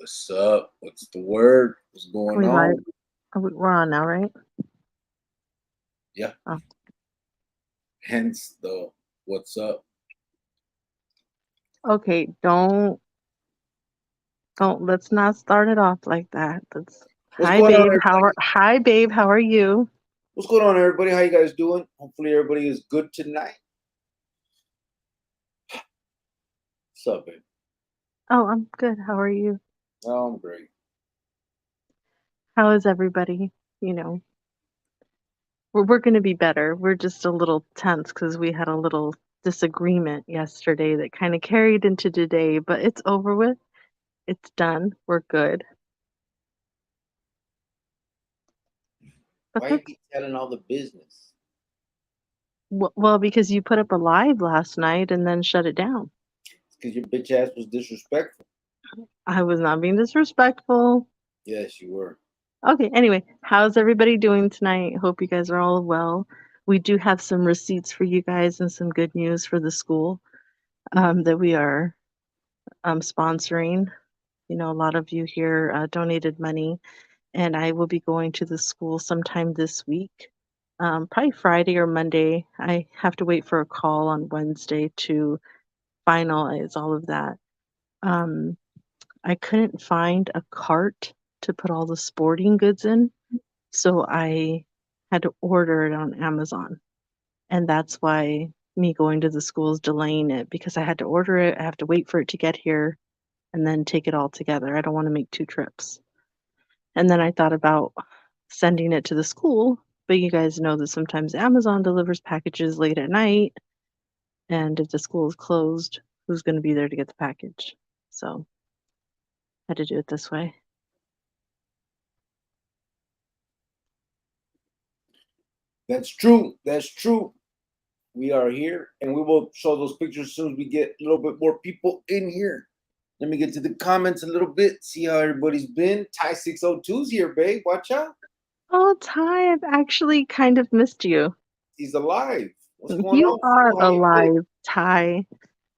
What's up? What's the word? What's Are going we live? on? We're on now, right? Yeah. Oh, Hence the what's up. okay. Don't. Let's not start it off like that. Let's. What's Hi, going on, babe. everybody? Hi, babe. How are you? What's going on, everybody? How you guys doing? Hopefully, everybody is good tonight. What's up, babe? Oh, I'm good. How are you? Oh, I'm great. How is everybody? You know, we're gonna be better. We're just a little tense because we had a little disagreement yesterday that kind of carried into today, but it's over with. It's done. We're good. But Why you that's keep telling all the business? well because you put up a live last night and then shut it down. It's because your bitch ass was disrespectful. I was not being disrespectful. Yes, you were. Okay, anyway, how's everybody doing tonight? Hope you guys are all well. We do have some receipts for you guys and some good news for the school that we are sponsoring. You know, a lot of you here donated money, and I will be going to the school sometime this week, probably Friday or Monday. I have to wait for a call on Wednesday to finalize all of that. Um, I couldn't find a cart to put all the sporting goods in. So I had to order it on Amazon. And that's why me going to the school is delaying it because I had to order it. I have to wait for it to get here and then take it all together. I don't want to make two trips. And then I thought about sending it to the school, but you guys know that sometimes Amazon delivers packages late at night. And if the school is closed, who's going to be there to get the package? So I had to do it this way. That's true. That's true. We are here, and we will show those pictures as soon as we get a little bit more people in here. Let me get to the comments a little bit, see how everybody's been. Ty 602's here, babe. Watch out. Oh, Ty, I've actually kind of missed you. He's alive. What's going You on, are fool? How you been? alive, Ty.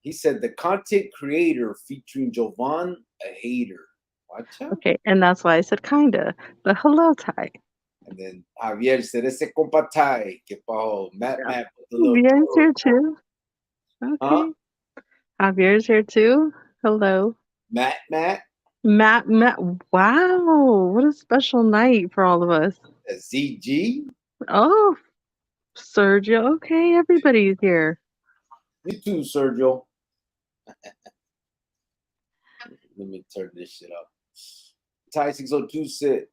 He said the content creator featuring Jovan, a hater. Watch out. Okay, and that's why I said kinda. But hello, Ty. And then Javier said, ese compa Ty. Que pajo. Yeah. Matt put the little Javier's turtle here down. too. Huh? Okay. Javier's here too. Hello. Matt. Matt. Wow, what a special night for all of us. ZG. Oh, Sergio. Okay, everybody's here. You too, Sergio. Let me turn this shit up. Ty 602 said,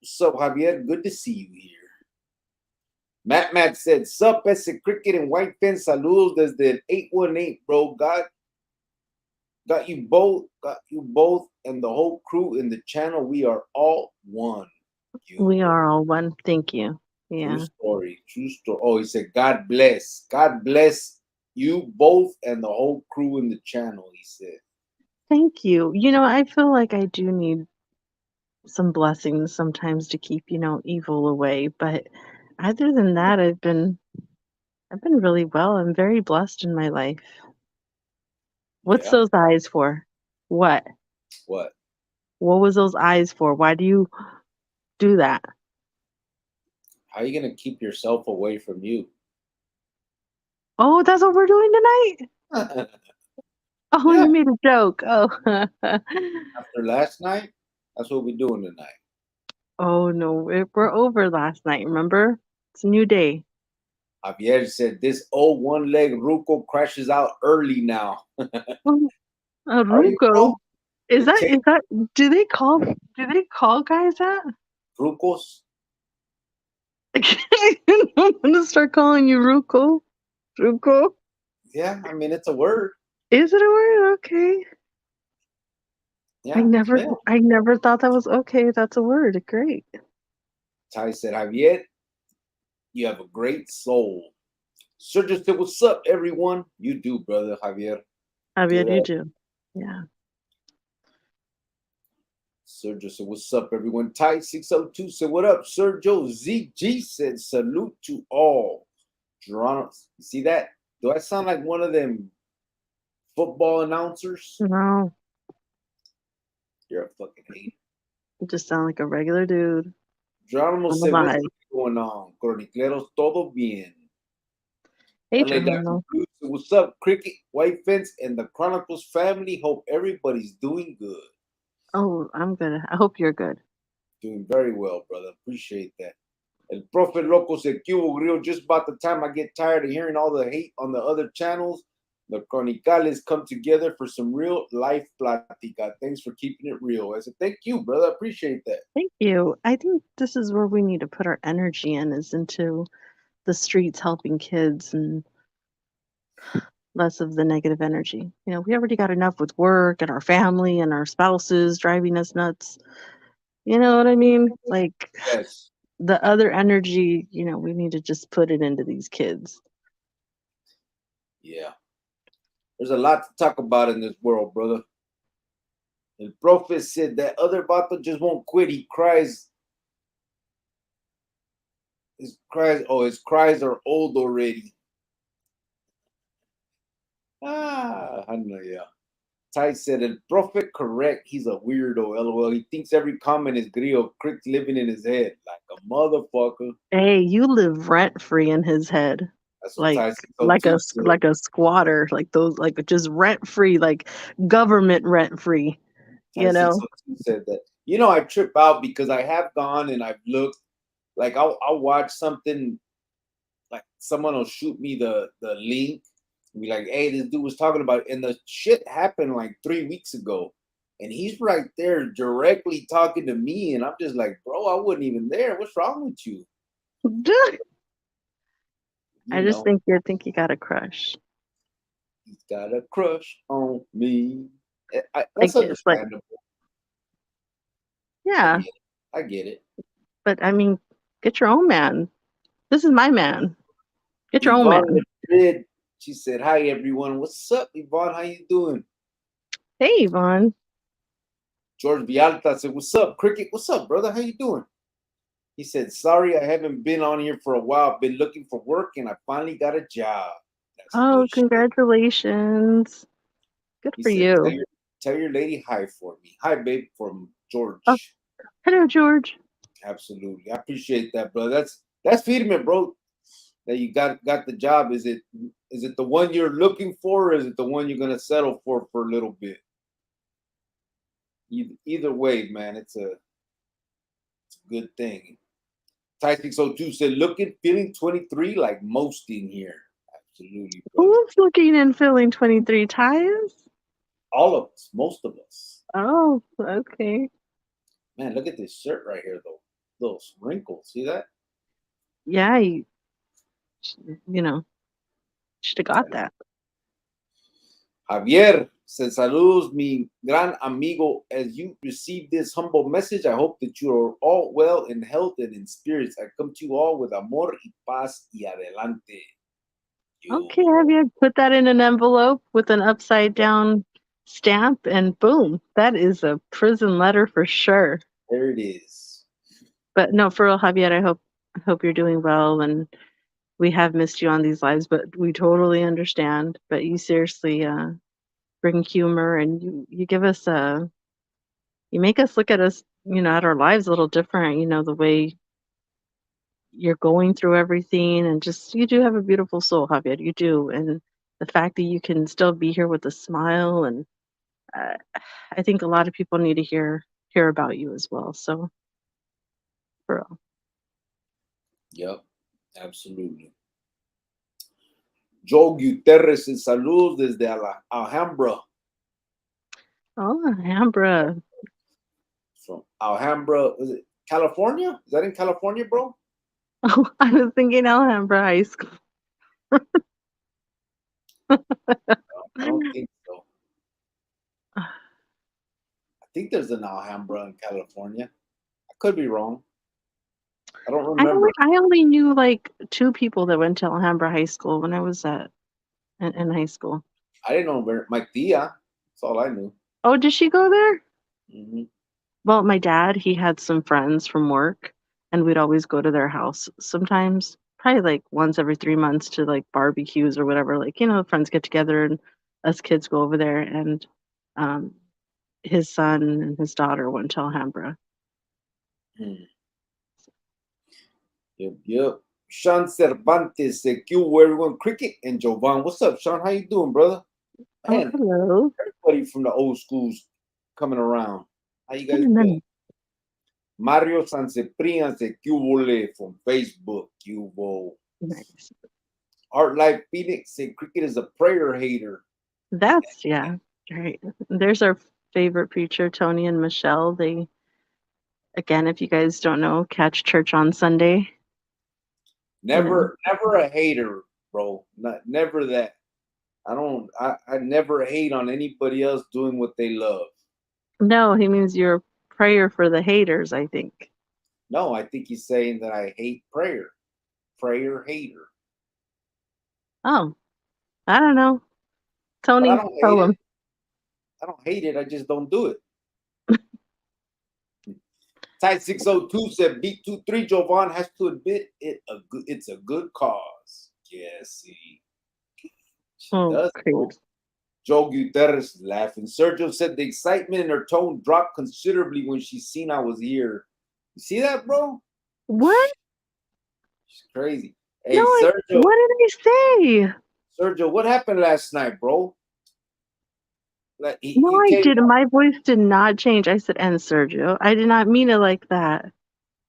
what's up, Javier? Good to see you here. Matt said, sup, ese cricket and white fence. Saludos desde el 818, bro. Got you both, and the whole crew in the channel. We are all one. You We are all one. Thank you. true Yeah. story, true story. Oh, he said, God bless you both and the whole crew in the channel. He said, Thank you. You know, I feel like I do need some blessings sometimes to keep, evil away, but other than that, I've been really well. I'm very blessed in my life. What's yeah, those eyes for? What? what? What was those eyes for? Why do you do that? How are you gonna keep yourself away from you? Oh, that's what we're doing tonight? Oh, Yeah. you made a joke. Oh. After last night, that's what we're doing tonight. Oh no, we're over last night, remember? It's a new day. Javier said this old one-leg Ruco crashes out early now. Oh, Are you, bro? Ruco. Is The that tape is that do they call guys that? Rucos? I'm gonna start calling you Ruco. Ruco. Yeah, I mean it's a word. Is it a word? Okay. I Yeah, never yeah. I never thought that was okay. That's a word. Great. Ty said, Javier, you have a great soul. Sergio said, what's up, everyone? You do, brother Javier. Javier, Good you up. do. Yeah. Sergio said, what's up, everyone? Ty 602 said, what up, Sergio? ZG said, salute to all. Geronimo, you see that? Do I sound like one of them football announcers? No. You're a fucking hater. You just sound like a regular dude Geronimo on the said, "What's vibe. going on? Cronicleros, todo bien." Hey, LA Dr. Geronimo. Bruce, what's up, Cricket, White Fence, and the Chronicles family? Hope everybody's doing good. Oh, I'm good. I hope you're good. Doing very well, brother. Appreciate that. El Profe Loco said, "Que hubo, Grillo? Just about the time I get tired of hearing all the hate on the other channels. The Chronicales come together for some real life platica. Thanks for keeping it real." I said, "Thank you, brother. I appreciate that." Thank you. I think this is where we need to put our energy in, is into the streets helping kids and less of the negative energy. We already got enough with work and our family and our spouses driving us nuts. You know what I mean? Like Yes. the other energy, we need to just put it into these kids. Yeah. There's a lot to talk about in this world, brother. El Profe said that other vato just won't quit. He cries. His cries are old already. I know, yeah. Ty said, El Profe correct. He's a weirdo, lol. He thinks every comment is Grillo. Crick's living in his head like a motherfucker. Hey, you live rent free in his head. That's what Like Ty 602 said. like a squatter, like those, like just rent free, like government rent free, Ty you know? 602 said that. I trip out because I have gone and I've looked. Like, I'll watch something, like someone will shoot me the link and be like, "Hey, this dude was talking about it," and the shit happened like 3 weeks ago, and he's right there directly talking to me, and I'm just like, "Bro, I wasn't even there. What's wrong with you?" You I just know, think you got a crush. he's got a crush on me. Like That's it's like, understandable. I yeah, get it. I get it. but I mean, get your own man. This is my man. Get your own Yvonne man. Madrid, she said, "Hi everyone. What's up, Yvonne? How you doing?" Hey, Yvonne. George Vialta said, "What's up, Cricket? What's up, brother? How you doing?" He said, "Sorry, I haven't been on here for a while. I've been looking for work and I finally got a job." That's Oh, good shit. congratulations. Good He for said, you. tell your lady hi for me. Hi, babe, from Oh, George. hello, George. Absolutely. I appreciate that, bro. That's feeding it, bro. That you got the job. Is it the one you're looking for, or is it the one you're gonna settle for a little bit? Either way, man, it's a good thing. Ty602 said, "Looking, feeling 23 like most in here." Absolutely, brother. Who's looking and feeling 23 ties? All of us, most of us. Oh, okay. Man, look at this shirt right here, though. Those wrinkles. See that? Yeah, you know, should have got that. Javier says, "Saludos, mi gran amigo. As you receive this humble message, I hope that you are all well in health and in spirits. I come to you all with amor y paz y adelante." You. Okay, have you put that in an envelope with an upside down stamp, and boom, that is a prison letter for sure. There it is. But no, for real, Javier, I hope you're doing well, and we have missed you on these lives, but we totally understand. But you seriously bring humor, and you give us you make us look at us, at our lives a little different. The way you're going through everything, and just you do have a beautiful soul, Javier. You do, and the fact that you can still be here with a smile, and uh, I think a lot of people need to hear about you as well. So for real. Yep, absolutely. Joe Guterres en saludos desde Alhambra. Oh, Alhambra. From Alhambra, is it California? Is that in California, bro? Oh, I was thinking Alhambra High School. I don't think so. I think there's an Alhambra in California. I could be wrong. I don't I only remember. I only knew like two people that went to Alhambra High School when I was in high school. I didn't know where my tia. That's all I knew. Oh, did she go there? Hmm. Well, my dad, he had some friends from work, and we'd always go to their house sometimes, probably like once every 3 months to like barbecues or whatever. Like, friends get together and us kids go over there. And um, his son and his daughter went to Alhambra. Hmm. Yep. Sean Cervantes said, "Q, everyone, Cricket and Jovan. What's up, Sean? How you doing, brother? Oh, Man, hello. everybody from the old schools coming around. How you guys been?" Amen. Mario Sanseprian said, "Q from Facebook. Q. Nice. Art Life Phoenix said, Cricket is a prayer hater. That's yeah. Right. There's our favorite preacher, Tony and Michelle. They again, if you guys don't know, catch church on Sunday. Never a hater, bro. Never that. I never hate on anybody else doing what they love. No, he means you're a prayer for the haters, I think. No, I think he's saying that I hate prayer. Prayer hater. Oh, I don't know. But I Tony, don't hate tell it. him. I don't hate it. I just don't do it. Type 602 said beat 2-3. Jovan has to admit it's a good cause. Yeah, see. She Oh, does, great. bro. Joe Guterres laughing. Sergio said the excitement in her tone dropped considerably when she seen I was here. You see that, bro? What? She's crazy. No, Hey, Sergio, what did I say? Sergio, what happened last night, bro? Like No, he I came. didn't. My voice did not change. I said, and Sergio. I did not mean it like that.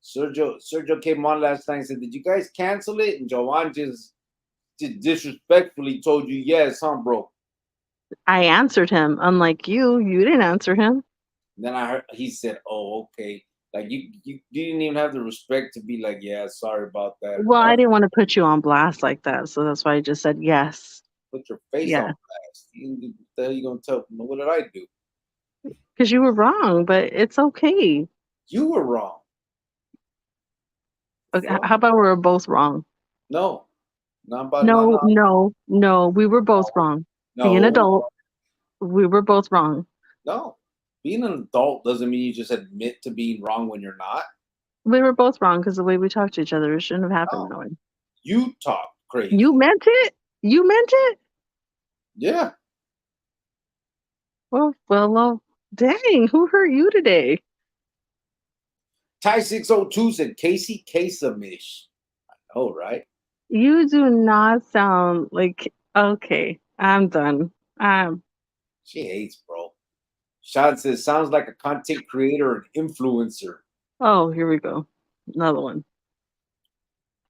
Sergio came on last night and said, "Did you guys cancel it?" And Joanne just disrespectfully told you yes, huh, bro? I answered him. Unlike you didn't answer him. And then I heard he said, "Oh, okay." Like you didn't even have the respect to be like, "Yeah, sorry about that" or Well, I nothing. didn't want to put you on blast like that, so that's why I just said yes. Put your face on Yeah, blast. What the hell you gonna tell me? What did I do? because you were wrong, but it's okay. You were wrong. Okay, Fuck. how about we're both wrong? No. Not about No, no no, no. We were both wrong. Be an no adult. We were both wrong. no. Being an adult doesn't mean you just admit to being wrong when you're not. We were both wrong because the way we talked to each other, it shouldn't have happened No. that way. You talk You crazy. meant it. You meant it. Yeah. Well. Dang, who hurt you today? Ty 602 said Casey Kasemish. Oh, right. You do not sound like okay. I'm done. She hates, bro. Sean says sounds like a content creator or influencer. Oh, here we go. Another one.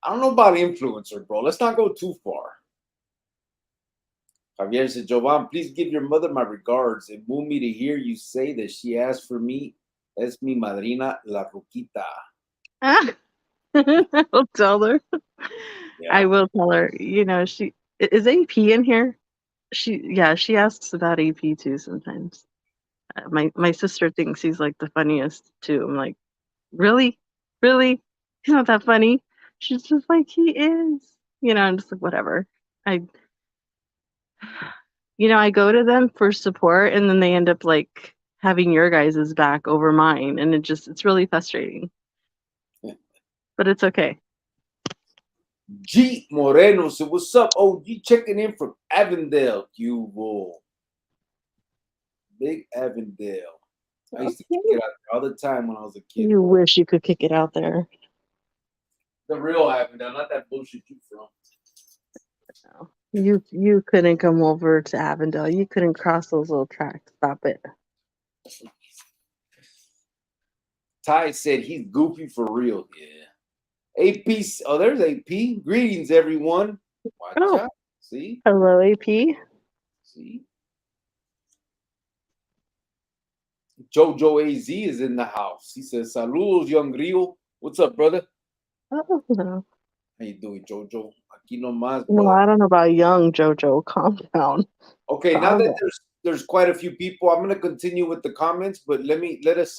I don't know about influencer, bro. Let's not go too far. Javier said, Jovan, please give your mother my regards. It moved me to hear you say that she asked for me. Es mi madrina, la Ruquita. I'll tell her. I Yeah. will tell her. She is AP in here. She asks about AP too sometimes. My sister thinks he's like the funniest too. I'm like, really, really? He's not that funny. She's just like he is. I'm just like whatever. I I go to them for support, and then they end up like having your guys' back over mine, and it's really frustrating. But it's okay. G Moreno said, what's up, OG? Checking in from Avondale, you Big Avondale. I used to kick it out there all the time when I was a kid, You bro. wish you could kick it out there. The real Avondale, not that bullshit you from. No. You couldn't come over to Avondale. You couldn't cross those little tracks. Stop it. Ty said he's goofy for real. Yeah. AP. Oh, there's AP. Greetings, everyone. Watch Oh, out. See? hello, AP. See? Jojo AZ is in the house. He says, Saludos, young Rio. What's up, brother? Oh, no. How you doing, Jojo? Aquí nomás, No, brother. I don't know about young JoJo. Calm down. Okay, now Calm that down. there's quite a few people, I'm gonna continue with the comments, but let's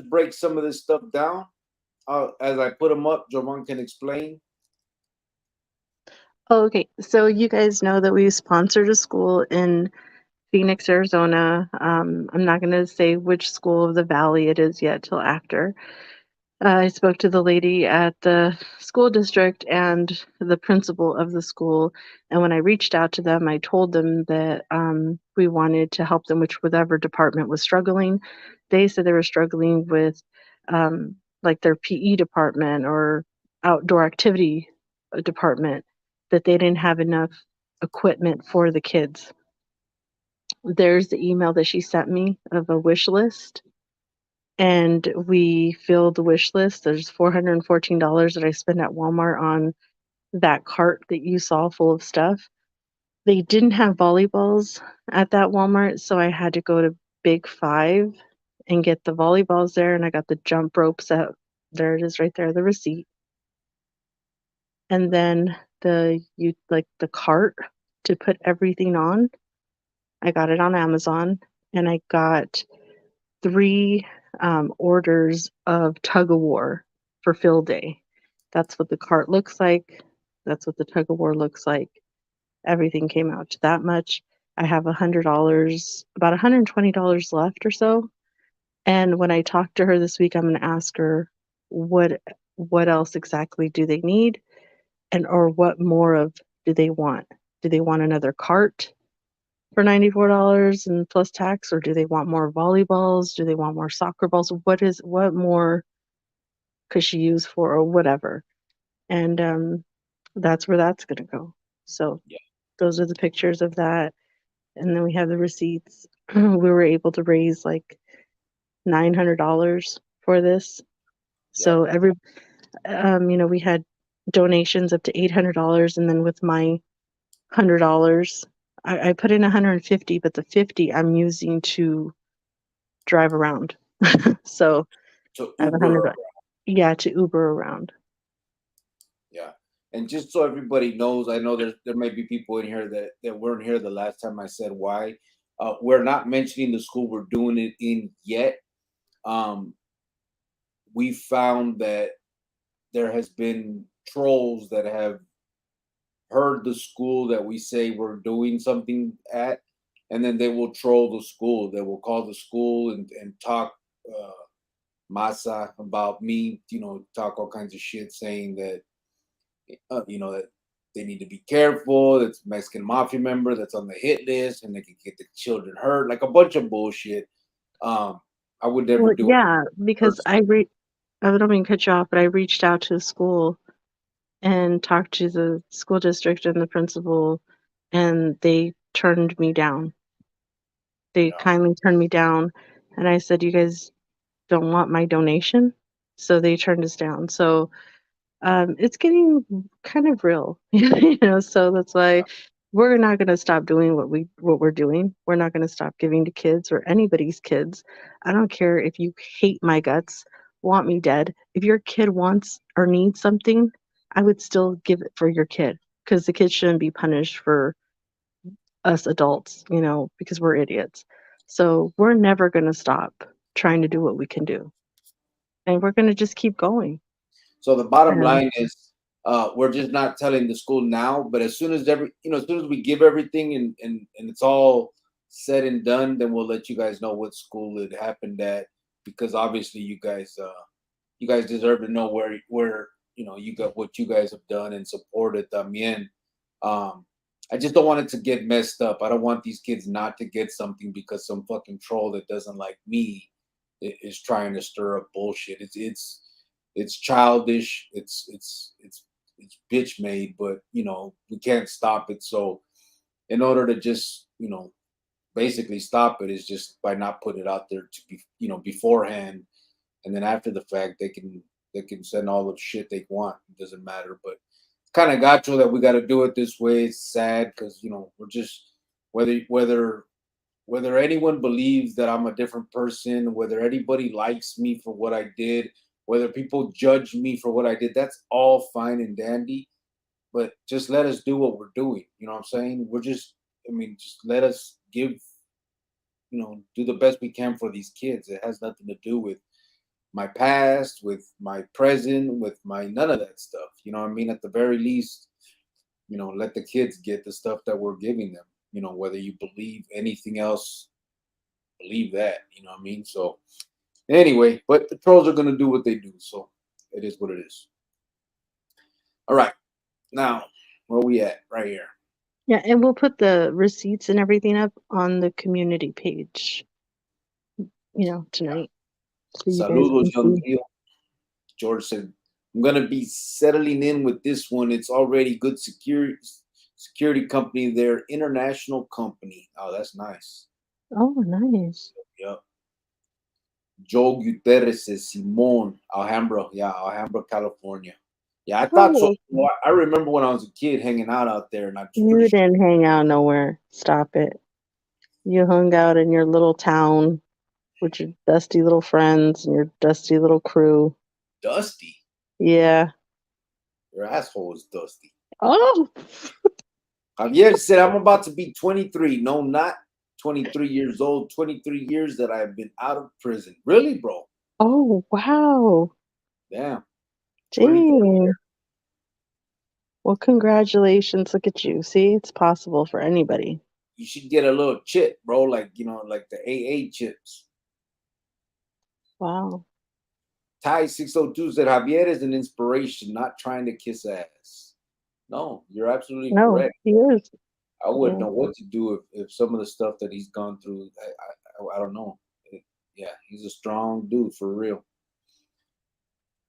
break some of this stuff down. As I put them up, Jovan can explain. Okay, so you guys know that we sponsored a school in Phoenix, Arizona. I'm not going to say which school of the valley it is yet till after. I spoke to the lady at the school district and the principal of the school. And when I reached out to them, I told them that we wanted to help them, which whatever department was struggling. They said they were struggling with like their PE department or outdoor activity department, that they didn't have enough equipment for the kids. There's the email that she sent me of a wish list, and we filled the wish list. There's $414 that I spent at Walmart on that cart that you saw full of stuff. They didn't have volleyballs at that Walmart, so I had to go to Big Five and get the volleyballs there, and I got the jump ropes at there it is right there, the receipt. And then the cart to put everything on. I got it on Amazon, and I got 3 orders of tug of war for field day. That's what the cart looks like. That's what the tug of war looks like. Everything came out to that much. I have $100, about $120 left or so. And when I talk to her this week, I'm going to ask her what else exactly do they need, and or what more of do they want? Do they want another cart for $94 and plus tax, or do they want more volleyballs? Do they want more soccer balls? What more could she use for, or whatever? And that's where that's gonna go. So Yeah. those are the pictures of that, and then we have the receipts. We were able to raise like $900 for this. Yep. So we had donations up to $800, and then with my $100, I put in 150, but the 50 I'm using to drive around. So So I have Uber. 100, yeah, to Uber around. Yeah. And just so everybody knows, I know there may be people in here that weren't here the last time I said why. We're not mentioning the school we're doing it in yet. Um, we found that there has been trolls that have heard the school that we say we're doing something at, and then they will troll the school. They will call the school and talk uh, masa about me, talk all kinds of shit, saying that that they need to be careful. That's a Mexican mafia member that's on the hit list, and they can get the children hurt, like a bunch of bullshit. Um, I would never Well, do it yeah, because personally. I don't mean to cut you off, but I reached out to the school and talked to the school district and the principal, and they turned me down. They Yeah. kindly turned me down, and I said, "You guys don't want my donation?" So they turned us down. So it's getting kind of real, so that's why we're not going to stop doing what we're doing. We're not going to stop giving to kids or anybody's kids. I don't care if you hate my guts, want me dead. If your kid wants or needs something, I would still give it for your kid, because the kid shouldn't be punished for us adults, because we're idiots. So we're never going to stop trying to do what we can do, and we're going to just keep going. So the bottom And line is, we're just not telling the school now, but as soon as as soon as we give everything and it's all said and done, then we'll let you guys know what school it happened at, because obviously you guys deserve to know where you got what you guys have done and supported también. Um, I just don't want it to get messed up. I don't want these kids not to get something because some fucking troll that doesn't like me is trying to stir up bullshit. It's childish. It's bitch made, but we can't stop it. So in order to just basically stop it is just by not putting it out there to be beforehand, and then after the fact they can send all the shit they want. It doesn't matter, but it's kind of gacho that we got to do it this way. It's sad because we're just whether anyone believes that I'm a different person, whether anybody likes me for what I did, whether people judge me for what I did, that's all fine and dandy. But just let us do what we're doing. You know what I'm saying? Just let us do the best we can for these kids. It has nothing to do with my past, with my present, with my none of that stuff. You know what I mean? At the very least, let the kids get the stuff that we're giving them. Whether you believe anything else, believe that. You know what I mean? So Anyway, but the trolls are gonna do what they do, so it is what it is. All right, now where we at? Right here. Yeah, and we'll put the receipts and everything up on the community page, tonight. So you guys Saludos, can young see. Gil. George said, "I'm gonna be settling in with this one. It's already good security company. They're international company. Oh, that's nice. Oh, nice. Yep. Joe Guterres says Simon Alhambra. Yeah, Alhambra, California. Yeah, I thought so. Oh, Well, I remember when I was a kid hanging out there, and I'm pretty you sure didn't hang out nowhere. Stop it. You hung out in your little town with your dusty little friends and your dusty little crew. Dusty. Yeah. Your asshole is dusty. Oh. Javier said, I'm about to be 23. No, not 23 years old. 23 years that I've been out of prison. Really, bro? Oh, wow. Damn. 23. Dang. Well, congratulations. Look at you. See, it's possible for anybody. You should get a little chip, bro. Like, like the AA chips. Wow. Ty 602 said, Javier is an inspiration, not trying to kiss ass. No, you're absolutely No, correct. he is. I wouldn't Yeah. know what to do if some of the stuff that he's gone through. I don't know. Yeah, he's a strong dude for real.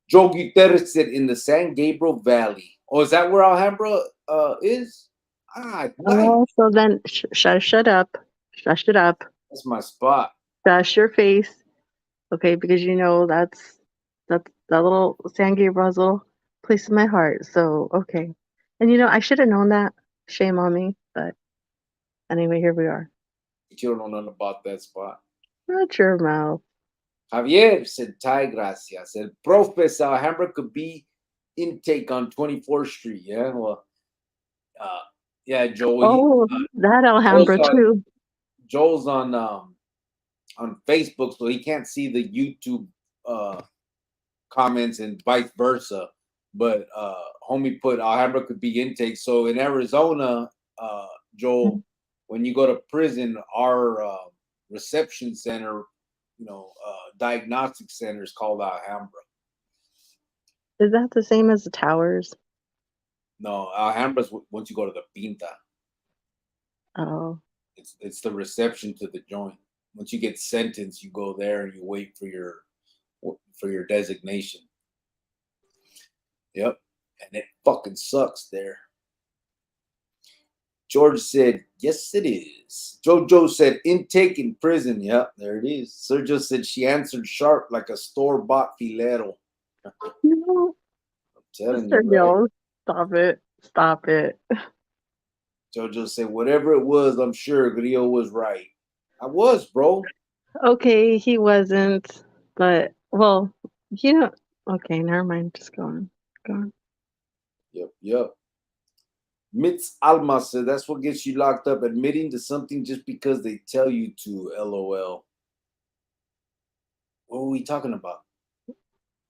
Joe Guterres said in the San Gabriel Valley. Oh, is that where Alhambra is? Ah, nice. Oh, so then shut up. Shush it up. That's my spot. Shush your face. Okay, because that's that little San Gabriel's little place in my heart. So okay. And I should have known that. Shame on me. But anyway, here we are. But you don't know nothing about that spot. Shut your mouth. Javier said, Ty Gracia said, Profes Alhambra could be intake on 24th Street. Yeah, well, uh, yeah, Joe. Oh, that Joel's Alhambra on, too. Joel's on Facebook, so he can't see the YouTube comments and vice versa. But homie put Alhambra could be intake. So in Arizona, Joel, when you go to prison, our reception center, diagnostic center is called Alhambra. Is that the same as the towers? No, Alhambra's once you go to the Pinta. Oh. It's the reception to the joint. Once you get sentenced, you go there and you wait for your designation. Yep, and it fucking sucks there. George said, yes, it is. Jojo said, intake in prison. Yep, there it is. Sergio said she answered sharp like a store-bought filero. No. I'm telling Mr. you, right? Gill, stop it. Stop it. Jojo said, whatever it was, I'm sure Grillo was right. I was, bro. Okay, he wasn't, but well, okay, never mind. Just go on. Go on. Yep. Mitz Alma said, that's what gets you locked up, admitting to something just because they tell you to, LOL. What were we talking about?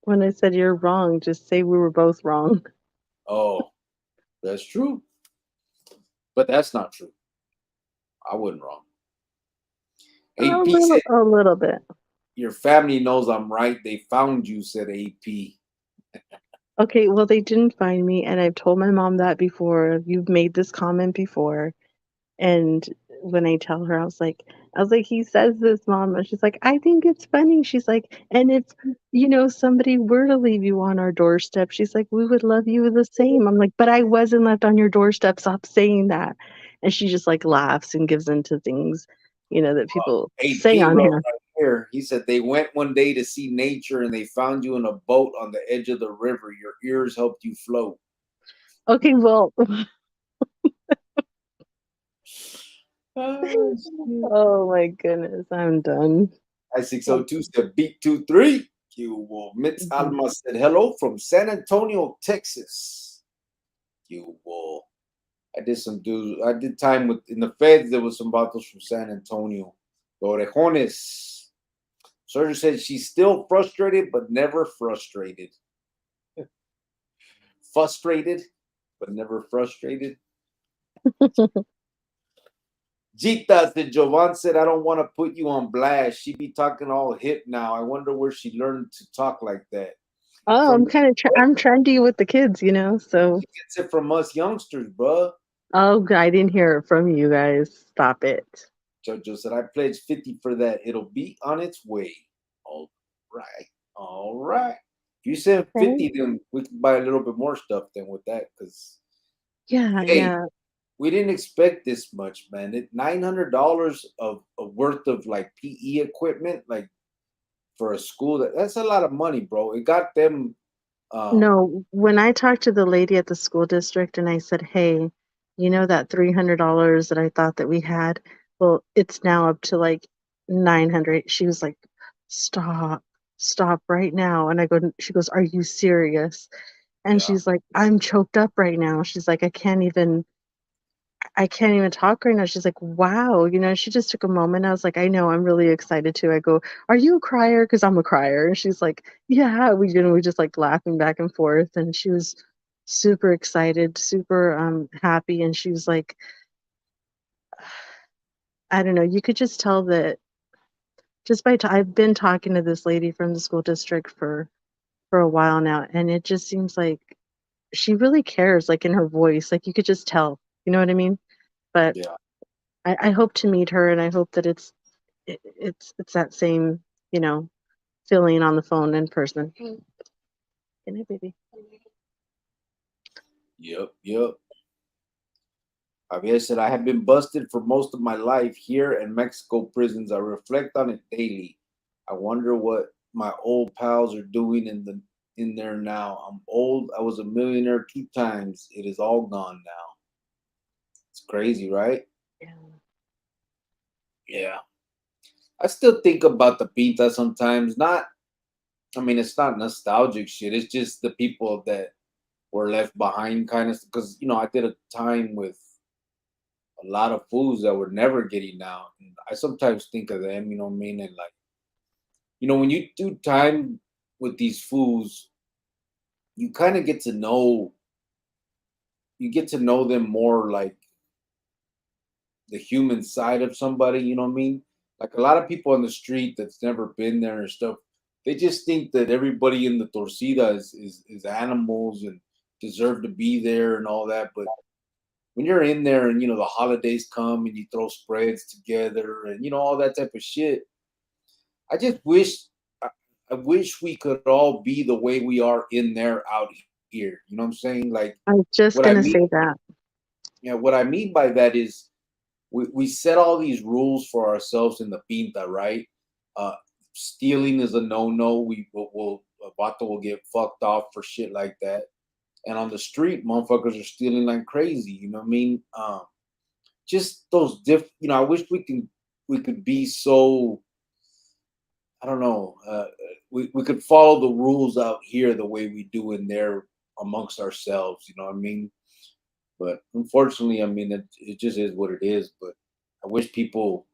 When I said you're wrong, just say we were both wrong. Oh, that's true. But that's not true. I wasn't wrong. AP said, A little bit. your family knows I'm right. They found you, said AP. Okay, well, they didn't find me, and I've told my mom that before. You've made this comment before. And when I tell her, I was like, he says this, mom. And she's like, I think it's funny. She's like, and if, somebody were to leave you on our doorstep, she's like, we would love you the same. I'm like, but I wasn't left on your doorstep. Stop saying that. And she just like laughs and gives into things, that people say AP on wrote here. right here. He said they went one day to see nature and they found you in a boat on the edge of the river. Your ears helped you float. Okay, well, Oh, oh my goodness, I'm done. I602 said beat 2-3. You will. Mitz Alma said hello from San Antonio, Texas. You will. I did time in the feds. There was some vatos from San Antonio. The Orejones. Sergio said she's still frustrated, but never frustrated. Frustrated, but never frustrated. Gita said, Jovan said, I don't want to put you on blast. She be talking all hip now. I wonder where she learned to talk like that. Oh, From I'm trendy with the kids, you know. So, she gets it from us youngsters, bruh. oh, I didn't hear it from you guys. Stop it. Jojo said, I pledged 50 for that. It'll be on its way. All right. All right. If you send Okay. 50, then we can buy a little bit more stuff then with that. Because, Yeah, hey, yeah. we didn't expect this much, man. $900 of worth of like PE equipment, like for a school, that's a lot of money, bro. It got them, um, No, when I talked to the lady at the school district and I said, "Hey, you know that $300 that I thought that we had? Well, it's now up to like 900." She was like, "Stop. Stop right now." And I go, she goes, "Are you serious?" And yeah, she's like, "I'm choked up right now." She's like, I can't even talk right now. She's like, wow, you know, she just took a moment. I was like, I know, I'm really excited too. I go, are you a crier? Because I'm a crier. And she's like, yeah, we just like laughing back and forth. And she was super excited, super happy. And she was like, I don't know, you could just tell that just I've been talking to this lady from the school district for a while now, and it just seems like she really cares, like in her voice, like you could just tell, you know what I mean? But yeah, I hope to meet her, and I hope that it's that same, you know, feeling on the phone in person. Hey, good night, baby. yep. Javier said, I have been busted for most of my life here in Mexico prisons. I reflect on it daily. I wonder what my old pals are doing in there now. I'm old. I was a millionaire 2 times. It is all gone now. It's crazy, right? Yeah. Yeah. I still think about the pinta sometimes. Not, I mean, it's not nostalgic shit. It's just the people that were left behind, kind of. Because I did a time with a lot of fools that were never getting out. And I sometimes think of them, you know what I mean? And like, when you do time with these fools, you kind of get to know them more, like the human side of somebody, you know what I mean? Like a lot of people on the street that's never been there and stuff, they just think that everybody in the torcida is animals and deserve to be there and all that. But when you're in there and the holidays come and you throw spreads together and all that type of shit, I just I wish we could all be the way we are in there out here. You know what I'm saying? Like I was what just I gonna mean, say that. yeah, what I mean by that is we set all these rules for ourselves in the pinta, right? Uh, Stealing is a no-no. A vato will get fucked off for shit like that. And on the street, motherfuckers are stealing like crazy. You know what I mean? Just those I wish we could be so, I don't know. We could follow the rules out here the way we do in there amongst ourselves. You know what I mean? But unfortunately, I mean it just is what it is. But I wish people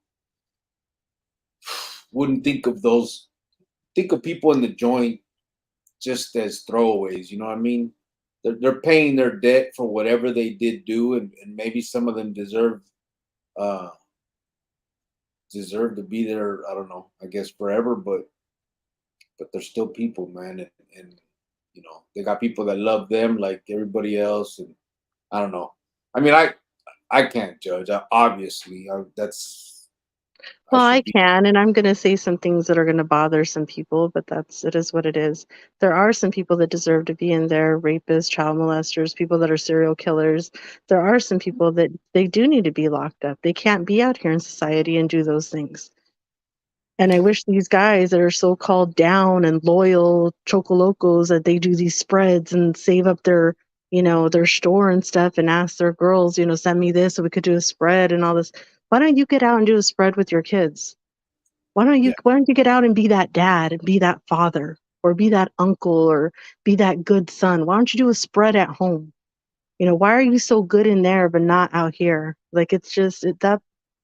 wouldn't think of people in the joint just as throwaways. You know what I mean? They're paying their debt for whatever they did do, and maybe some of them uh deserve to be there. I don't know. I guess forever, but they're still people, man, and they got people that love them like everybody else, and I don't know. I mean, I can't judge. Obviously, I Well, I should be. can, and I'm gonna say some things that are gonna bother some people, but it is what it is. There are some people that deserve to be in there, rapists, child molesters, people that are serial killers. There are some people that they do need to be locked up. They can't be out here in society and do those things. And I wish these guys that are so called down and loyal chocolocos that they do these spreads and save up their, their store and stuff and ask their girls, send me this so we could do a spread and all this. Why don't you get out and do a spread with your kids? Yeah, Why don't you get out and be that dad and be that father or be that uncle or be that good son? Why don't you do a spread at home? Why are you so good in there but not out here? Like it's just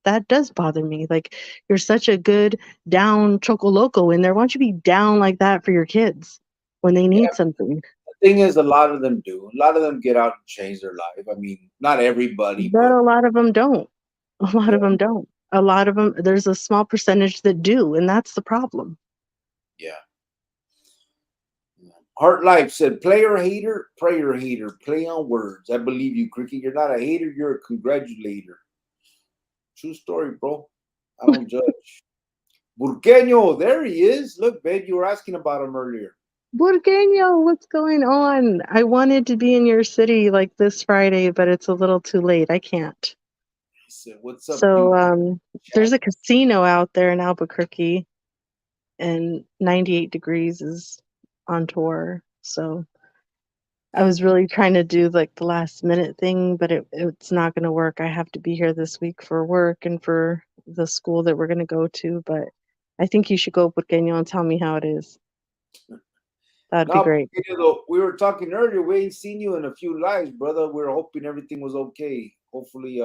that does bother me. Like you're such a good down choco loco in there. Why don't you be down like that for your kids when they yeah. need something? The thing is, a lot of them do. A lot of them get out and change their life. I mean, not everybody, But but a lot of them don't. A lot of Yeah. them don't. A lot of them, there's a small percentage that do, and that's the problem. Yeah. Heart Life said, player hater, prayer hater, play on words. I believe you, Cricket. You're not a hater, you're a congratulator. True story, bro. I don't judge. Burqueño, there he is. Look, babe, you were asking about him earlier. Burgueño, what's going on? I wanted to be in your city like this Friday, but it's a little too late. I can't. He said, what's up, So, YouTube there's chat? a casino out there in Albuquerque, and 98 Degrees is on tour. So, I was really trying to do like the last minute thing, but it's not going to work. I have to be here this week for work and for the school that we're going to go to. But I think you should go Burgueño and tell me how it is. That'd be Now, great. Burqueño, though, we were talking earlier. We ain't seen you in a few lives, brother. We were hoping everything was okay. Hopefully,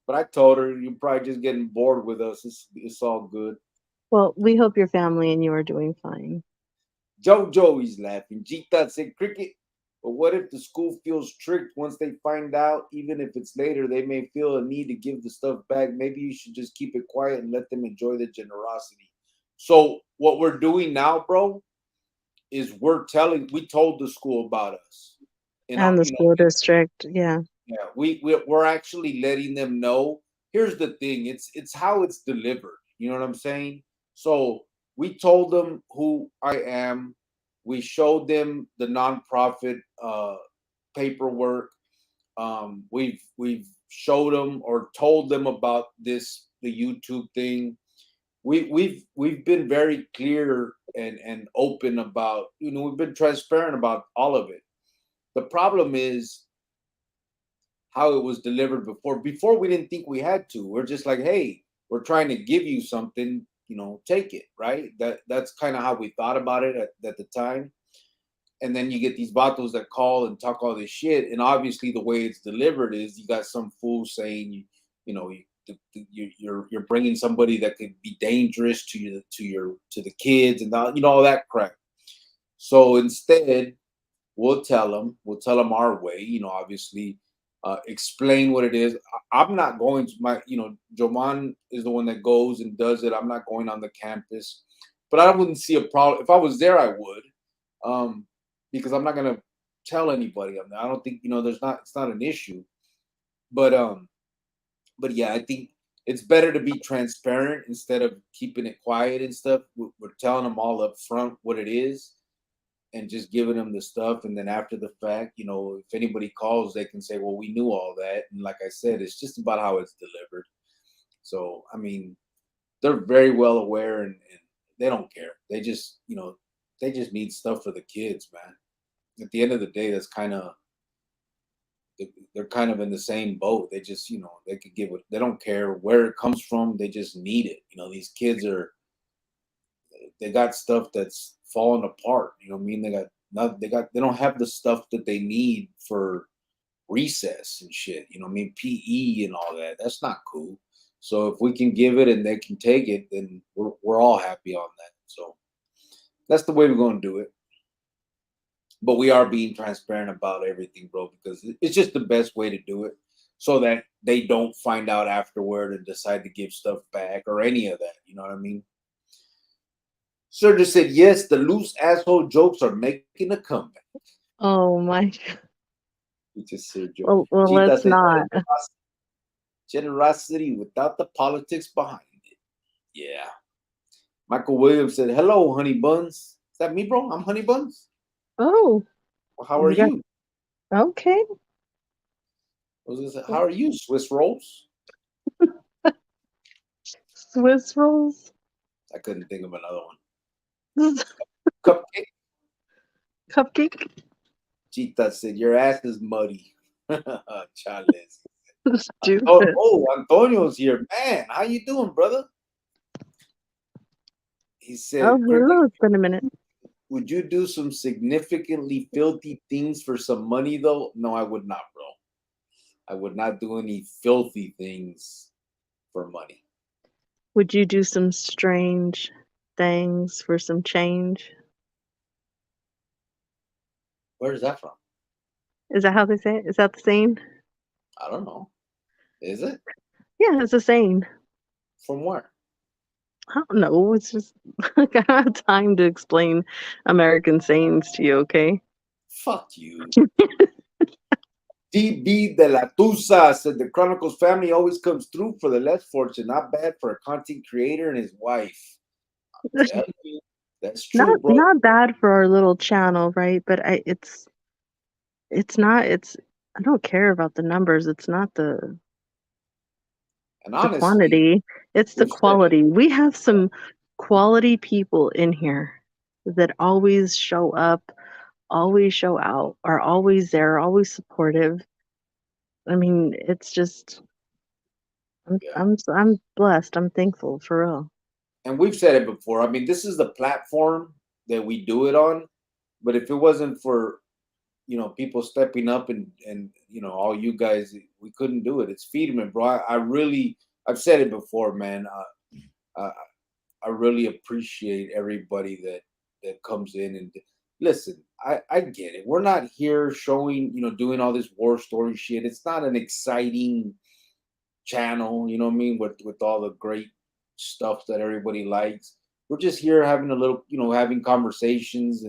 but I told her you're probably just getting bored with us. It's all good. Well, we hope your family and you are doing fine. Joey's laughing. Gita said, Cricket, but what if the school feels tricked once they find out? Even if it's later, they may feel a need to give the stuff back. Maybe you should just keep it quiet and let them enjoy the generosity. So, what we're doing now, bro, is we told the school about us. And, And the you know, school district, yeah. yeah, we're actually letting them know. Here's the thing: it's how it's delivered. You know what I'm saying? So we told them who I am. We showed them the nonprofit paperwork. We've showed them or told them about the YouTube thing. We've been very clear and open about, we've been transparent about all of it. The problem is how it was delivered before. Before we didn't think we had to. We're just like, hey, we're trying to give you something, take it, right? That's kind of how we thought about it at the time. And then you get these vatos that call and talk all this shit, and obviously the way it's delivered is you got some fool saying you know you're bringing somebody that could be dangerous to the kids and all that crap. So instead, we'll tell them our way, obviously, explain what it is. I'm not going to Joman is the one that goes and does it. I'm not going on the campus, but I wouldn't see a problem. If I was there, I would, because I'm not going to tell anybody. I don't think, it's not an issue. But um but yeah, I think it's better to be transparent instead of keeping it quiet and stuff. We're telling them all up front what it is and just giving them the stuff. And then after the fact, if anybody calls, they can say, well, we knew all that. And like I said, it's just about how it's delivered. So, I mean, they're very well aware, and they don't care. They just need stuff for the kids, man. At the end of the day, they're kind of in the same boat. They just, they could give it, they don't care where it comes from. They just need it. These kids they got stuff that's falling apart. You know what I mean? They don't have the stuff that they need for recess and shit. You know what I mean? PE and all that. That's not cool. So if we can give it and they can take it, then we're all happy on that. So that's the way we're going to do it. But we are being transparent about everything, bro, because it's just the best way to do it, so that they don't find out afterward and decide to give stuff back or any of that. You know what I mean? Sir just said, yes, the loose asshole jokes are making a comeback. Oh my. He just said, joke. Well, Chita let's said, not. generosity without the politics behind it. Yeah. Michael Williams said, hello, honey buns. Is that me, bro? I'm honey buns. Oh, Well, how are you got you? okay. How are you, Swiss rolls? Swiss rolls. I couldn't think of another one. Cupcake. Cupcake. Chita said, your ass is muddy. Chales. Stupid. Antonio's here. Man, how you doing, brother? He Oh, said, Cricket, hello. It's been a minute. would you do some significantly filthy things for some money, though? No, I would not, bro. I would not do any filthy things for money. Would you do some strange things for some change? Where's that from? Is that how they say it? Is that the saying? I don't know. Is it? Yeah, it's a saying. From where? I don't know. It's just like I don't have time to explain American sayings to you, okay? Fuck you. DB de la Tusa said the Chronicles family always comes through for the less fortunate. Not bad for a content creator and his wife. Tell you, that's true, Not bro. not bad for our little channel, right? But it's not it's I don't care about the numbers. It's not And the honestly, quantity, it's the we've said it. quality. We have some quality people in here that always show up, always show out, are always there, always supportive. I mean, it's just Yeah. I'm blessed. I'm thankful for real. And we've said it before. I mean, this is the platform that we do it on. But if it wasn't for, people stepping up and all you guys, we couldn't do it. It's Feedman, bro. I really, I've said it before, man. I, I really appreciate everybody that comes in and listen. I get it. We're not here showing, doing all this war story shit. It's not an exciting channel, you know what I mean, with all the great stuff that everybody likes. We're just here having a little, having conversations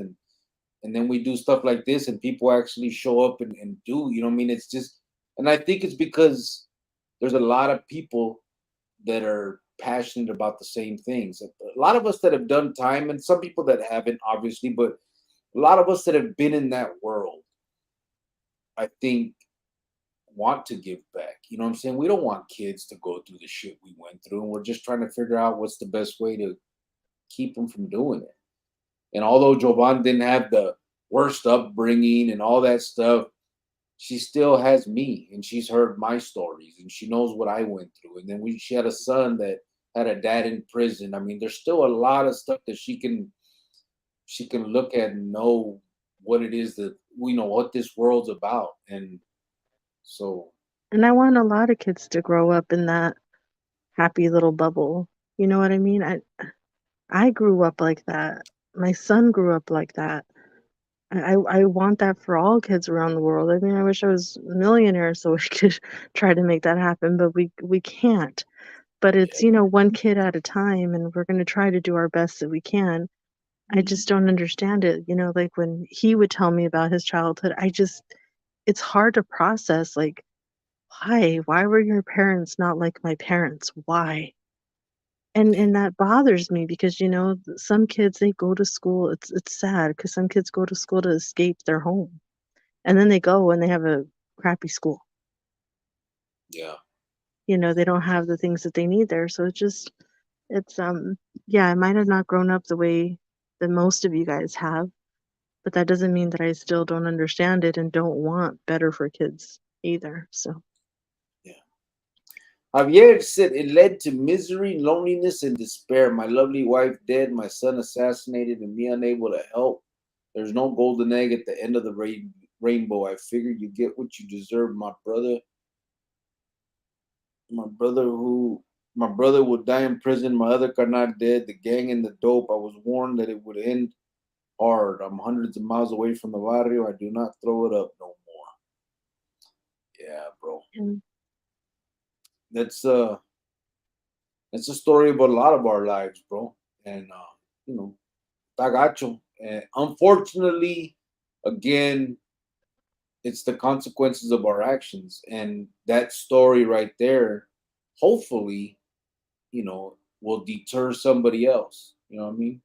and then we do stuff like this and people actually show up and do, you know what I mean? It's just and I think it's because there's a lot of people that are passionate about the same things. A lot of us that have done time and some people that haven't, obviously, but a lot of us that have been in that world, I think want to give back. You know what I'm saying? We don't want kids to go through the shit we went through, and we're just trying to figure out what's the best way to keep them from doing it. And although Jovan didn't have the worst upbringing and all that stuff, she still has me, and she's heard my stories, and she knows what I went through. And then she had a son that had a dad in prison. I mean, there's still a lot of stuff that she can look at and know what it is that we know what this world's about. And so, And I want a lot of kids to grow up in that happy little bubble. You know what I mean? I grew up like that. My son grew up like that. I want that for all kids around the world. I mean, I wish I was a millionaire so we could try to make that happen, but we can't. But yeah. it's, one kid at a time, and we're going to try to do our best that we can. I Mhm. just don't understand it. Like when he would tell me about his childhood, it's hard to process. Like, why? Why were your parents not like my parents? Why? And that bothers me because some kids, they go to school. It's sad because some kids go to school to escape their home, and then they go and they have a crappy school. Yeah. They don't have the things that they need there. So it's yeah, I might have not grown up the way that most of you guys have, but that doesn't mean that I still don't understand it and don't want better for kids either. So Yeah. Javier said it led to misery, loneliness, and despair. My lovely wife dead, my son assassinated, and me unable to help. There's no golden egg at the end of the rainbow. I figured you get what you deserve, my brother. My brother who my brother would die in prison. My other carnal dead. The gang and the dope. I was warned that it would end hard. I'm hundreds of miles away from the barrio. I do not throw it up no more. Yeah, bro. and That's it's a story about a lot of our lives, bro. And you know, tagacho. And unfortunately, again, it's the consequences of our actions. And that story right there, hopefully, will deter somebody else. You know what I mean?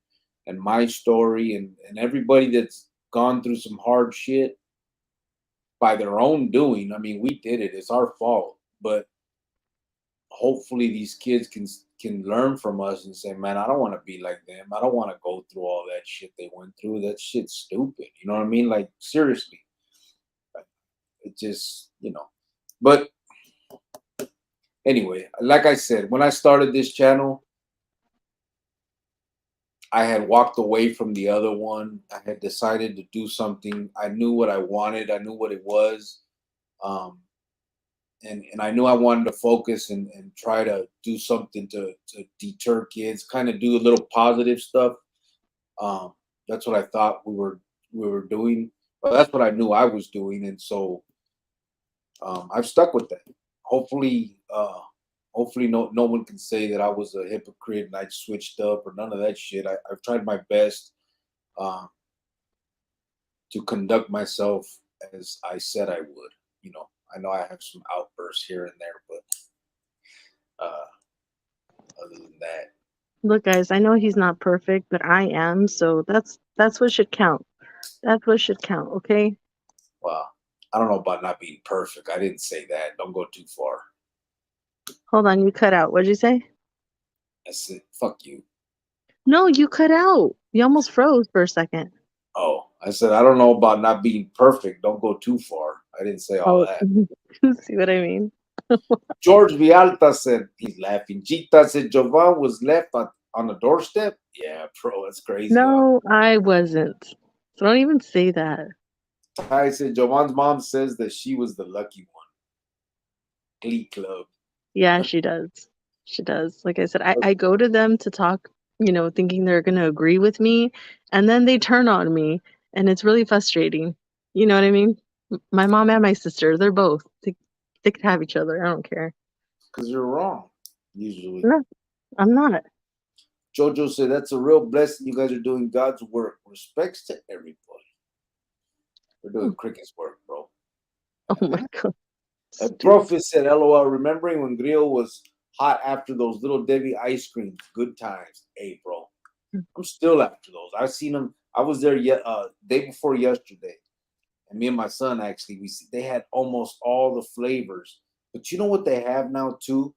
And my story and everybody that's gone through some hard shit by their own doing. I mean, we did it. It's our fault. But hopefully these kids can learn from us and say, man, I don't want to be like them. I don't want to go through all that shit they went through. That shit's stupid. You know what I mean? Like seriously. It just, But anyway, like I said, when I started this channel, I had walked away from the other one. I had decided to do something. I knew what I wanted. I knew what it was. Um, and I knew I wanted to focus and try to do something to deter kids, kind of do a little positive stuff. Um, that's what I thought we were doing. Well, that's what I knew I was doing, and so I've stuck with that. Hopefully, hopefully no one can say that I was a hypocrite and I switched up or none of that shit. I've tried my best uh, to conduct myself as I said I would. You know, I know I have some outbursts here and there, but other than that, Look, guys, I know he's not perfect, but I am, so that's what should count. That's what should count, okay? well, I don't know about not being perfect. I didn't say that. Don't go too far. Hold on, you cut out. What'd you say? I said, fuck you. No, you cut out. You almost froze for a second. Oh, I said, I don't know about not being perfect. Don't go too far. I didn't say all Oh, that. see what I mean? George Vialta said, he's laughing. Gita said, Jovan was left on the doorstep. Yeah, bro, that's crazy. Huh? No, I wasn't. So don't even say that. Ty said, Jovan's mom says that she was the lucky one. Glee Club. Yeah, she does. She does. Like I said, I go to them to talk, thinking they're going to agree with me, and then they turn on me, and it's really frustrating. You know what I mean? My mom and my sister, they're both. They could have each other. I don't care. Because you're wrong, usually. No, I'm not. Jojo said, that's a real blessing. You guys are doing God's work. Respects to everybody. We're doing cricket's work, bro. Oh my God. A Stupid. prophet said, LOL, remembering when Grillo was hot after those little Debbie ice creams. Good times. Hey, bro. I'm still after those. I've seen them. I was there day before yesterday. And me and my son actually, they had almost all the flavors. But you know what they have now too?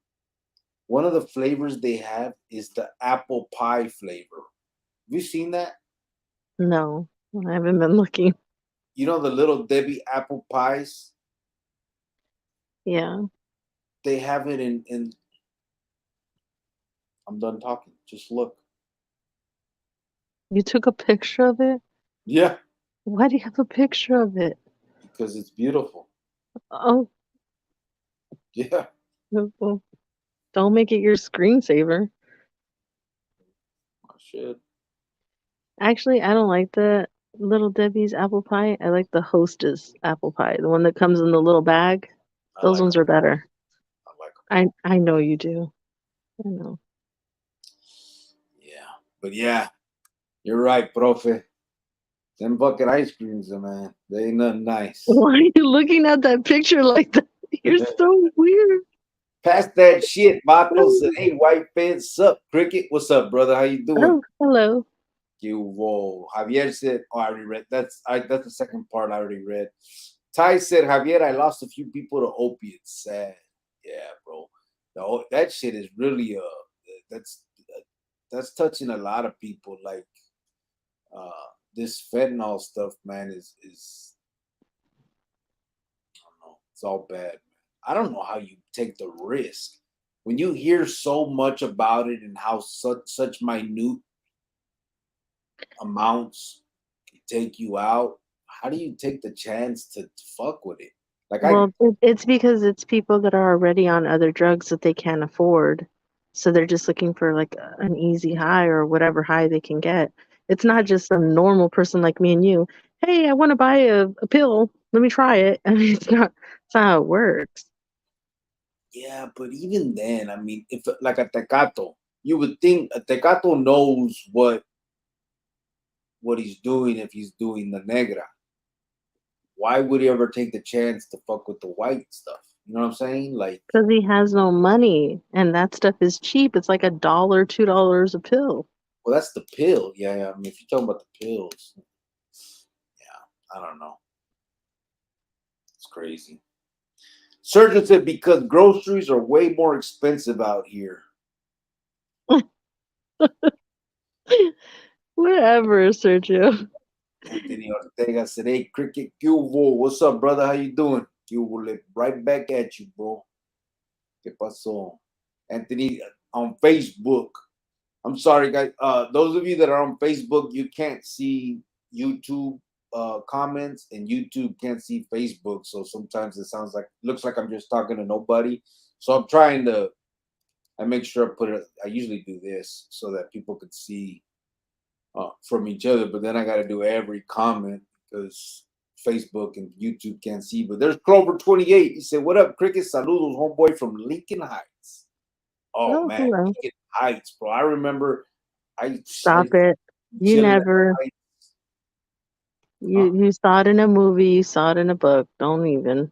One of the flavors they have is the apple pie flavor. Have you seen that? No, I haven't been looking. You know the little Debbie apple pies? Yeah. They have it in I'm done talking. Just look. You took a picture of it? Yeah, Why do you have a picture of it? because it's beautiful. Oh, Yeah. well, don't make it your screensaver. I should. Actually, I don't like the Little Debbie's apple pie. I like the Hostess apple pie, the one that comes in the little bag. I Those like ones them. are better. I like them. I know you do. I know. Yeah. But yeah, you're right, profe. Them fucking ice creams, man. They ain't nothing nice. Why are you looking at that picture like that? You're so weird. Pass that shit, Vato said, hey, white fans, sup, Cricket? What's up, brother? How you doing? Oh, hello. You whoa. Javier said, oh, I already read. That's the second part I already read. Ty said, Javier, I lost a few people to opiates. Sad. Yeah, bro. That shit is really that's that's touching a lot of people. Like this fentanyl stuff, man, is I don't know. It's all bad, man. I don't know how you take the risk when you hear so much about it and how such minute amounts can take you out. How do you take the chance to fuck with it? Like Well, it's because it's people that are already on other drugs that they can't afford. So they're just looking for like an easy high or whatever high they can get. It's not just some normal person like me and you. Hey, I want to buy a pill. Let me try it. I mean, it's not how it works. yeah, but even then, I mean, if like a tecato, you would think a tecato knows what he's doing if he's doing the negra. Why would he ever take the chance to fuck with the white stuff? You know what I'm saying? Like, Because he has no money and that stuff is cheap. It's like $1, $2 a pill. well, that's the pill. Yeah, yeah. I mean, if you're talking about the pills, yeah, I don't know. It's crazy. Surgeon said because groceries are way more expensive out here. Whatever, Sergio. Anthony Ortega said, "Hey, Cricket Cubo, what's up, brother? How you doing? Cubo, right back at you, bro. ¿Qué pasó?" Anthony on Facebook. I'm sorry, guys. Those of you that are on Facebook, you can't see YouTube comments, and YouTube can't see Facebook. So sometimes it looks like I'm just talking to nobody. So I'm trying to. I make sure I put it. I usually do this so that people could see from each other, but then I got to do every comment because Facebook and YouTube can't see. But there's Clover 28. He said, "What up, Cricket? Saludos, homeboy from Lincoln Heights." Oh Oh, man, hello. Peak Heights, bro. I remember I Stop it. You chilling at never. the Heights. You Huh? you saw it in a movie. You saw it in a book. Don't even.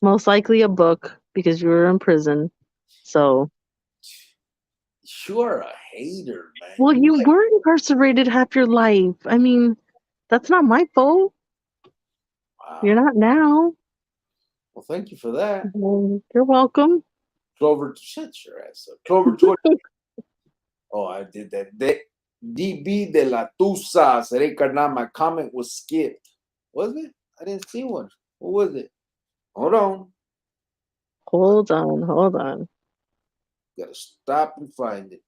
Most likely a book because you were in prison. So, You're a hater, man. well, You you like, were incarcerated half your life. I mean, that's not my fault. You're wow. not now. Well, thank you for that. You're welcome. Clover, shut your ass up. Clover 20. Oh, I did that. DB de la Tusa, seré carnal. My comment was skipped. Was it? I didn't see one. What was it? Hold on. Hold on, hold on. Gotta stop and find it.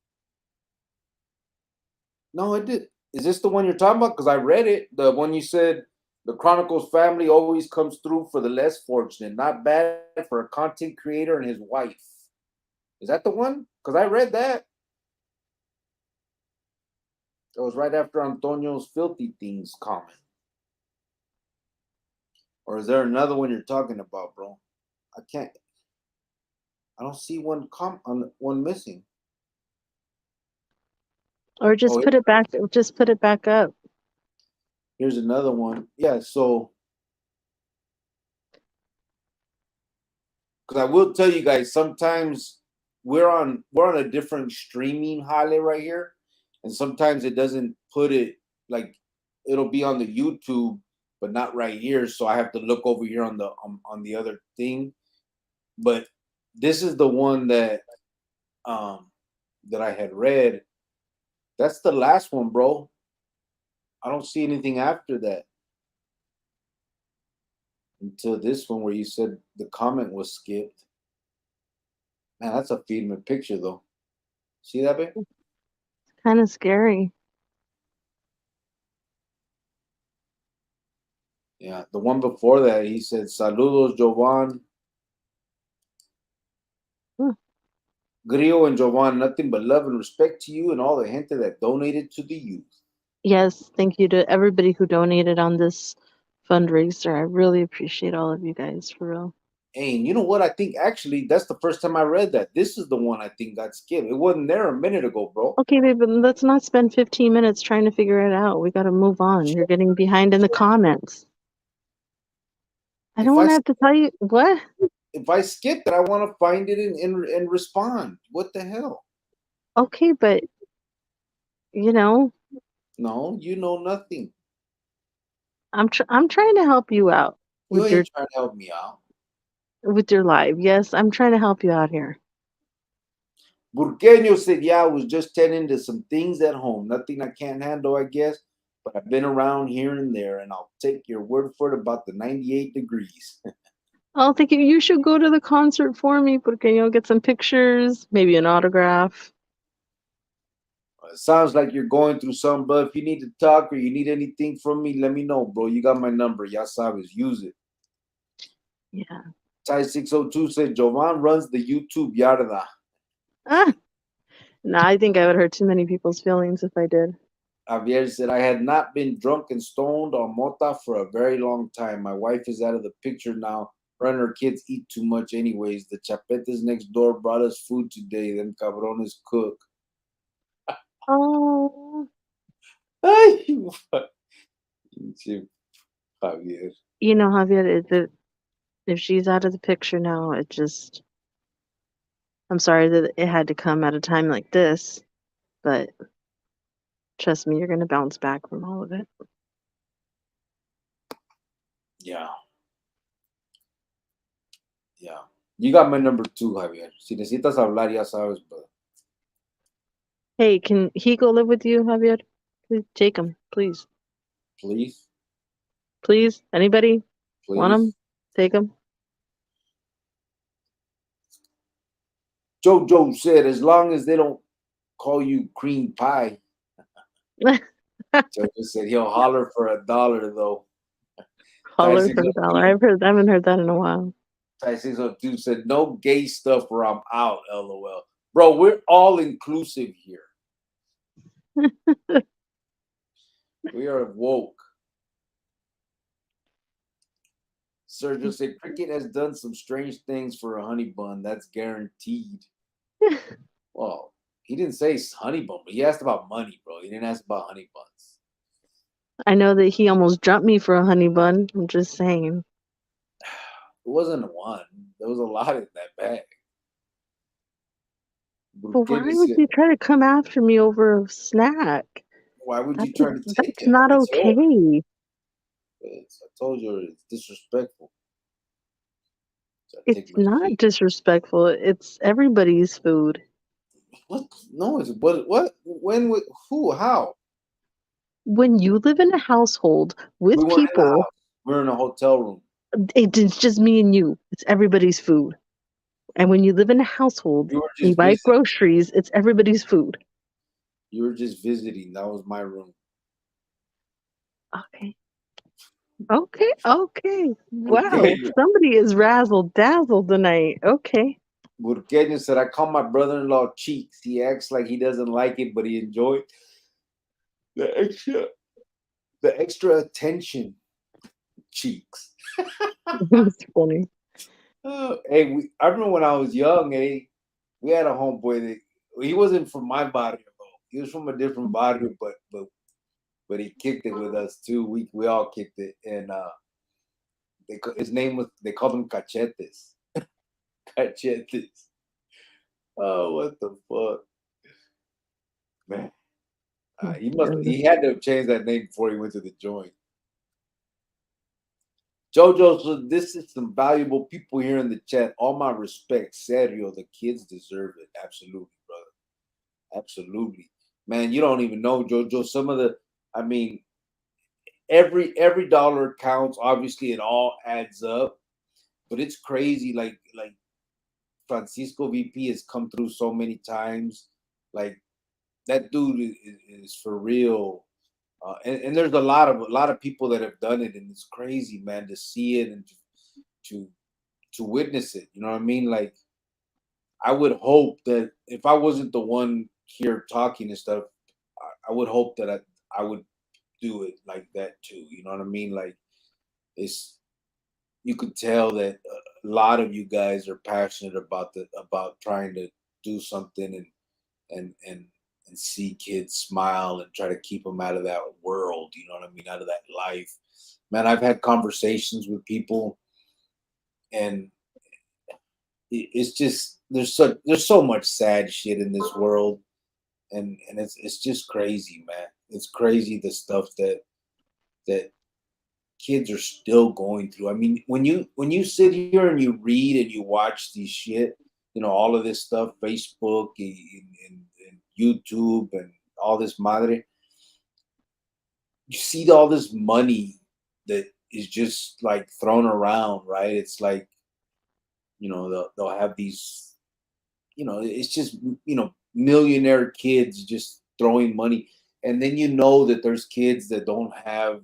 No, it did. Is this the one you're talking about? Because I read it. The one you said the Chronicles family always comes through for the less fortunate. Not bad for a content creator and his wife. Is that the one? Because I read that. It was right after Antonio's filthy things comment. Or is there another one you're talking about, bro? I can't. I don't see one on one missing. Or just Oh, put it back. Just put it back up. here's another one. Yeah, so because I will tell you guys, sometimes we're on a different streaming highlight right here, and sometimes it doesn't put it like it'll be on the YouTube, but not right here. So I have to look over here on the other thing. But this is the one um that I had read. That's the last one, bro. I don't see anything after that until this one where you said the comment was skipped. Man, that's a filmed picture though. See that bit? Kind of scary. Yeah, the one before that, he said, "Saludos, Jovan, Huh. Grillo and Jovan. Nothing but love and respect to you and all the gente that donated to the youth." Yes, thank you to everybody who donated on this fundraiser. I really appreciate all of you guys for real. And you know what? I think actually that's the first time I read that. This is the one I think got skipped. It wasn't there a minute ago, bro. Okay, babe, but let's not spend 15 minutes trying to figure it out. We got to move on. You're getting behind in the comments. I don't If want I to have to tell you what. if I skip it, I want to find it and respond. What the hell? Okay, but you know, No, you know nothing. I'm trying to help you out You with your ain't trying to help me out. live. Yes, I'm trying to help you out here. Burqueño said, "Yeah, I was just tending to some things at home. Nothing I can't handle, I guess. But I've been around here and there, and I'll take your word for it about the 98 degrees." I'll think you should go to the concert for me, porque you'll get some pictures, maybe an autograph. It sounds like you're going through something, but if you need to talk or you need anything from me, let me know, bro. You got my number. Ya sabes, use it. Yeah. Ty 602 said, Jovan runs the YouTube yarda. Ah, no, I think I would hurt too many people's feelings if I did. Javier said, I had not been drunk and stoned on mota for a very long time. My wife is out of the picture now. Her and her kids eat too much anyways. The chapetes next door brought us food today. Them cabrones cook. Oh, Ay, pinche Javier. you know, Javier, if she's out of the picture now, I'm sorry that it had to come at a time like this, but trust me, you're going to bounce back from all of it. Yeah, yeah. You got my number too, Javier. Si necesitas hablar, ya sabes, brother. Hey, can he go live with you, Javier? Please take him, please. Please, Please, anybody want him? please. Take him. Jojo said, as long as they don't call you cream pie. Jojo said he'll holler for $1 though. Ty Holler for a dollar. 602, I haven't heard that in a while. Ty 602 said, no gay stuff or I'm out, LOL. Bro, we're all inclusive here. We are woke. Sergio said, Cricket has done some strange things for a honey bun. That's guaranteed. Well, he didn't say honey bun, but he asked about money, bro. He didn't ask about honey buns. I know that he almost jumped me for a honey bun. I'm just saying. It wasn't one. There was a lot in that bag. But why would you try to come after me over a snack? Why would you That's try to take that's it? not It's yours. okay. I told you it's disrespectful. So I take It's my not shit. disrespectful. It's everybody's food. What? No, it's what? When? Who? How? When you live in a household We with weren't in the people, house. We were in a hotel room. it's just me and you. It's everybody's food. And when you live in a household You were and you just buy visiting. groceries, it's everybody's food. You were just visiting. That was my room. Okay. Okay. Okay. Wow. Burgueño. Somebody is razzle dazzle tonight. Okay. Burgueño said, I call my brother-in-law Cheeks. He acts like he doesn't like it, but he enjoyed the extra, the extra attention. Cheeks. It's funny. Hey, I remember when I was young, we had a homeboy that he wasn't from my barrio though. He was from a different barrio, but he kicked it with us too. We all kicked it, and his name was they called him Cachetes. Cachetes. Oh, what the fuck, man! He had to have changed that name before he went to the joint. Jojo, so this is some valuable people here in the chat. All my respect, serio. The kids deserve it. Absolutely, brother. Absolutely, man. You don't even know, Jojo. Some of the, I mean, every dollar counts. Obviously, it all adds up. But it's crazy. Like Francisco VP has come through so many times. Like that dude is for real. And there's a lot of people that have done it, and it's crazy, man, to see it and to to witness it. You know what I mean? Like I would hope that if I wasn't the one here talking and stuff, I would hope that I would do it like that too. You know what I mean? Like it's you could tell that a lot of you guys are passionate about trying to do something and and see kids smile and try to keep them out of that world. You know what I mean? Out of that life. Man, I've had conversations with people, and it's just there's so much sad shit in this world, and it's just crazy, man. It's crazy the stuff that kids are still going through. I mean, when you sit here and you read and you watch these shit, all of this stuff, Facebook and YouTube and all this madre, you see all this money that is just like thrown around, right? It's like they'll have these, it's just millionaire kids just throwing money, and then that there's kids that don't have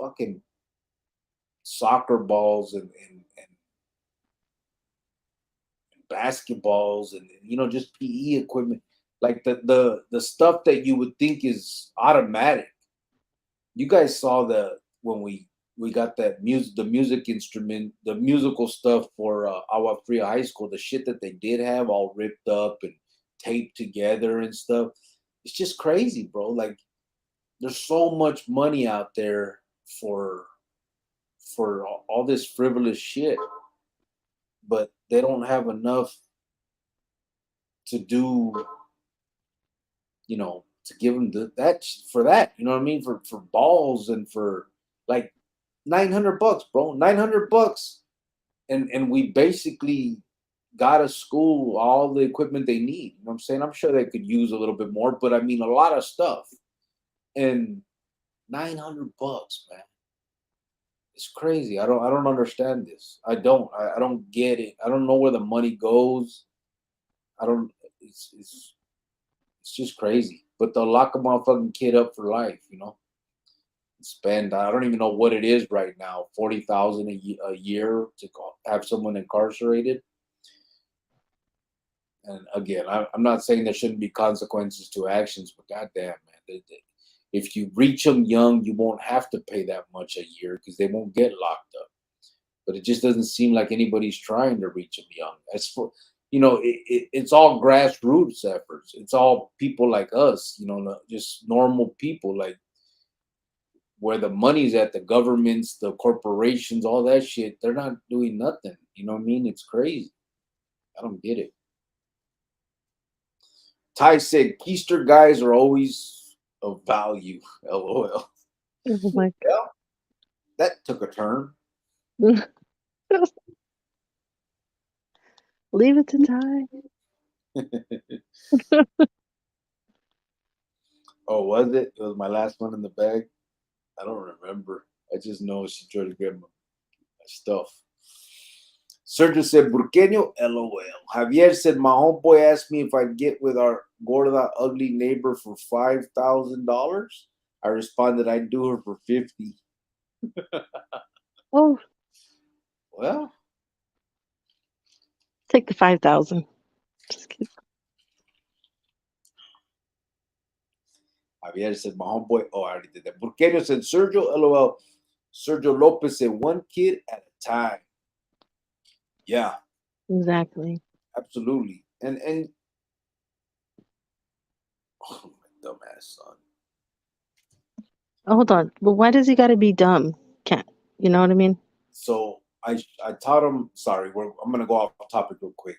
fucking soccer balls and basketballs and just PE equipment, like the stuff that you would think is automatic. You guys saw when we got that music instrument, the musical stuff for Agua Fria High School, the shit that they did have all ripped up and taped together and stuff. It's just crazy, bro. Like there's so much money out there for all this frivolous shit, but they don't have enough to do, to give them that for that. You know what I mean? For balls and for like $900, bro. $900, and we basically got a school all the equipment they need. You know what I'm saying? I'm sure they could use a little bit more, but I mean a lot of stuff. And $900, man. It's crazy. I don't understand this. I don't get it. I don't know where the money goes. I don't it's just crazy. But they'll lock a motherfucking kid up for life. Spend, I don't even know what it is right now, 40,000 a year to have someone incarcerated. And again, I'm not saying there shouldn't be consequences to actions, but goddamn, man, if you reach them young, you won't have to pay that much a year because they won't get locked up. But it just doesn't seem like anybody's trying to reach them young. it's all grassroots efforts. It's all people like us, just normal people, like where the money's at, the governments, the corporations, all that shit. They're not doing nothing. You know what I mean? It's crazy. I don't get it. Ty said keister guys are always of value. LOL. Oh my Well, that took a turn. God. Leave it to Ty. Oh, was it? It was my last one in the bag. I don't remember. I just know she tried to get my stuff. Sergio said, Burqueño, LOL. Javier said, my homeboy asked me if I'd get with our gorda ugly neighbor for $5,000. I responded, I'd do her for 50. Oh, Well, take the 5,000. Just kidding. Javier said, my homeboy, oh, I already did that. Burqueño said, Sergio, LOL. Sergio Lopez said, one kid at a time. Yeah, Exactly. absolutely. And oh, my dumbass son. Oh, hold on. But why does he got to be dumb? Can't. You know what I mean? So I taught him. Sorry, I'm gonna go off topic real quick.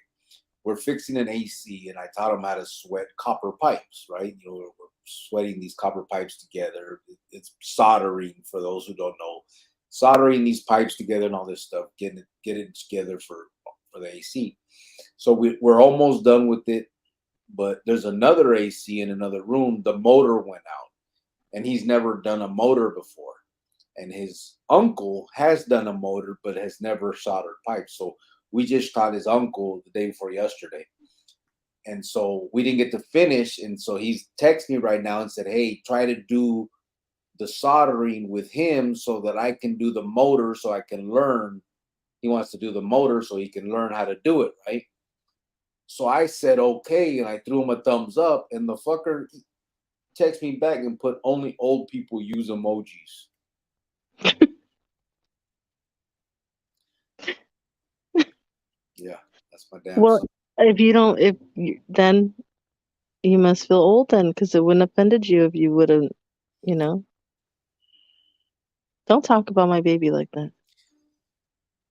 We're fixing an AC, and I taught him how to sweat copper pipes. Right, we're sweating these copper pipes together. It's soldering for those who don't know, soldering these pipes together and all this stuff, get it together for the AC. So we're almost done with it, but there's another AC in another room. The motor went out, and he's never done a motor before. And his uncle has done a motor, but has never soldered pipes. So we just taught his uncle the day before yesterday. And so we didn't get to finish. And so he's texted me right now and said, hey, try to do the soldering with him so that I can do the motor so I can learn. He wants to do the motor so he can learn how to do it, right? So I said, okay. And I threw him a thumbs up. And the fucker texted me back and put only old people use emojis. Yeah, that's my damn Well, son. if you don't, then you must feel old then, because it wouldn't have offended you if you wouldn't, you know. Don't talk about my baby like that.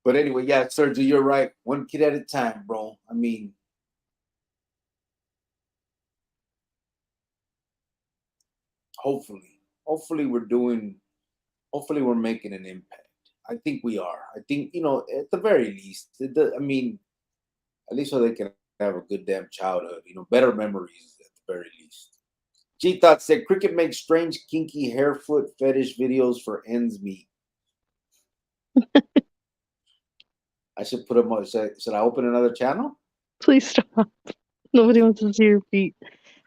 But anyway, yeah, Sergio, you're right. One kid at a time, bro. I mean, hopefully hopefully we're making an impact. I think we are. I think, at the very least, I mean, at least so they can have a good damn childhood, better memories at the very least. G Thought said, Cricket makes strange, kinky hair foot fetish videos for ends meet. I should put them on. Should I open another channel? Please stop. Nobody wants to see your feet.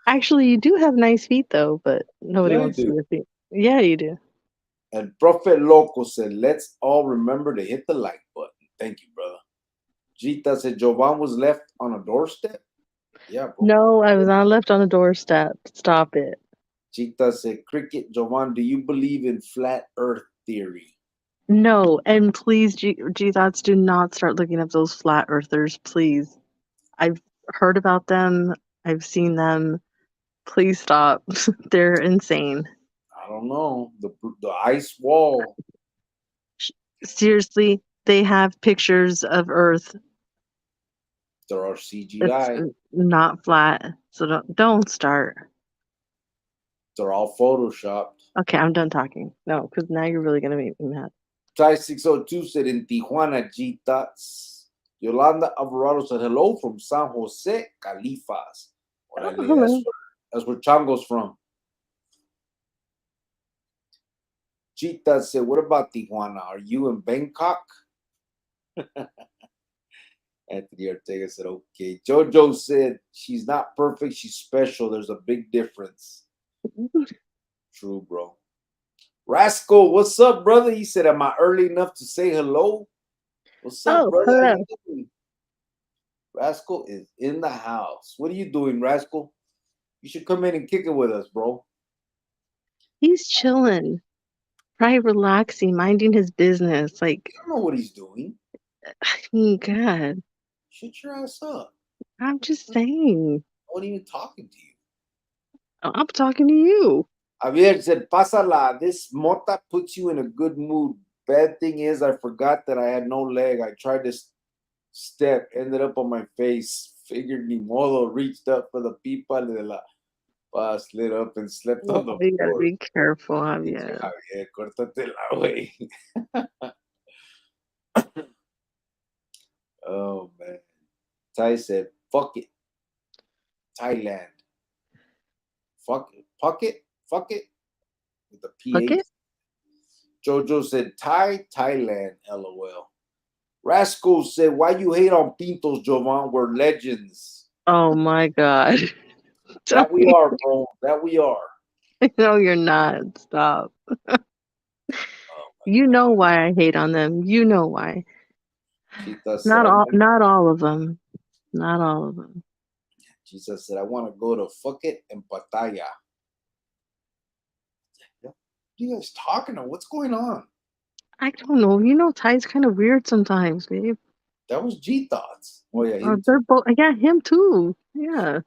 Actually, you do have nice feet though, but nobody Yeah, I wants to see do. your feet. Yeah, you do. And Prophet Loco said, let's all remember to hit the like button. Thank you, brother. Gita said, Jovan was left on a doorstep. Yeah, bro. No, I was not left on the doorstep. Stop it. Gita said, Cricket, Jovan, do you believe in flat earth theory? No, and please, G-Thoughts, do not start looking up those flat earthers, please. I've heard about them. I've seen them. Please stop. They're insane. I don't know. The ice wall. Seriously, they have pictures of Earth. There are It's CGI. not flat. So don't start. They're all photoshopped. Okay, I'm done talking. No, because now you're really gonna make me mad. Ty 602 said, in Tijuana, Gitas. Yolanda Alvarado said, hello from San Jose, Califas. Oh, Orale, hello. that's where Chango's from. Chita said, what about Tijuana? Are you in Bangkok? Anthony Ortega said, okay. Jojo said, she's not perfect. She's special. There's a big difference. True, bro. Rascal, what's up, brother? He said, am I early enough to say hello? What's up, Oh, brother? How hello. you doing? Rascal is in the house. What are you doing, Rascal? You should come in and kick it with us, bro. He's chilling, probably relaxing, minding his business. Like, I don't know what he's doing. God. Shut your ass up. I'm just saying. I wasn't even talking to you. I'm talking to you. Javier said, Pásala, this mota puts you in a good mood. Bad thing is, I forgot that I had no leg. I tried to step, ended up on my face. Figured ni modo, reached up for the pipa de la paz, lit up and slept Oh, on the you gotta floor. be careful, Dice Javier. Javier, córtatela, güey. Oh, man. Tai said, fuck it. Thailand. Fuck it. Fuck it. With the Okay. PH. Jojo said, Thailand, LOL. Rascal said, why you hate on Pintos, Jovan? We're legends. Oh my God. That we are, bro. That we are. No, you're not. Stop. Oh my You know God. why I hate on them. You know why. Jesus said, Not all. Not all of them. Not all of them. Jesus said, I want to go to fuck it and Pattaya. What are you guys talking about? What's going on? I don't know. You know, Ty's kind of weird sometimes, babe. That was G Thoughts. Oh, yeah, him They're too. both. Yeah, him too. Yeah.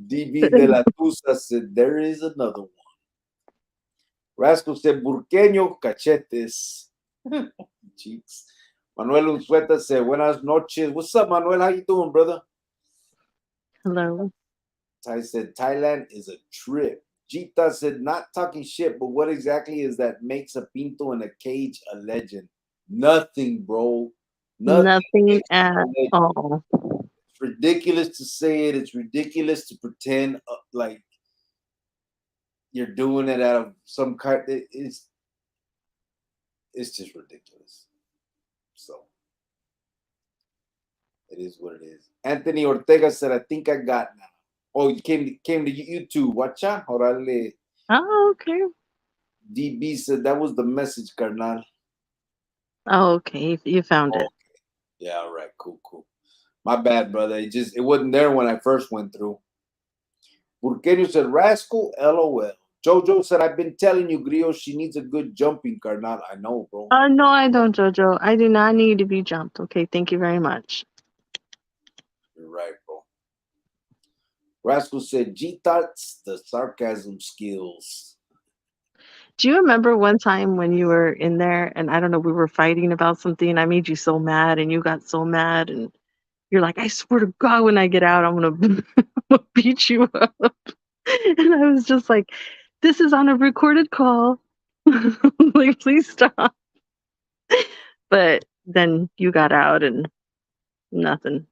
DB de la Tusa said, there is another one. Rascal said, Burqueño cachetes. Cheeks. Manuel Unzueta said, buenas noches. What's up, Manuel? How you doing, brother? Hello. Tai said, Thailand is a trip. Jita said, not talking shit, but what exactly is that makes a pinto in a cage a legend? Nothing, bro. Nothing Nothing makes at a legend. all. It's ridiculous to say it. It's ridiculous to pretend like you're doing it out of some kind. It's just ridiculous. So it is what it is. Anthony Ortega said, I think I got now. Oh, you came to YouTube. Watcha? Orale. Oh, okay. DB said that was the message, carnal. Oh, okay. You found Oh, it. okay. Yeah, all right, cool. My bad, brother. It wasn't there when I first went through. Burqueño said, Rascal, LOL. Jojo said, I've been telling you, Grio, she needs a good jumping, carnal. I know, bro. No, I don't, Jojo. I do not need to be jumped. Okay, thank you very much. You're right, bro. Rascal said, G-Tots, the sarcasm skills. Do you remember one time when you were in there and I don't know, we were fighting about something and I made you so mad and you got so mad and you're like, I swear to God, when I get out, I'm gonna beat you up. And I was just like, this is on a recorded call. Like, please stop. But then you got out and nothing.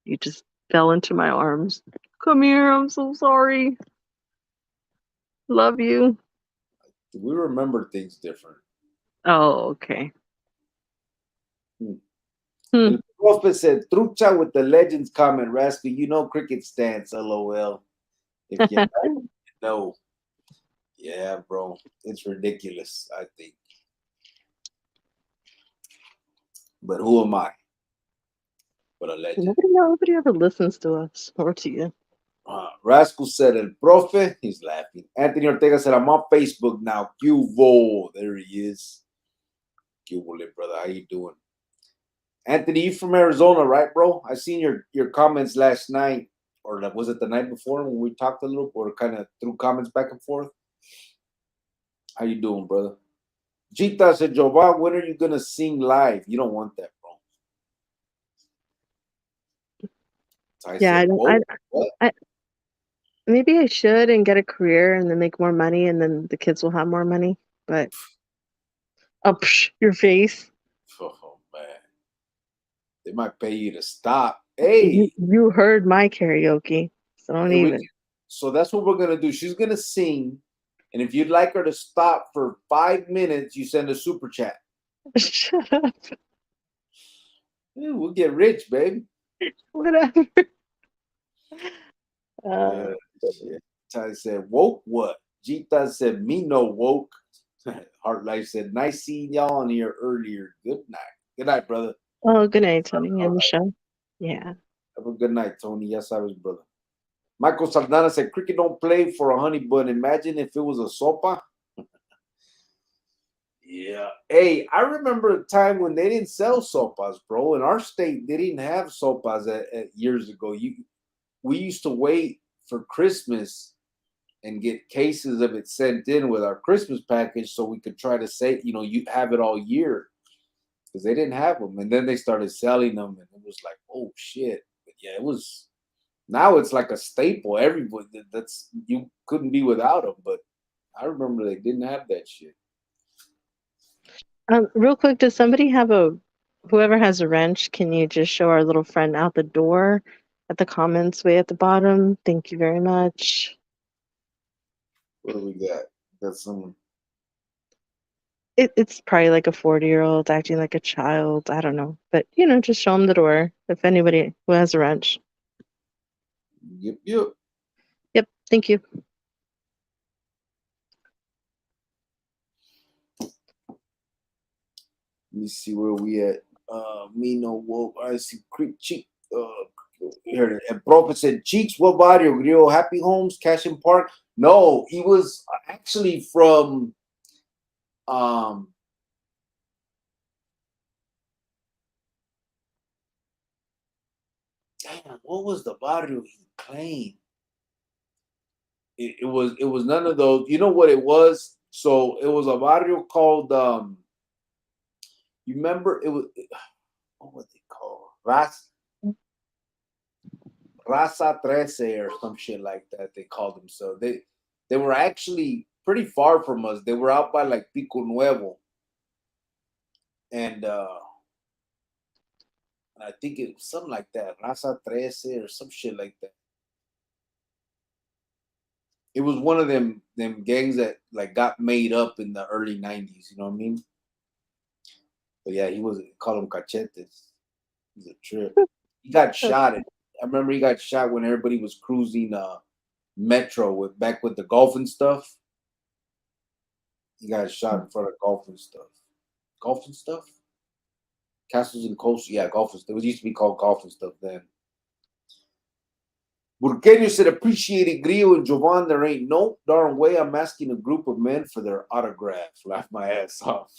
You just fell into my arms. Come here, I'm so sorry. Love you. We remember things different. Oh, okay. El Profe said, Trucha with the legends comment, Rascal, you know cricket stance, LOL. If you know. Yeah, bro. It's ridiculous, I think. But who am I? But a legend. Nobody ever listens to us or to you. Rascal said, El Profe. He's laughing. Anthony Ortega said, I'm on Facebook now. Cuvo. There he is. Cuvo, brother. How you doing? Anthony, you from Arizona, right, bro? I seen your comments last night, or was it the night before when we talked a little, or kind of threw comments back and forth? How you doing, brother? Gita said, Jovan, when are you gonna sing live? You don't want that, bro. So Yeah, said, I maybe I should and get a career and then make more money and then the kids will have more money. But your face. Oh man, they might pay you to stop. Hey, You heard my karaoke, so don't even. So that's what we're gonna do. She's gonna sing, and if you'd like her to stop for 5 minutes, you send a super chat. Shut up. Yeah, we'll get rich, baby. Whatever. Shit. Ty said, woke what? Gita said, me no woke. Heart Life said, nice seeing y'all on here earlier. Good night. Good night, brother. Oh, good night, Tony and Michelle. Yeah. Have a good night, Tony. Yes, I was, brother. Michael Saldana said, cricket don't play for a honey bun. Imagine if it was a sopa. Yeah. Hey, I remember a time when they didn't sell sopas, bro. In our state, they didn't have sopas at years ago. We used to wait for Christmas and get cases of it sent in with our Christmas package so we could try to say, you have it all year because they didn't have them. And then they started selling them, and it was like, oh shit. But yeah, it was. Now it's like a staple. Everybody that's you couldn't be without them. But I remember they didn't have that shit. Real quick, does somebody have whoever has a wrench, can you just show our little friend out the door at the comments way at the bottom? Thank you very much. What do we got? Got some. It's probably like a 40-year-old acting like a child. I don't know. But, just show them the door if anybody who has a wrench. Yep, yep. Yep, thank you. Let me see where we at. Me no woke. I see Creek Cheek. Here, and Prophet said, Cheeks, what barrio? Grill, Happy Homes, Cashin Park. No, he was actually from um damn, what was the barrio he claimed? It was none of those. You know what it was? So it was a barrio called you remember it was what was it called? Raza Trece or some shit like that. They called themselves. They were actually pretty far from us. They were out by like Pico Nuevo, and I think it was something like that, Raza Trece or some shit like that. It was one of them gangs that like got made up in the early '90s. You know what I mean? But yeah, he was called him cachetes. He's a trip. He got shot. I remember he got shot when everybody was cruising Metro back with the golf and stuff. He got shot in front of golf and stuff. Golf and stuff? Castles and Coast. Yeah, golf and stuff. It used to be called golf and stuff then. Burqueño said, appreciated Grillo and Jovan. There ain't no darn way I'm asking a group of men for their autograph. Laugh my ass off.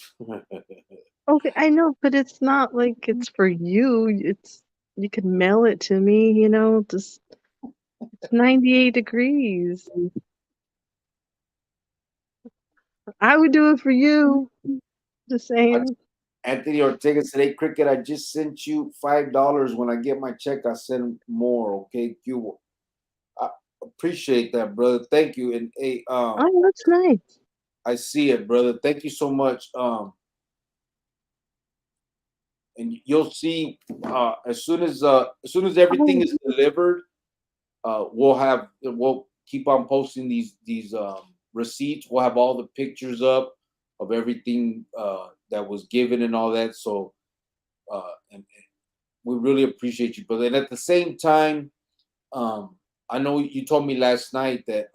Okay, I know, but it's not like it's for you. You can mail it to me, just it's 98 degrees. I would do it for you. Just saying. Anthony Ortega said, hey, Cricket, I just sent you $5. When I get my check, I send more. Okay, Q. I appreciate that, brother. Thank you. And hey, Oh, that's nice. I see it, brother. Thank you so much. And you'll see as soon as everything Oh, is delivered, we'll keep on posting these receipts. We'll have all the pictures up of everything that was given and all that. So and we really appreciate you, brother. And at the same time, I know you told me last night that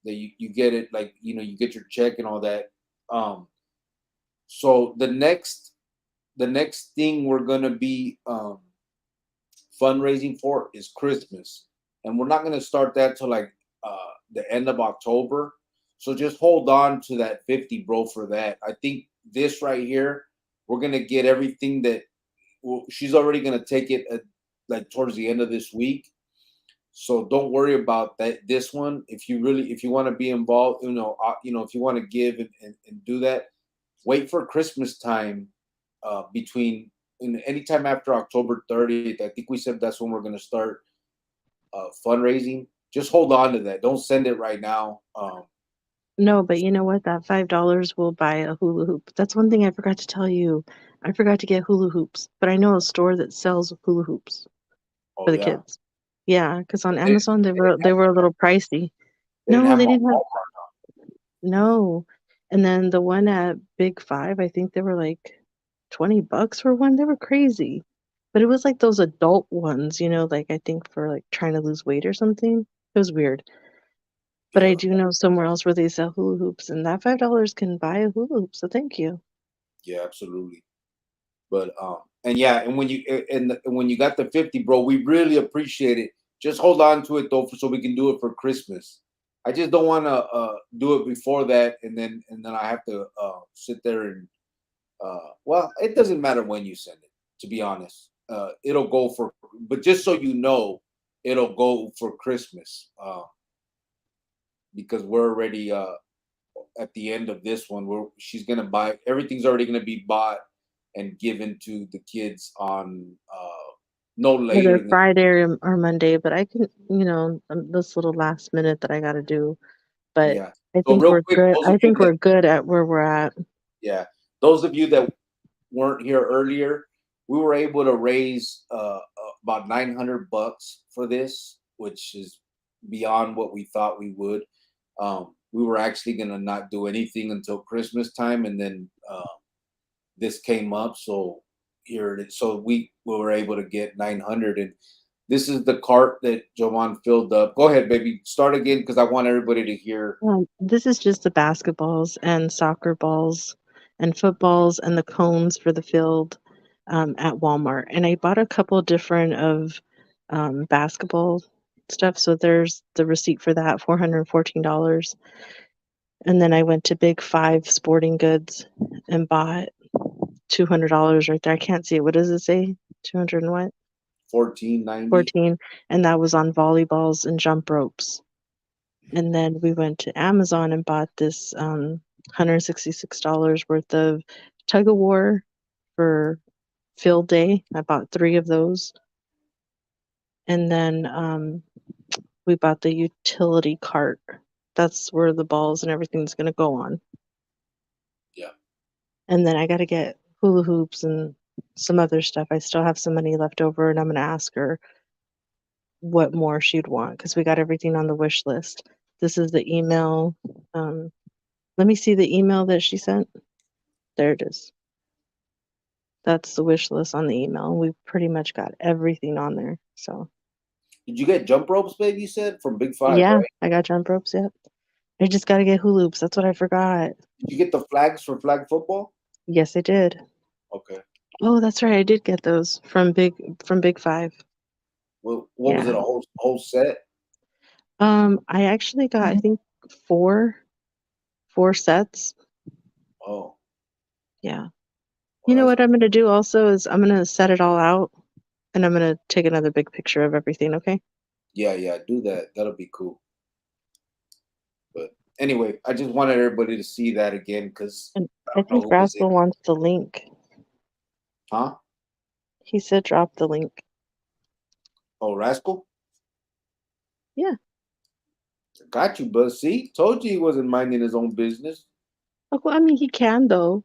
you get it, like you get your check and all that. So the next thing we're gonna be fundraising for is Christmas, and we're not gonna start that till like the end of October. So just hold on to that 50, bro, for that. I think this right here, we're gonna get everything that she's already gonna take it like towards the end of this week. So don't worry about that. This one, if you want to be involved, if you want to give and do that, wait for Christmas time. Between anytime after October 30th, I think we said that's when we're going to start fundraising. Just hold on to that. Don't send it right now. no, but you know what? That $5 will buy a hula hoop. That's one thing I forgot to tell you. I forgot to get hula hoops, but I know a store that sells hula hoops Oh for the yeah, kids. Yeah, because on they, Amazon they they didn't were they have were a little pricey. they didn't No, have they them on didn't have Walmart. no. And then the one at Big Five, I think they were like $20 for one. They were crazy. But it was like those adult ones, like I think for like trying to lose weight or something. It was weird. But I Yeah, do know somewhere else where they sell hula hoops, and that $5 can buy a hula hoop. So thank you. yeah, absolutely. But and yeah, and when you got the 50, bro, we really appreciate it. Just hold on to it though, so we can do it for Christmas. I just don't want to do it before that, and then I have to sit there and well, it doesn't matter when you send it. To be honest, it'll go for. But just so you know, it'll go for Christmas because we're already at the end of this one. Where she's gonna buy everything's already gonna be bought and given to the kids on no later Either than Friday or Monday, but I can, this little last minute that I got to do. But yeah. I So think real we're quick, good. those of I you think that we're good at where we're at. yeah, those of you that weren't here earlier, we were able to raise about $900 for this, which is beyond what we thought we would. We were actually gonna not do anything until Christmas time, and then this came up, so here it is. So we were able to get 900, and this is the cart that Jovan filled up. Go ahead, baby, start again because I want everybody to hear. This is just the basketballs and soccer balls and footballs and the cones for the field at Walmart. And I bought a couple different of basketball stuff. So there's the receipt for that, $414. And then I went to Big Five Sporting Goods and bought $200 right there. I can't see it. What does it say? 200 and what? 1490. 14. And that was on volleyballs and jump ropes. And then we went to Amazon and bought this $166 worth of tug of war for field day. I bought 3 of those. And then we bought the utility cart. That's where the balls and everything's going to go on. Yeah. And then I got to get hula hoops and some other stuff. I still have some money left over, and I'm going to ask her what more she'd want because we got everything on the wish list. This is the email. Let me see the email that she sent. There it is. That's the wish list on the email. We pretty much got everything on there. So Did you get jump ropes, baby? You said from Big Five, yeah, right? I got jump ropes. Yep. I just got to get hula hoops. That's what I forgot. Did you get the flags for flag football? Yes, I did. Okay. Oh, that's right. I did get those from Big Five. Well, what was Yeah. it? A whole set? I actually got I think four sets. Oh, Yeah. You well, know that's what I'm gonna do also is I'm gonna set it all out and I'm gonna take another big picture of everything, okay? yeah, yeah. Do that. That'll be cool. But anyway, I just wanted everybody to see that again because And I I don't know think who was in. Rascal wants the link. Huh? He said drop the link. Oh, Rascal? Yeah. Got you, bud. See? Told you he wasn't minding his own business. Oh, well, I mean, he can though,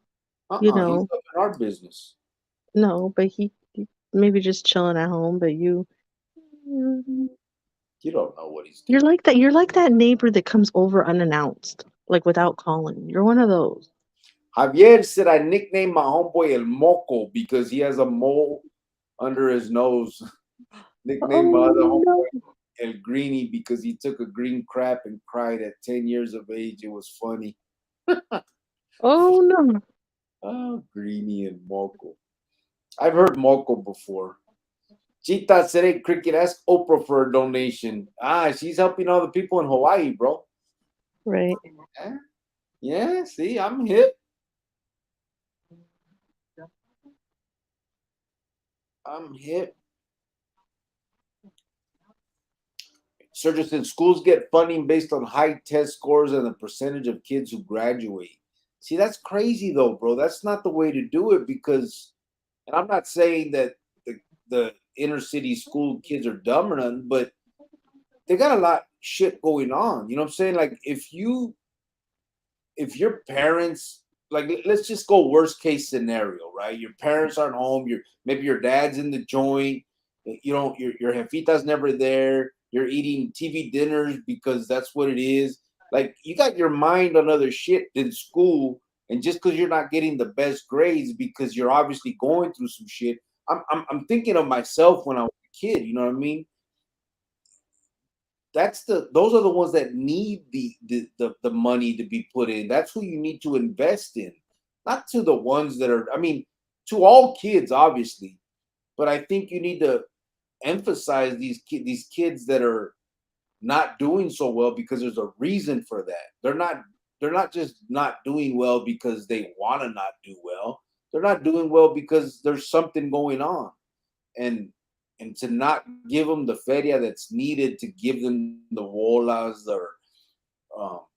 you He's know. up in our business. No, but he maybe just chilling at home. But mm, You don't know what he's you're doing. like that. You're like that neighbor that comes over unannounced, like without calling. You're one of those. Javier said I nicknamed my homeboy El Moco because he has a mole under his nose. Nicknamed my other Oh homeboy no! El Greenie because he took a green crap and cried at 10 years of age. It was funny. Oh no! Oh, Greenie and Moco. I've heard Moco before. Chita said, Cricket, ask Oprah for a donation. She's helping all the people in Hawaii, bro. Right. Yeah, yeah, see, I'm hip. I'm hip. Surgeon said schools get funding based on high test scores and the percentage of kids who graduate. See, that's crazy though, bro. That's not the way to do it because, and I'm not saying that the inner city school kids are dumb or nothing, but they got a lot of shit going on. You know what I'm saying? Like if your parents, like, let's just go worst case scenario, right? Your parents aren't home. Maybe your dad's in the joint. You know, your jefita's never there. You're eating TV dinners because that's what it is. Like you got your mind on other shit than school, and just because you're not getting the best grades because you're obviously going through some shit. I'm thinking of myself when I was a kid. You know what I mean? Those are the ones that need the money to be put in. That's who you need to invest in, not to the ones that are. I mean, to all kids, obviously, but I think you need to emphasize these kids that are not doing so well because there's a reason for that. They're not just not doing well because they want to not do well. They're not doing well because there's something going on. And to not give them the feria that's needed to give them the bolas or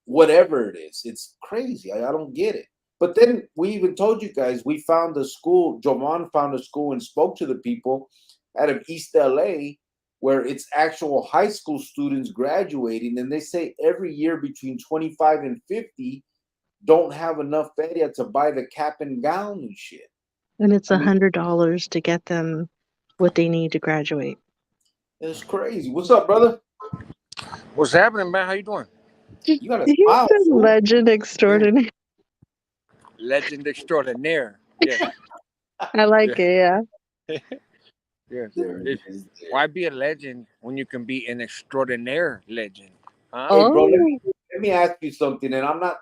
whatever it is, it's crazy. I don't get it. But then we even told you guys we found a school. Jovan found a school and spoke to the people out of East LA where it's actual high school students graduating, and they say every year between 25 and 50 don't have enough feria to buy the cap and gown and shit. And it's I mean, $100 to get them what they need to graduate. it's crazy. What's up, brother? What's happening, man? How you doing? You got a He's smile, the fool. legend extraordinaire. Legend extraordinaire. Yes. I like it, yeah. Yes. There it is. Why be a legend when you can be an extraordinaire legend? Huh? Hey, bro, Oh, let me ask you something, and I'm not,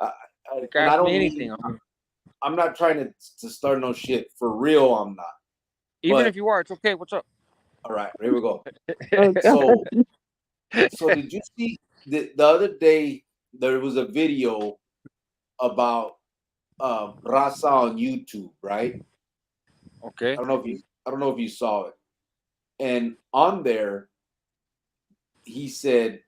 You can and I ask don't me mean, anything. I'm not trying to start no shit for real. I'm not. Even But if you are, it's okay. What's up? all right, here we go. oh God. So did you see the other day there was a video about Raza on YouTube, right? Okay. I don't know if you saw it. And on there, he said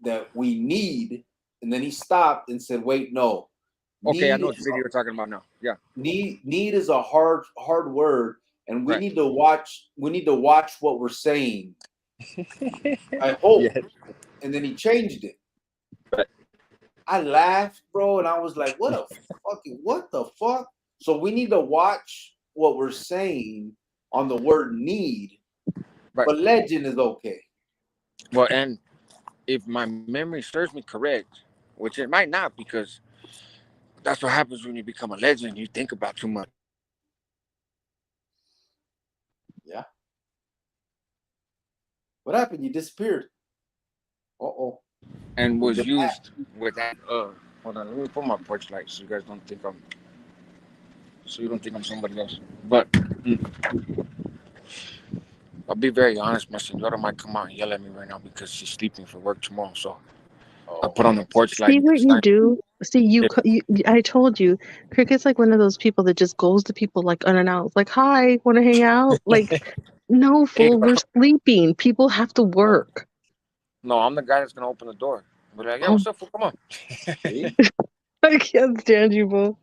that we need, and then he stopped and said, "Wait, no, Okay, I need know what is video you're talking about now. Yeah. need is a hard word, and we Right. need to watch. We need to watch what we're saying. I hope." Yeah. And then he changed it. Right. I laughed, bro, and I was like, what the fuck? So we need to watch what we're saying on the word need, Right. but legend is okay. Well, and if my memory serves me correct, which it might not, because that's what happens when you become a legend. You think about too much. Yeah. What happened? You disappeared. Uh-oh. And was You're back. used with that. Hold on. Let me put my porch light so you guys don't think I'm. So you don't think I'm somebody else. But I'll be very honest. My senora might come out and yell at me right now because she's sleeping for work tomorrow. So I Oh, put on the porch light See what because you do? See, yeah. I told you, Cricket's like one of those people that just goes to people like unannounced, like, hi, want to hang out? Like, no, Hey, fool, we're sleeping. People have to work. no, I'm the guy that's gonna open the door. Be like, yeah, Oh, what's up? Fool? Come on. see? I can't stand you both.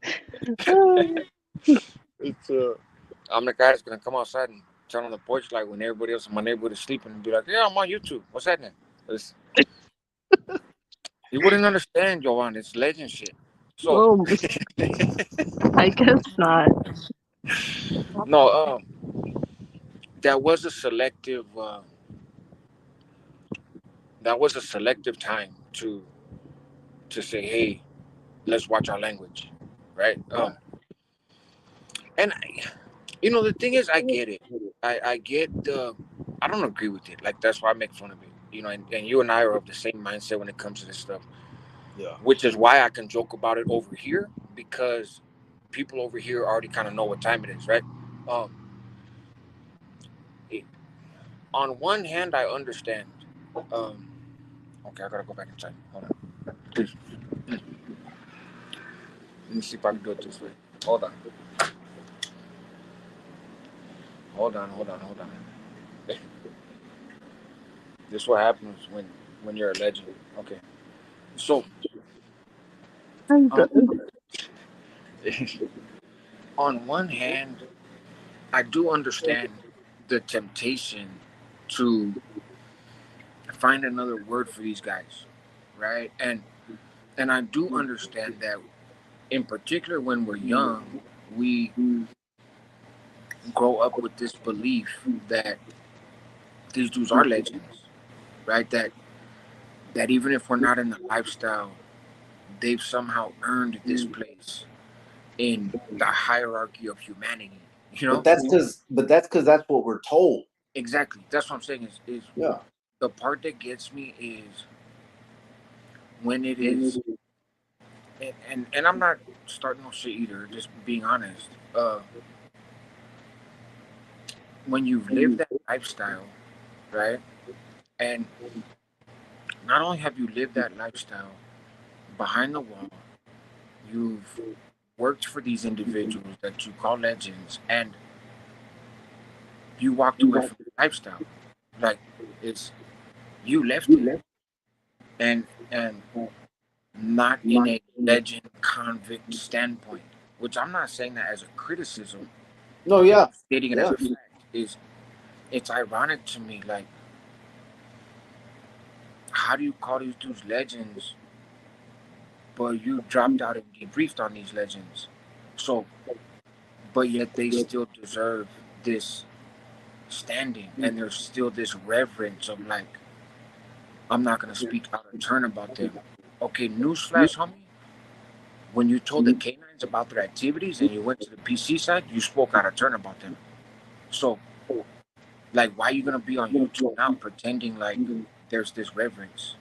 Oh, It's I'm the guy that's gonna come outside and turn on the porch light when everybody else in my neighborhood is sleeping and be like, yeah, I'm on YouTube. What's happening? It's, you wouldn't understand, Jovan. It's legend shit. So oh, I guess not. no, that was a selective. That was a selective time to say, hey, let's watch our language, right? Yeah. And you know the thing is, I get it. I get the. I don't agree with it. Like that's why I make fun of it. You know, and you and I are of the same mindset when it comes to this stuff. Yeah. Which is why I can joke about it over here because people over here already kind of know what time it is, right? Um, it, on one hand, I understand. Um, okay, I gotta go back inside. Hold on, please. Let me see if I can do it this way. Hold on. Hold on. This is what happens when you're a legend. Okay, so I'm um, done. on one hand, I do understand the temptation to find another word for these guys, right? And I do understand that in particular when we're young, we grow up with this belief that these dudes are legends, right? That even if we're not in the lifestyle, they've somehow earned this place in the hierarchy of humanity. You But know? that's because that's what we're told. Exactly. That's what I'm saying is Yeah. the part that gets me is when it is and I'm not starting no shit either, just being honest. When you've lived that lifestyle, right? And not only have you lived that lifestyle behind the wall, you've worked for these individuals that you call legends, and you walked away from the lifestyle. Like, it's you left it, and not in a legend convict standpoint. Which I'm not saying that as a criticism. No, yeah, Stating it as yeah, a fact is it's ironic to me. Like, how do you call these dudes legends, but you dropped out and debriefed on these legends? So, but yet they still deserve this standing, and there's still this reverence of like, I'm not gonna speak out of turn about them. Okay, newsflash, homie. When you told the canines about their activities and you went to the PC side, you spoke out of turn about them. So, like, why are you gonna be on YouTube now pretending like there's this reverence?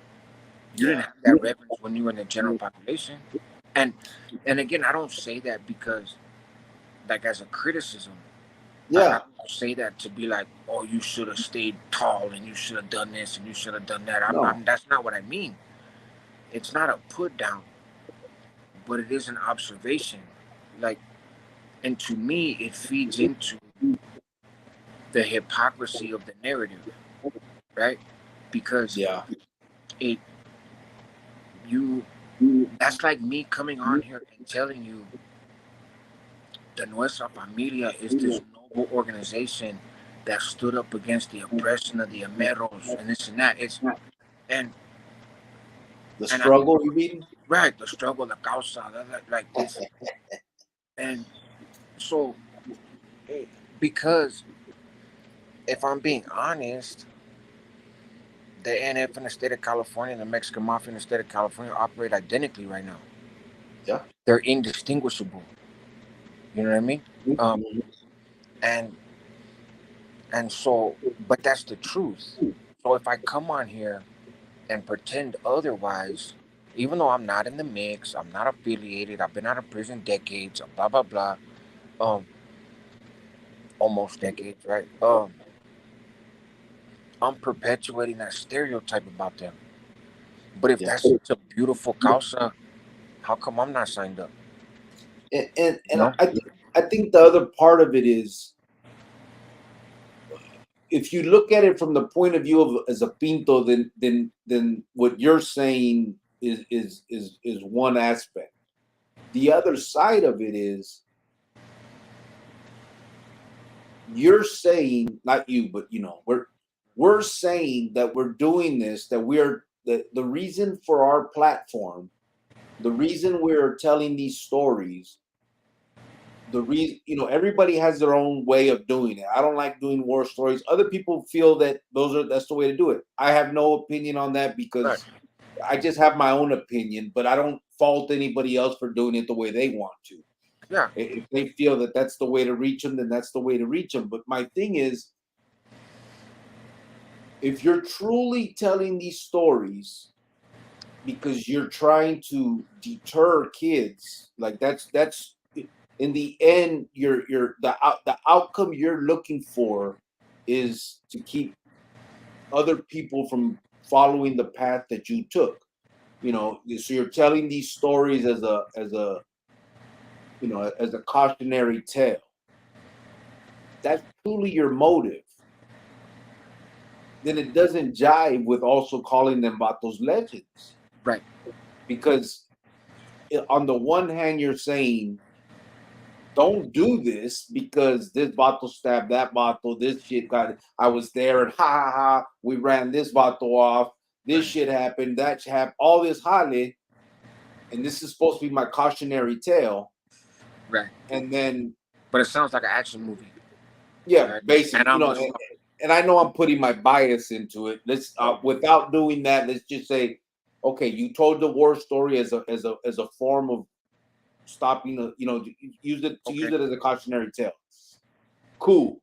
You didn't yeah, have that reverence when you were in the general population. And and again, I don't say that because like as a criticism. I yeah. don't say that to be like, oh, you should have stayed tall and you should have done this and you should have done that. No, That's not what I mean. It's not a put down, but it is an observation. Like, and to me, it feeds into the hypocrisy of the narrative, right? Because yeah, it you that's like me coming on here and telling you the Nuestra Familia is this noble organization that stood up against the oppression of the Ameros and this and that. It's and the and I struggle. You mean? right the struggle, the causa, like it's and so because if I'm being honest, the NF in the state of California and the Mexican Mafia in the state of California operate identically right now. Yeah. They're indistinguishable. You know what I mean? Um, and and so, but that's the truth. So if I come on here and pretend otherwise, even though I'm not in the mix, I'm not affiliated, I've been out of prison decades, blah blah blah, um, almost decades, right? I'm perpetuating that stereotype about them. But if Yeah. that's such a beautiful causa, how come I'm not signed up? And No, I think the other part of it is, if you look at it from the point of view of as a pinto, then what you're saying is one aspect. The other side of it is, you're saying, not you, but we're saying that we're doing this, that we're the reason for our platform, the reason we're telling these stories, the reason, everybody has their own way of doing it. I don't like doing war stories. Other people feel that that's the way to do it. I have no opinion on that, right, because I just have my own opinion, but I don't fault anybody else for doing it the way they want to. yeah, If they feel that that's the way to reach them, then that's the way to reach them. But my thing is, if you're truly telling these stories because you're trying to deter kids, like that's in the end, the outcome you're looking for is to keep other people from following the path that you took. So you're telling these stories as a cautionary tale. That's truly your motive. Then it doesn't jive with also calling them vatos legends, right, because on the one hand you're saying, don't do this because this vato stabbed that vato, this shit I was there, and ha ha ha, we ran this vato off, this right, shit happened, that shit happened, all this hale, and this is supposed to be my cautionary tale. right. And then, But it sounds like an action movie, yeah, right? basically, And I'm a and I know I'm putting my bias into it. Let's without doing that, let's just say, okay, you told the war story as a form of stopping, use okay, it as a cautionary tale. Cool.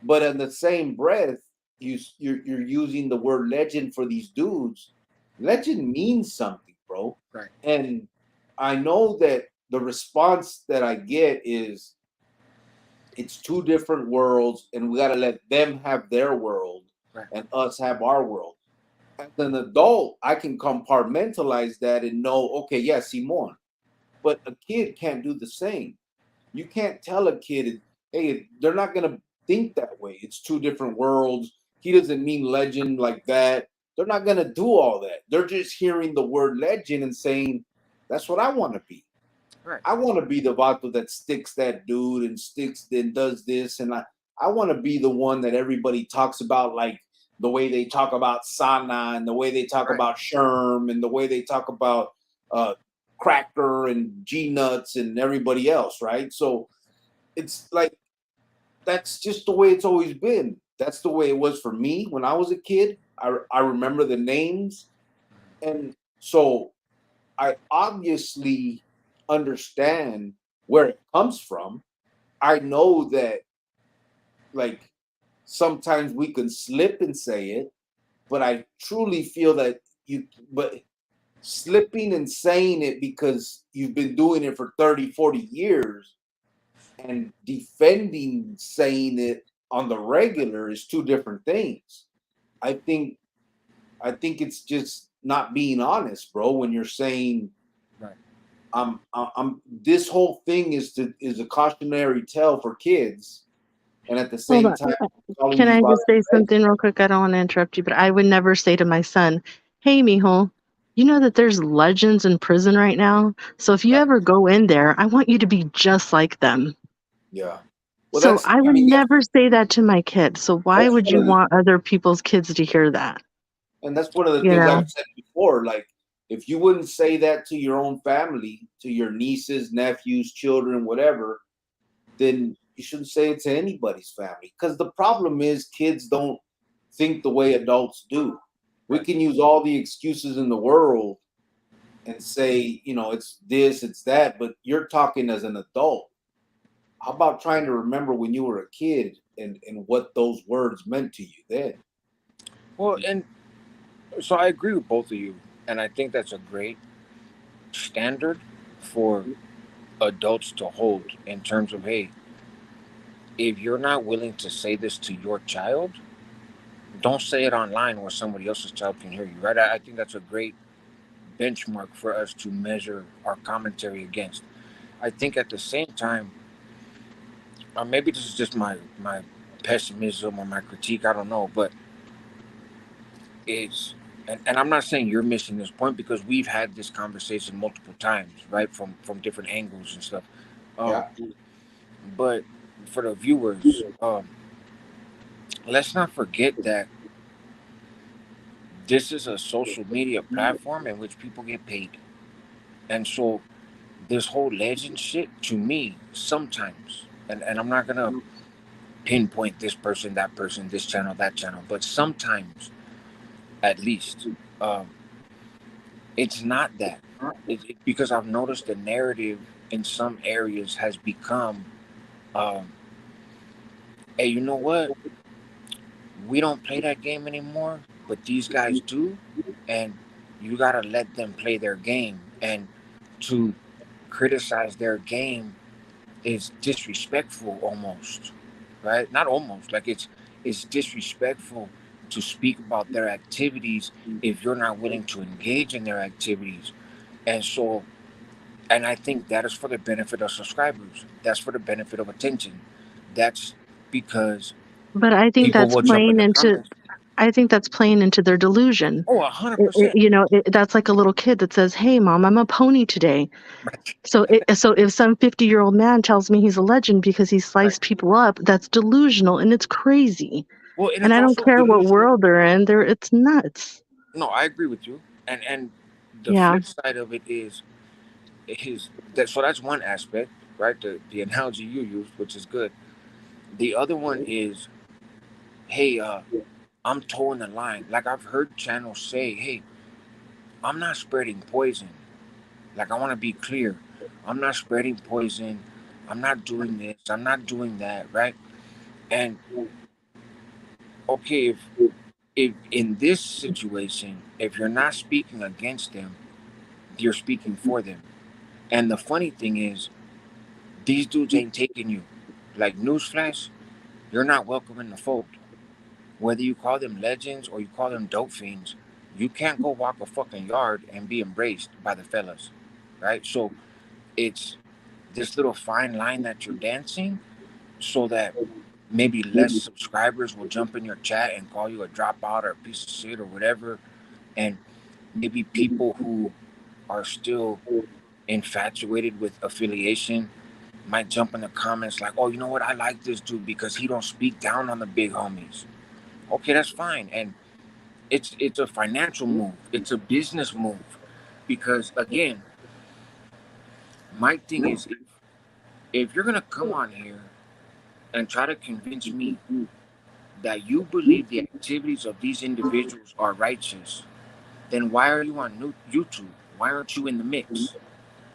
But in the same breath, you're using the word legend for these dudes. Legend means something, bro. right, And I know that the response that I get is, it's two different worlds, and we got to let them have their world right, and us have our world. As an adult, I can compartmentalize that and know, okay, yeah, Simon. But a kid can't do the same. You can't tell a kid, hey, they're not gonna think that way. It's two different worlds. He doesn't mean legend like that. They're not gonna do all that. They're just hearing the word legend and saying, that's what I want to be. Right. I want to be the vato that sticks that dude and sticks and does this. And I want to be the one that everybody talks about, like the way they talk about Sana and the way they talk Right. about Sherm and the way they talk about uh, Cracker and G Nuts and everybody else, right? So it's like that's just the way it's always been. That's the way it was for me when I was a kid. I remember the names, and so I obviously understand where it comes from. I know that like sometimes we can slip and say it, but I truly feel that but slipping and saying it because you've been doing it for 30, 40 years and defending saying it on the regular is two different things. I think it's just not being honest, bro, when you're saying Right. I'm this whole thing is a cautionary tale for kids, and at the Hold same on. time calling Can you I out. just say something real quick? I don't want to interrupt you, but I would never say to my son, hey, mijo, you know that there's legends in prison right now? So if you Right. ever go in there, I want you to be just like them. Yeah. Well, So that's I I would mean never say that to my kid. So why that's would one you of the, want other people's kids to hear that? and that's one of the You things know? I've said before. Like, if you wouldn't say that to your own family, to your nieces, nephews, children, whatever, then you shouldn't say it to anybody's family. Because the problem is kids don't think the way adults do. We Right. can use all the excuses in the world and say, it's this, it's that, but you're talking as an adult. How about trying to remember when you were a kid and what those words meant to you then? Well, and so I agree with both of you, and I think that's a great standard for adults to hold in terms of, hey, if you're not willing to say this to your child, don't say it online where somebody else's child can hear you, right? I think that's a great benchmark for us to measure our commentary against. I think at the same time, or maybe this is just my pessimism or my critique, I don't know, but it's and I'm not saying you're missing this point because we've had this conversation multiple times, right? From different angles and stuff. Um, Yeah. but for the viewers, let's not forget that this is a social media platform in which people get paid. And so this whole legend shit to me sometimes, and I'm not gonna pinpoint this person, that person, this channel, that channel, but sometimes at least, um, it's not that. Because I've noticed the narrative in some areas has become, um, hey, you know what? We don't play that game anymore, but these guys do, and you gotta let them play their game. And to criticize their game is disrespectful almost, right? Not almost, like it's disrespectful to speak about their activities if you're not willing to engage in their activities. And so, and I think that is for the benefit of subscribers. That's for the benefit of attention. That's because But people will jump in the comments. I think that's playing into their delusion. Oh, 100%. That's like a little kid that says, hey, mom, I'm a pony today. Right. So if some 50-year-old man tells me he's a legend because he Right. sliced people up, that's delusional and it's crazy. Well, and And it's I don't also care what delusional. world they're in, it's nuts. No, I agree with you. And the Yeah. flip side of it is that, so that's one aspect, right? The analogy you used, which is good. The other one is, hey, I'm towing the line. Like I've heard channels say, hey, I'm not spreading poison. Like I want to be clear. I'm not spreading poison. I'm not doing this. I'm not doing that, right? And okay, if in this situation, if you're not speaking against them, you're speaking for them. And the funny thing is, these dudes ain't taking you. Like newsflash, you're not welcome in the fold. Whether you call them legends or you call them dope fiends, You can't go walk a fucking yard and be embraced by the fellas, right? So it's this little fine line that you're dancing so that maybe less subscribers will jump in your chat and call you a dropout or a piece of shit or whatever. And maybe people who are still infatuated with affiliation might jump in the comments like, oh, you know what? I like this dude because he don't speak down on the big homies. Okay, that's fine. And it's a financial move. It's a business move. Because again, my thing is if you're gonna come on here and try to convince me that you believe the activities of these individuals are righteous, then why are you on YouTube? Why aren't you in the mix?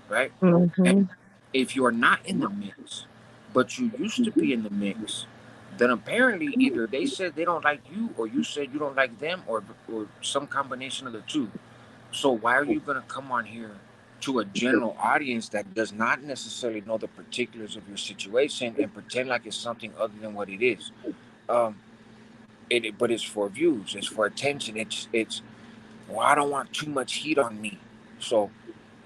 Right? And Mm-hmm. if you're not in the mix, but you used to be in the mix, then apparently either they said they don't like you or you said you don't like them or some combination of the two. So why are you going to come on here to a general audience that does not necessarily know the particulars of your situation and pretend like it's something other than what it is? Um, but it's for views, it's for attention. It's well, I don't want too much heat on me, so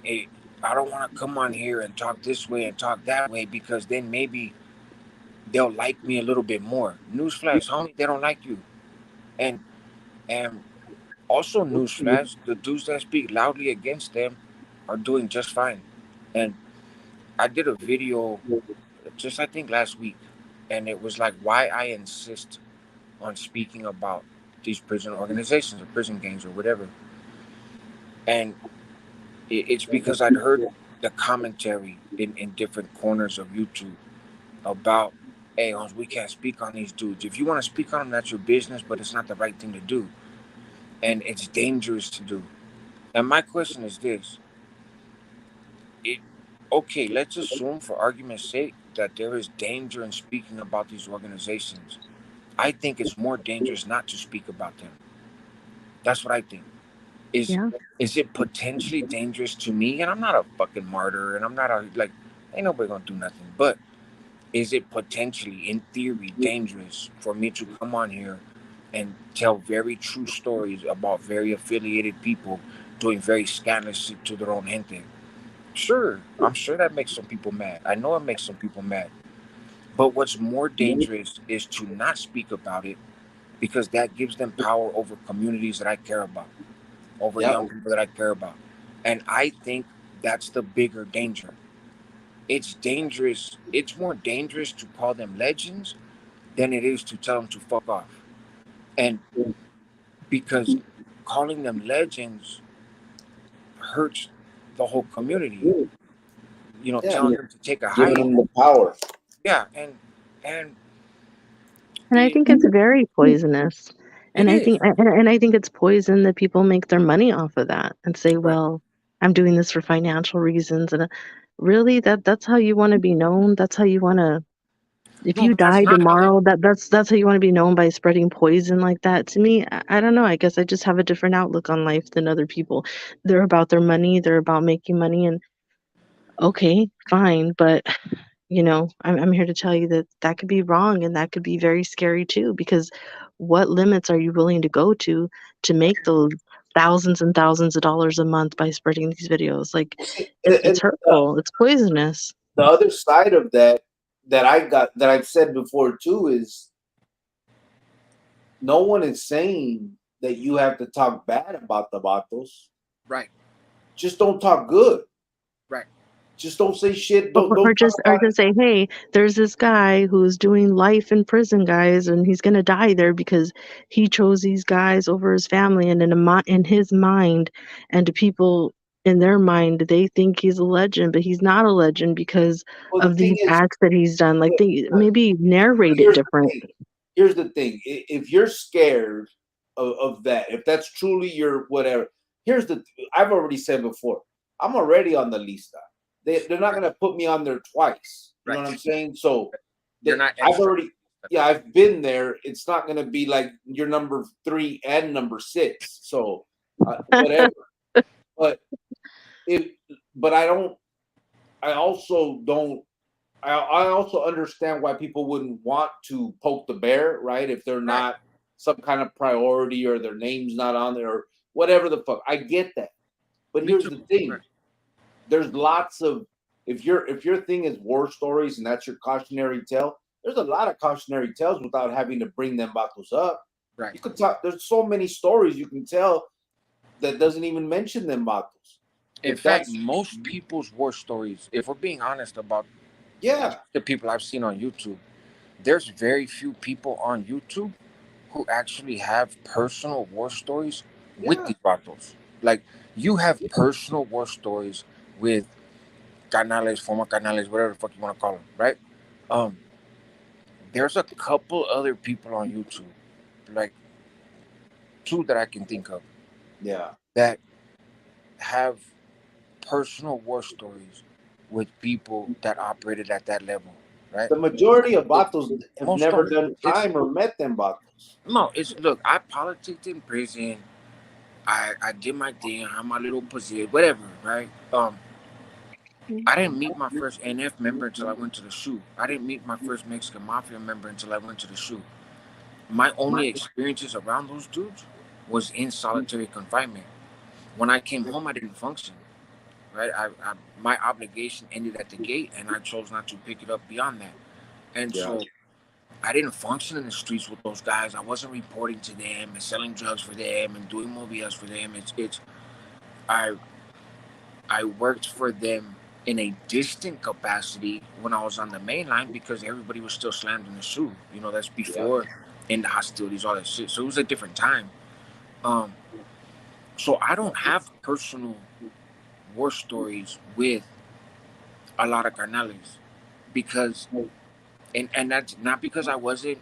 it, I don't want to come on here and talk this way and talk that way because then maybe they'll like me a little bit more. Newsflash, homie, they don't like you. And and also newsflash, the dudes that speak loudly against them are doing just fine. And I did a video just I think last week, and it was like why I insist on speaking about these prison organizations or prison gangs or whatever. And it's because I'd heard the commentary in different corners of YouTube about, hey, Holmes, we can't speak on these dudes. If you want to speak on them, that's your business, but it's not the right thing to do. And it's dangerous to do. And my question is this. It, okay, let's assume for argument's sake that there is danger in speaking about these organizations. I think it's more dangerous not to speak about them. That's what I think. Is Yeah. is it potentially dangerous to me? And I'm not a fucking martyr and I'm not a like ain't nobody gonna do nothing. But is it potentially, in theory, dangerous for me to come on here and tell very true stories about very affiliated people doing very scandalous shit to their own gente? Sure, I'm sure that makes some people mad. I know it makes some people mad. But what's more dangerous is to not speak about it because that gives them power over communities that I care about, over Yep. young people that I care about. And I think that's the bigger danger. It's dangerous. It's more dangerous to call them legends than it is to tell them to fuck off. And because calling them legends hurts the whole community, Yeah. telling them to take a Giving hike. them the power. Yeah, and And I it, think it's very poisonous. it And I is. think and I think it's poison that people make their money off of that and say, Right. well, I'm doing this for financial reasons. And really that's how you want to be known. That's how you want to if No, you but that's die not how they. tomorrow, that's how you want to be known by spreading poison like that. To me, I don't know. I guess I just have a different outlook on life than other people. They're about their money, they're about making money, and okay, fine, but I'm here to tell you that that could be wrong and that could be very scary too, because what limits are you willing to go to make those thousands and thousands of dollars a month by spreading these videos? Like, it's And hurtful, it's poisonous. the other side of that that I've said before too is no one is saying that you have to talk bad about the vatos. Right, Just don't talk good. right. Just don't say shit. Or, Don't or talk just or about just say, hey, there's this guy who's doing life in prison, guys, and he's gonna die there because he chose these guys over his family, and in his mind, and to people in their mind, they think he's a legend, but he's not a legend because well, the of thing these is, acts that he's done. Like they uh, maybe narrate it here's the different. thing. Here's the thing. If you're scared of that, if that's truly your whatever, I've already said before, I'm already on the lista. They're not Right, gonna put me on there twice. You know what right. I'm saying? So You're not I've extra. already, yeah, I've been there. It's not gonna be like you're number 3 and number 6. So whatever. But it, but I don't. I also don't. I also understand why people wouldn't want to poke the bear, right? If they're Right, not some kind of priority or their name's not on there, or whatever the fuck. I get that. But Me here's too. the thing. Right. There's lots of if your thing is war stories and that's your cautionary tale, there's a lot of cautionary tales without having to bring them battles up. Right. You could talk there's so many stories you can tell that doesn't even mention them battles. In If fact, that's most people's war stories, if we're being honest about yeah, the people I've seen on YouTube, there's very few people on YouTube who actually have personal war stories with yeah, these battles. Like, you have personal war stories with canales, former canales, whatever the fuck you want to call them, right? Um, there's a couple other people on YouTube, like two that I can think of, yeah. that have personal war stories with people that operated at that level, right? The majority of It, battles have most never don't. done It's time or met them battles. no. It's look. I politicked in prison. I did my thing. I'm my little pussy, whatever, right? I didn't meet my first NF member until I went to the shoot. I didn't meet my first Mexican Mafia member until I went to the shoot. My only experiences around those dudes was in solitary confinement. When I came home, I didn't function. Right, my obligation ended at the gate, and I chose not to pick it up beyond that. And Yeah, so I didn't function in the streets with those guys. I wasn't reporting to them and selling drugs for them and doing mobiles for them. It's I I worked for them in a distant capacity when I was on the main line because everybody was still slammed in the shoe. You know, that's yeah, before in the hostilities, all that shit. So it was a different time. Um, so I don't have personal war stories with a lot of carnales because and that's not because I wasn't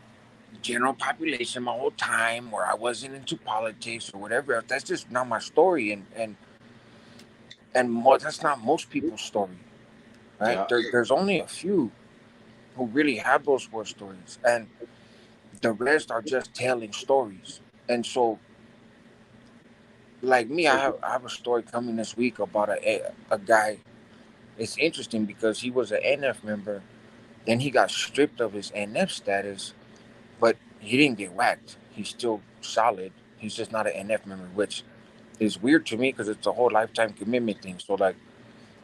general population my whole time or I wasn't into politics or whatever else. That's just not my story that's not most people's story, right? yeah, There's only a few who really have those war stories, and the rest are just telling stories. And so, like me, I have a story coming this week about a guy. It's interesting because he was an NF member, then he got stripped of his NF status, but he didn't get whacked. He's still solid. He's just not an NF member, which is weird to me because it's a whole lifetime commitment thing. So like,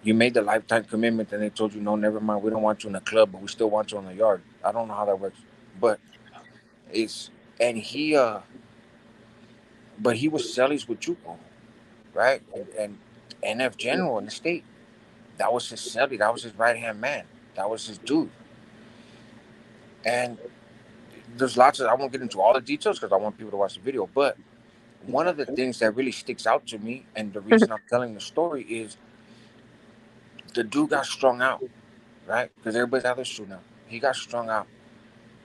you made the lifetime commitment, and they told you, no, never mind, we don't want you in the club, but we still want you in the yard. I don't know how that works, but it's and but he was Cellies with Chuco, right? And NF General in the state. That was his Celly. That was his right hand man. That was his dude. And there's lots of I won't get into all the details because I want people to watch the video, but one of the things that really sticks out to me, and the reason I'm telling the story is the dude got strung out, right? Because everybody's out of shoe now. He got strung out.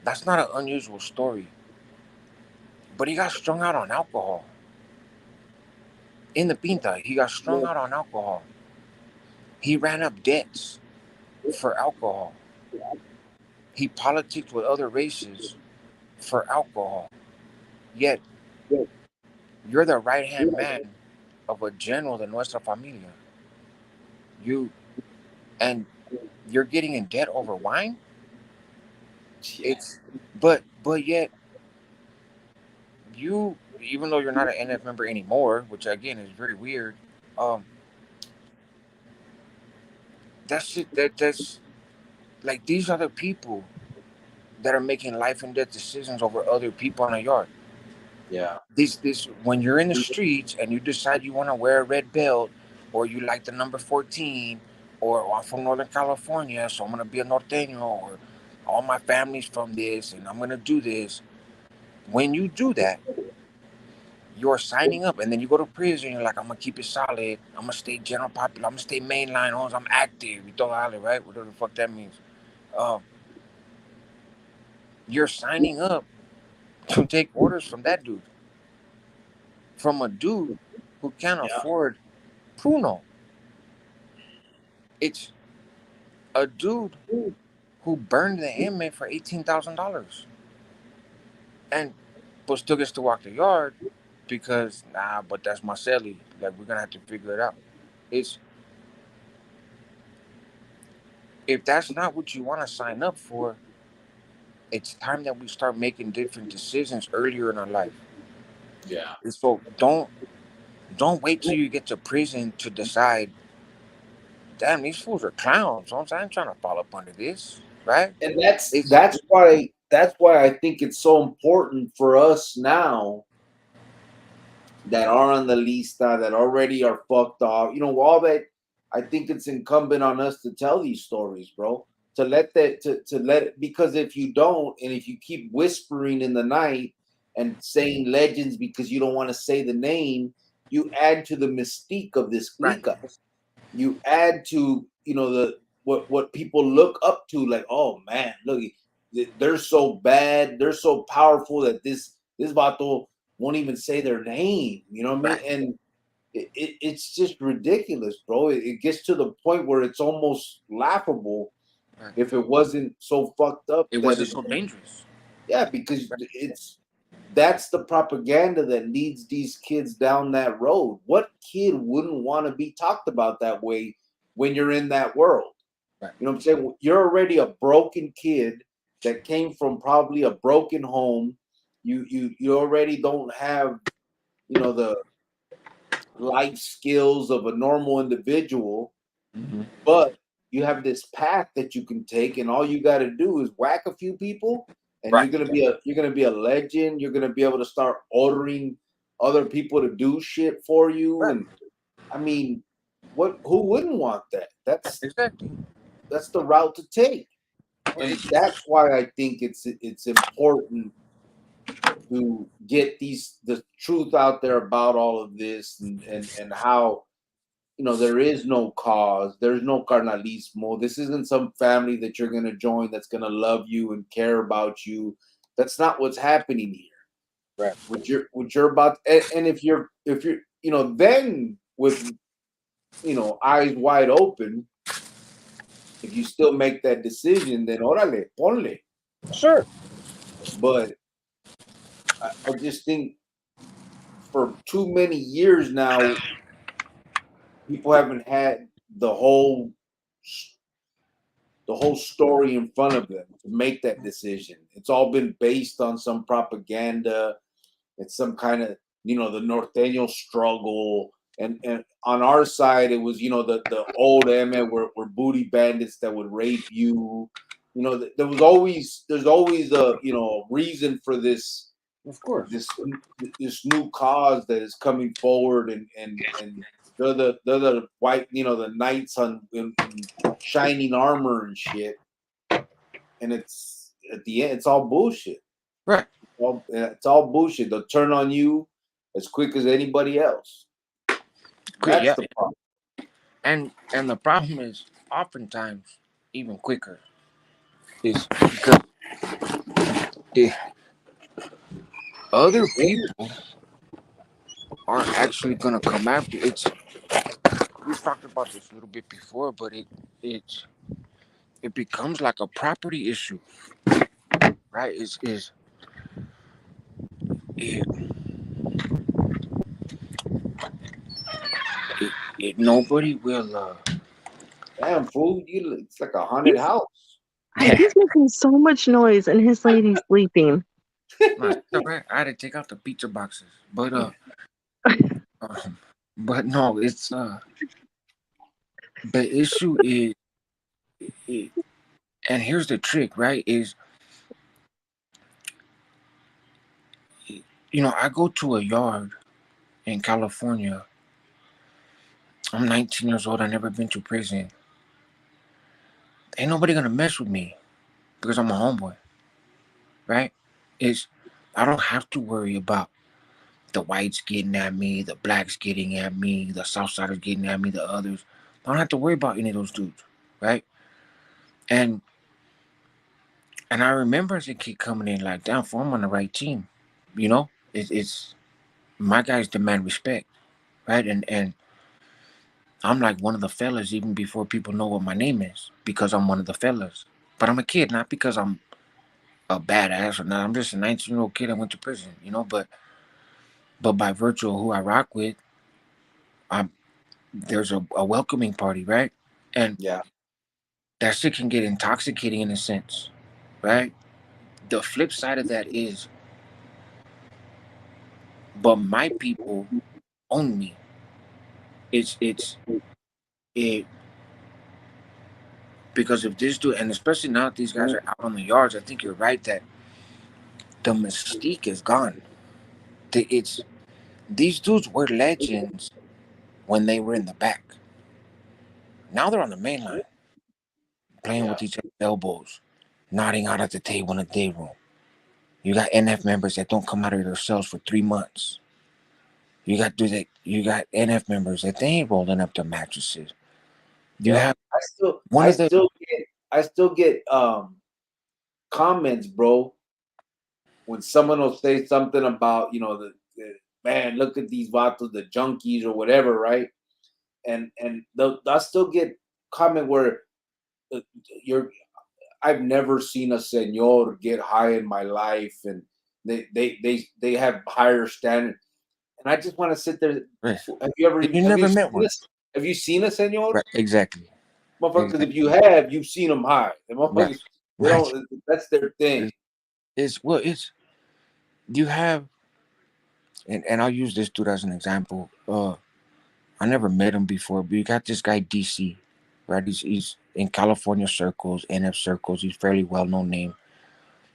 That's not an unusual story, but he got strung out on alcohol. In the Pinta, he got strung out on alcohol. He ran up debts for alcohol. He politicked with other races for alcohol. Yet, you're the right hand man of a general de nuestra familia. You and you're getting in debt over wine. yeah, It's but yet you, even though you're not an NF member anymore, which again is very weird. Um, that's like these are the people that are making life and death decisions over other people in a yard. yeah, This when you're in the streets and you decide you want to wear a red belt or you like the number 14 or I'm from Northern California, so I'm gonna be a norteño or all my family's from this and I'm gonna do this. When you do that, you're signing up and then you go to prison, you're like, I'm gonna keep it solid, I'm gonna stay general popular, I'm gonna stay mainline, I'm active, you throw out, right? Whatever the fuck that means. Um, you're signing up to take orders from that dude, from a dude who can't yeah, afford Pruno. It's a dude who burned the inmate for $18,000 and but still gets to walk the yard because but that's my celly. Like we're gonna have to figure it out. It's if that's not what you want to sign up for, it's time that we start making different decisions earlier in our life. yeah, And so don't. Don't wait till you get to prison to decide, damn, these fools are clowns. I'm trying to fall up under this, right? And that's It's that's why that's why I think it's so important for us now that are on the lista, that already are fucked off. You know, all that. I think it's incumbent on us to tell these stories, bro. To let that to let it, because if you don't, and if you keep whispering in the night and saying legends because you don't want to say the name, you add to the mystique of this right, clica. You add to, you know, the what people look up to, like, oh man, look, they're so bad, they're so powerful that this vato won't even say their name, you know what I mean? right, And it's just ridiculous, bro. It gets to the point where it's almost laughable right. if it wasn't so fucked up It that wasn't it, so dangerous. yeah, because Right, it's that's the propaganda that leads these kids down that road. What kid wouldn't want to be talked about that way when you're in that world? right, You know what I'm saying? You're already a broken kid that came from probably a broken home. You already don't have, you know, the life skills of a normal individual, hmm but you have this path that you can take, and all you got to do is whack a few people, and right, you're gonna be a legend. You're gonna be able to start ordering other people to do shit for you, right. and I mean, what? Who wouldn't want that? Exactly. That's the route to take, Well, and that's why I think it's important to get the truth out there about all of this, and how, you know, there is no cause, there's no carnalismo. This isn't some family that you're going to join that's going to love you and care about you. That's not what's happening here. right. What you're about, and if you're, you know, then with, you know, eyes wide open, if you still make that decision, then orale ponle. Sure. But I just think for too many years now, people haven't had the whole the whole story in front of them to make that decision. It's all been based on some propaganda. It's some kind of, you know, the norteño struggle. And on our side, it was, you know, the old M were booty bandits that would rape you. You know, there's always a, you know, reason for Of course. this this new cause that is coming forward, and they're the white, you know, the knights in shining armor and shit, and it's at the end it's all bullshit. Right. It's all bullshit. They'll turn on you as quick as anybody else. Quick. That's Yeah. the problem. And the problem is, oftentimes, even quicker, is because if other people are actually gonna come after it's. We've talked about this a little bit before, but it it becomes like a property issue, right? It, nobody will. Damn fool, it's like a haunted house. He's making so much noise and his lady's sleeping. Nah, it's all right. I had to take out the pizza boxes, uh but no, it's the issue is, it, and here's the trick, right? Is, I go to a yard in California. I'm 19 years old. I never been to prison. Ain't nobody gonna mess with me because I'm a homeboy, right? Is I don't have to worry about the whites getting at me, the blacks getting at me, the Southsiders getting at me, the others. I don't have to worry about any of those dudes, right? And and I remember as a kid coming in like, damn, fool, I'm on the right team. It's my guys demand respect, right? And I'm like one of the fellas even before people know what my name is because I'm one of the fellas. But I'm a kid, not because I'm a badass or not. I'm just a 19-year-old kid that went to prison, But by virtue of who I rock with, I'm there's a welcoming party, right? And Yeah. that shit can get intoxicating in a sense, right? The flip side of that is, but my people own me. it's it because if this dude, and especially now that these guys are out on the yards, I think you're right that the mystique is gone. It's these dudes were legends when they were in the back. Now they're on the main line, playing Yeah. with each other's elbows, nodding out at the table in the day room. You got NF members that don't come out of their cells for 3 months. You got NF members that they ain't rolling up their mattresses. You Yeah. have I still one I of the still get I still get comments, bro, when someone will say something about, the man, look at these vatos, the junkies or whatever, right? And they'll still get comment where uh, you're I've never seen a senor get high in my life, and they have higher standard. And I just want to sit there. right. Have you ever You never met one, have you seen a senor? right? Exactly, Motherfuckers, if exactly, you have, you've seen them high. The right, motherfuckers, they right. don't. That's their thing. It's well, it's you have, and I'll use this dude as an example. I never met him before, but you got this guy DC, right? He's in California circles, NF circles. He's fairly well known name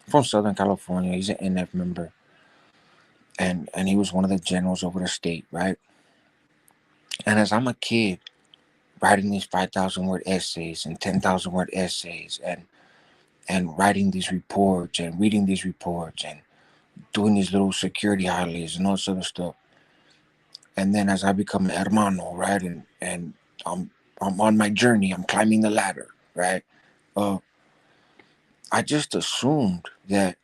from Southern California. He's an NF member, and he was one of the generals over the state, right? And as I'm a kid writing these 5,000 word essays and 10,000 word essays, and writing these reports and reading these reports and doing these little security highlights and all this other stuff. And then as I become an hermano, right, and I'm I'm on my journey, I'm climbing the ladder, right? Uh, I just assumed that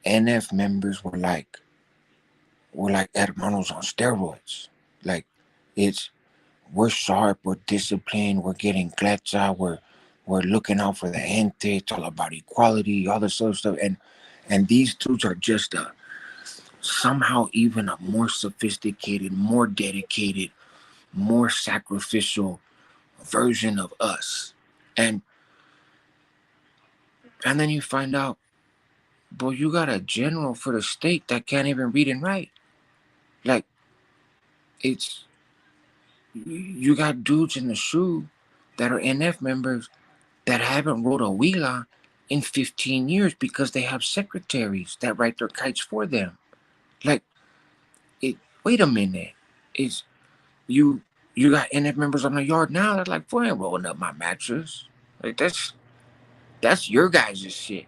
NF members were like hermanos on steroids. Like it's we're sharp, we're disciplined, we're getting clecha, we're looking out for the gente, it's all about equality, all this other stuff. And these dudes are just somehow even a more sophisticated, more dedicated, more sacrificial version of us. And and then you find out, boy, you got a general for the state that can't even read and write. Like it's you got dudes in the shoe that are NF members that haven't wrote a Wheeler in 15 years because they have secretaries that write their kites for them. Like it wait a minute. Is you you got NF members on the yard now that's like, boy, I ain't rolling up my mattress. Like that's your guys' shit.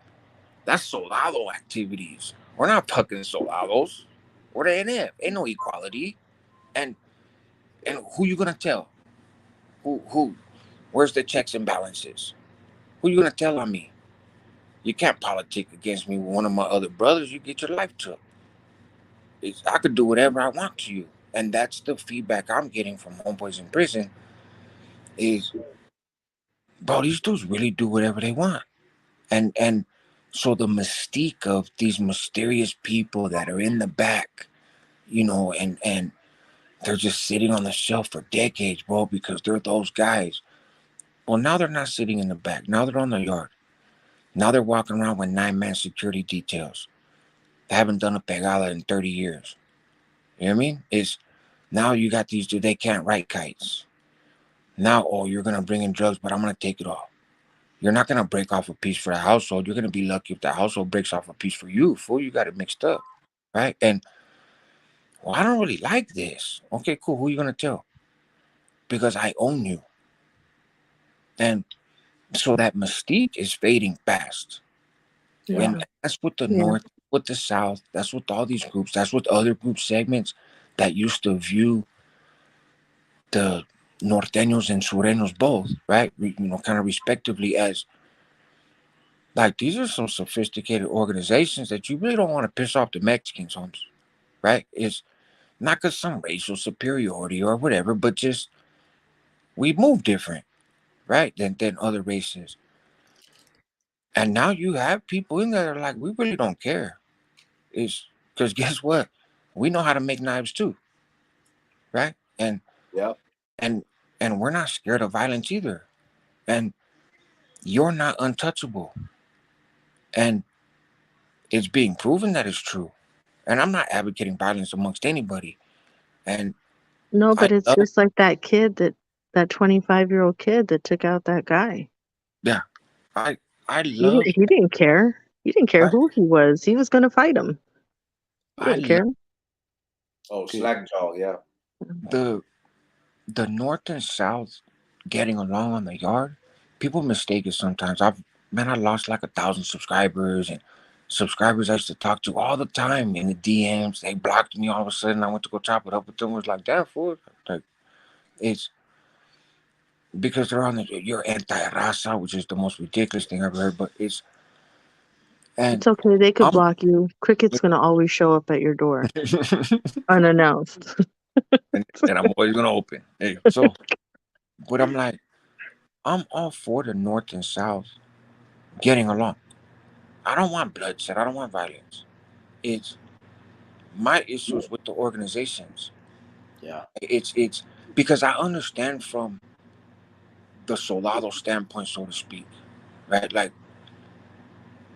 That's soldado activities. We're not fucking soldados. We're the NF. Ain't no equality. And and who you gonna tell? Who? Where's the checks and balances? Who you gonna tell on me? You can't politic against me with one of my other brothers. You get your life took. I could do whatever I want to you. And that's the feedback I'm getting from homeboys in prison is, bro, these dudes really do whatever they want. And so the mystique of these mysterious people that are in the back, and they're just sitting on the shelf for decades, bro, because they're those guys. Well, now they're not sitting in the back. Now they're on the yard. Now they're walking around with 9-man security details. They haven't done a pegada in 30 years. You know what I mean? It's now you got these dudes, they can't write kites. Now, oh, you're going to bring in drugs, but I'm going to take it all. You're not going to break off a piece for the household. You're going to be lucky if the household breaks off a piece for you. Fool, you got it mixed up. Right? And, well, I don't really like this. Okay, cool. Who are you going to tell? Because I own you. And so that mystique is fading fast. Yeah. And that's what the Yeah. North, with the South, that's what all these groups, that's what other group segments that used to view the norteños and sureños both, right? Kind of respectively as like these are some sophisticated organizations that you really don't want to piss off the Mexicans, Holmes, right? It's not because some racial superiority or whatever, but just we move different, right? Than other races. And now you have people in there that are like, we really don't care. It's because guess what? We know how to make knives too, right? Yeah. And and we're not scared of violence either. And you're not untouchable. And it's being proven that it's true. And I'm not advocating violence amongst anybody. And No, I but it's love, just like that 25-year-old kid that took out that guy. yeah, I I He love, didn't he didn't care. He didn't care I who he was. He was gonna fight him. He I didn't love care. Oh, the Slackjaw, yeah. the the North and South getting along on the yard. People mistake it sometimes. I lost like 1,000 subscribers, and subscribers I used to talk to all the time in the DMs. They blocked me all of a sudden. I went to go chop it up with them. Was like, damn fool. Like, it's because they're on the you're anti-raza, which is the most ridiculous thing I've ever heard. But it's and It's okay. They could I'm block you. Cricket's gonna always show up at your door unannounced. and I'm always gonna open. Hey, so but I'm like, I'm all for the North and South getting along. I don't want bloodshed. I don't want violence. It's my issues with the organizations. Yeah. It's because I understand from the soldado standpoint, so to speak, right? Like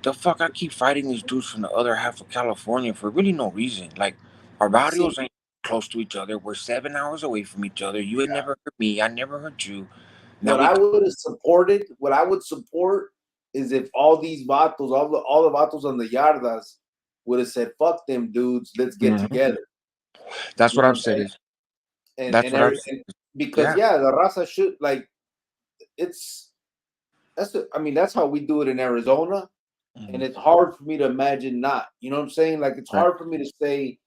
the fuck, I keep fighting these dudes from the other half of California for really no reason. Like our See, barrios ain't close to each other. We're 7 hours away from each other. You had yeah. never hurt me. I never hurt you. Now What we, I would have supported, what I would support is if all these vatos, all the vatos on the yardas would have said, "Fuck them dudes, let's get Mhm. together." That's You what know what I've I'm said saying? is that's what I've said. And because Yeah, yeah, the raza should like it's I mean that's how we do it in Arizona, and mhm, it's hard for me to imagine not. You know what I'm saying? Like it's right, hard for me to say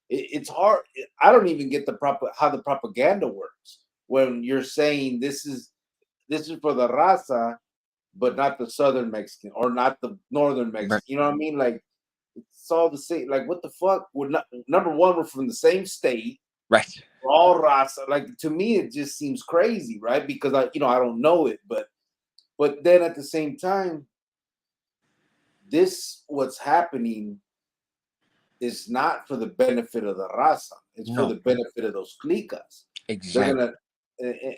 it's hard. I don't even get the proper how the propaganda works when you're saying this is for the raza, but not the southern Mexican or not the northern right, Mexican. You know what I mean? Like it's all the same. Like what the fuck? We're not number one. We're from the same state. right. We're all raza. Like to me, it just seems crazy, right? Because I don't know it, but then at the same time, this what's happening is not for the benefit of the raza. It's for No, the benefit of those clicas. They're exactly. gonna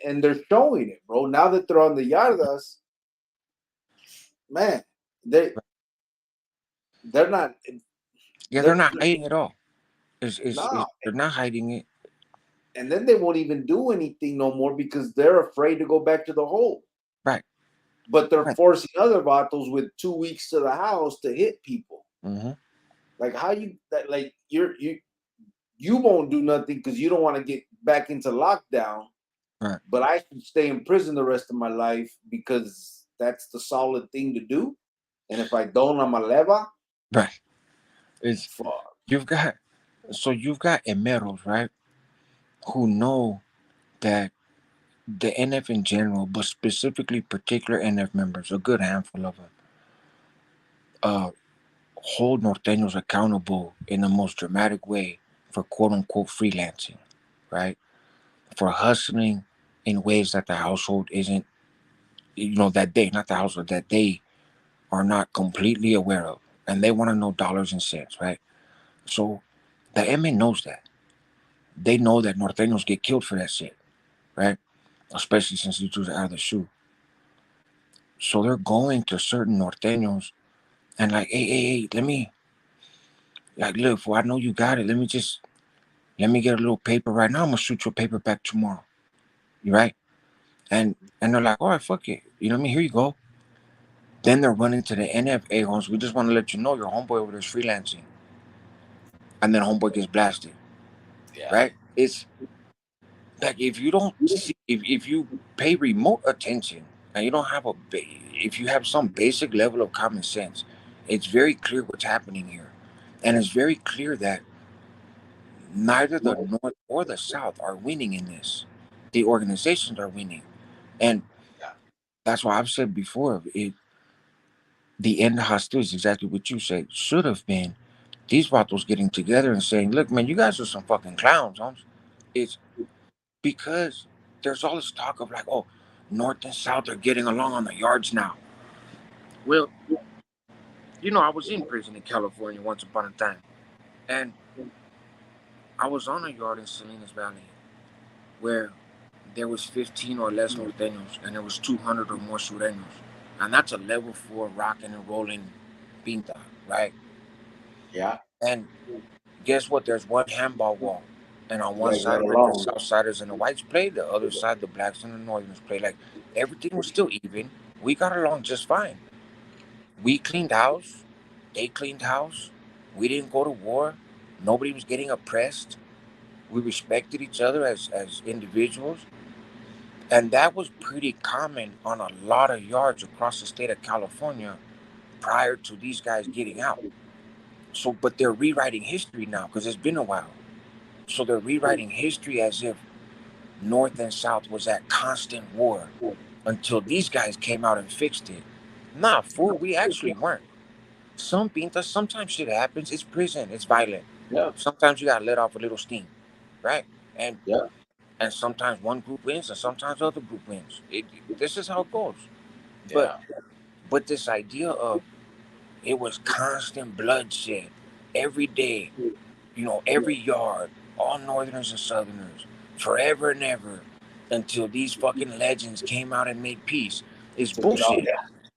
and they're showing it, bro. Now that they're on the yardas, man, they they're not Yeah, they're they're not hiding at all. Is no, they're not hiding it. and then they won't even do anything no more because they're afraid to go back to the hole. Right, But they're right. forcing other vatos with 2 weeks to the house to hit people. Mm-hmm. Like how you that like you won't do nothing because you don't want to get back into lockdown. Right, But I should stay in prison the rest of my life because that's the solid thing to do. And if I don't, I'm a leva. right. It's Fuck. you've got emeros, right, who know that the NF in general, but specifically particular NF members, a good handful of them, uh, hold norteños accountable in the most dramatic way for quote unquote freelancing, right? For hustling in ways that the household isn't, that they, not the household, that they are not completely aware of. And they want to know dollars and cents, right? So the MA knows that. They know that norteños get killed for that shit, right? Especially since these dudes are out of the shoe. So they're going to certain norteños and like, hey, like, look, fool, I know you got it. Let me get a little paper right now. I'm gonna shoot you a paper back tomorrow. You right? And they're like, all right, fuck it. You know what I mean? Here you go. Then they're running to the NFA homes. We just want to let you know your homeboy over there's freelancing. And then homeboy gets blasted. Yeah. Right? It's like if you don't see, if you pay remote attention and you don't have if you have some basic level of common sense, it's very clear what's happening here. And it's very clear that neither the North or the South are winning in this. The organizations are winning. And Yeah. that's why I've said before, the end of hostility is exactly what you said. Should have been these vatos getting together and saying, look, man, you guys are some fucking clowns, Holmes. It's because there's all this talk of like, oh, North and South are getting along on the yards now. Well, I was in prison in California once upon a time. And I was on a yard in Salinas Valley where there was 15 or less norteños and there was 200 or more sureños. And that's a level 4 rocking and rolling pinta, right? Yeah. And guess what? There's one handball wall. And on You one guys got side where the along. South Siders and the whites played, the other side the blacks and the Northerners played. Like everything was still even. We got along just fine. We cleaned house. They cleaned house. We didn't go to war. Nobody was getting oppressed. We respected each other as individuals. And that was pretty common on a lot of yards across the state of California prior to these guys getting out. So, but they're rewriting history now because it's been a while. So they're rewriting history as if North and South was at constant war until these guys came out and fixed it. Nah, fool, we actually weren't. Some pintas, sometimes shit happens. It's prison. It's violent. Yeah, Sometimes you gotta let off a little steam, right? And yeah, and sometimes one group wins, and sometimes the other group wins. This is how it goes. But yeah, but this idea of it was constant bloodshed every day, every yard, all Northerners and Southerners, forever and ever, until these fucking legends came out and made peace. Is took it all. bullshit.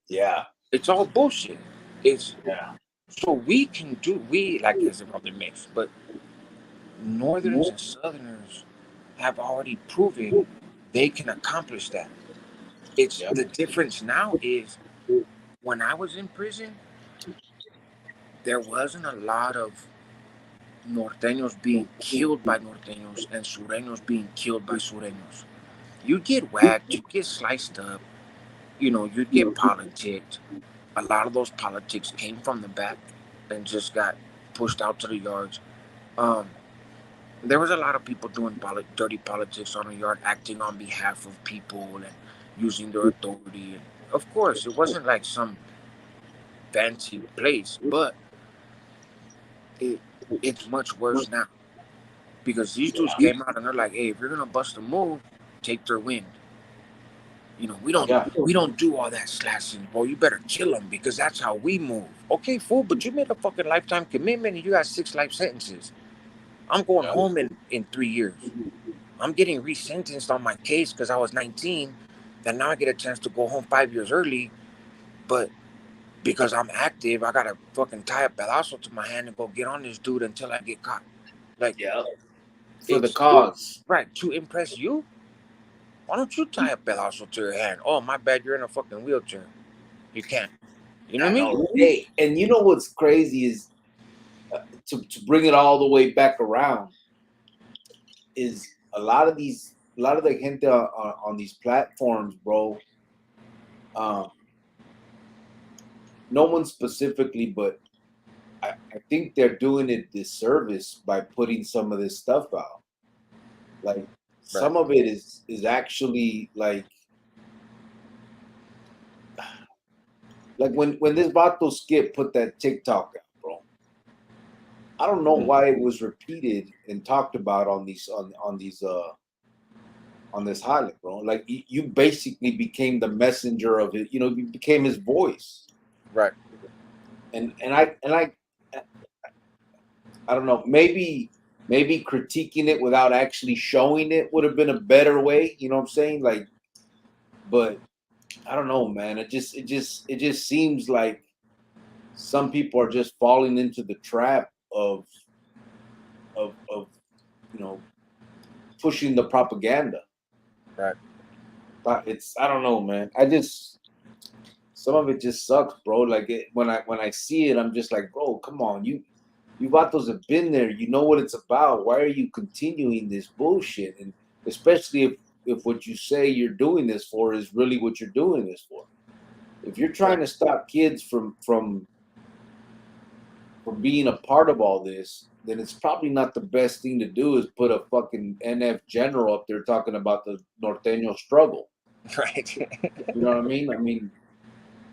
Yeah, It's all bullshit. It's yeah, so we like as a brother mix, but Northerners and Southerners have already proven they can accomplish that. It's yeah, the difference now is when I was in prison, there wasn't a lot of norteños being killed by norteños and sureños being killed by sureños. You'd get whacked, you'd get sliced up, you'd get politicked. A lot of those politics came from the back and just got pushed out to the yards. Um, there was a lot of people doing dirty politics on the yard, acting on behalf of people and using their authority. And of course, it wasn't like some fancy place, but it it's much worse now because these dudes came out and they're like, "Hey, if you're gonna bust a move, take their wind. We don't yeah. we don't do all that slashing, bro. You better kill them because that's how we move." Okay, fool, but you made a fucking lifetime commitment and you got 6 life sentences. I'm going Yeah. home in 3 years. I'm getting resentenced on my case because I was 19, and now I get a chance to go home 5 years early. But because I'm active, I gotta fucking tie a pedazo to my hand and go get on this dude until I get caught. Like Yeah. For the it's cause. right to impress you. Why don't you tie a pedazo to your hand? Oh, my bad, you're in a fucking wheelchair. You can't. You know what I I mean? know. Hey, and you know what's crazy is to bring it all the way back around is a lot of the gente on these platforms, bro. Um, no one specifically, but I think they're doing a disservice by putting some of this stuff out. Like Right. some of it is actually like when this Vato Skip put that TikTok out, bro. I don't know why it was repeated and talked about on these on these on this highlight, bro. Like you basically became the messenger of it. You became his voice. Right. And I don't know. Maybe critiquing it without actually showing it would have been a better way. You know what I'm saying? Like, but I don't know, man. It just seems like some people are just falling into the trap of pushing the propaganda. Right. But I don't know, man. Some of it just sucks, bro. Like when I see it, I'm just like, bro, come on, you vatos have been there. You know what it's about. Why are you continuing this bullshit? And especially if what you say you're doing this for is really what you're doing this for. If you're trying to stop kids from being a part of all this, then it's probably not the best thing to do is put a fucking NF general up there talking about the norteño struggle. Right. You know what I mean? I mean,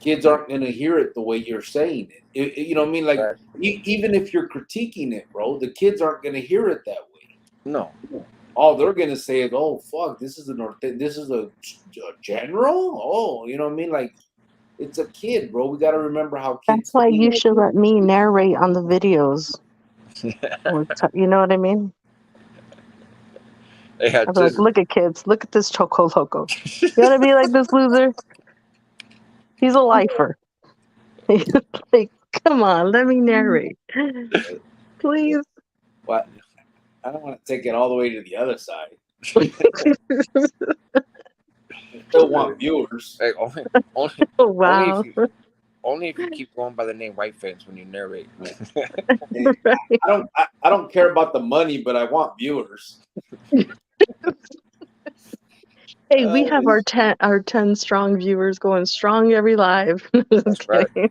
kids aren't going to hear it the way you're saying it. You know what I mean? Like, Right. even if you're critiquing it, bro, the kids aren't going to hear it that way. No. All they're going to say is, "Oh, fuck, this is a general." Oh, you know what I mean? Like, it's a kid, bro. We got to remember how That's kids why think. you should let me narrate on the videos. You know what I mean? Yeah, I'd be like, look at kids, look at this Choco Loco. You gotta be like this loser. He's a lifer. Like, come on, let me narrate. Please. What? I don't want to take it all the way to the other side. I Oh, still want viewers. Hey, only, Wow. only if you keep going by the name White Fence when you narrate. Hey, I don't care about the money, but I want viewers. Hey, we have our 10 strong viewers going strong every live. Just That's right. kidding.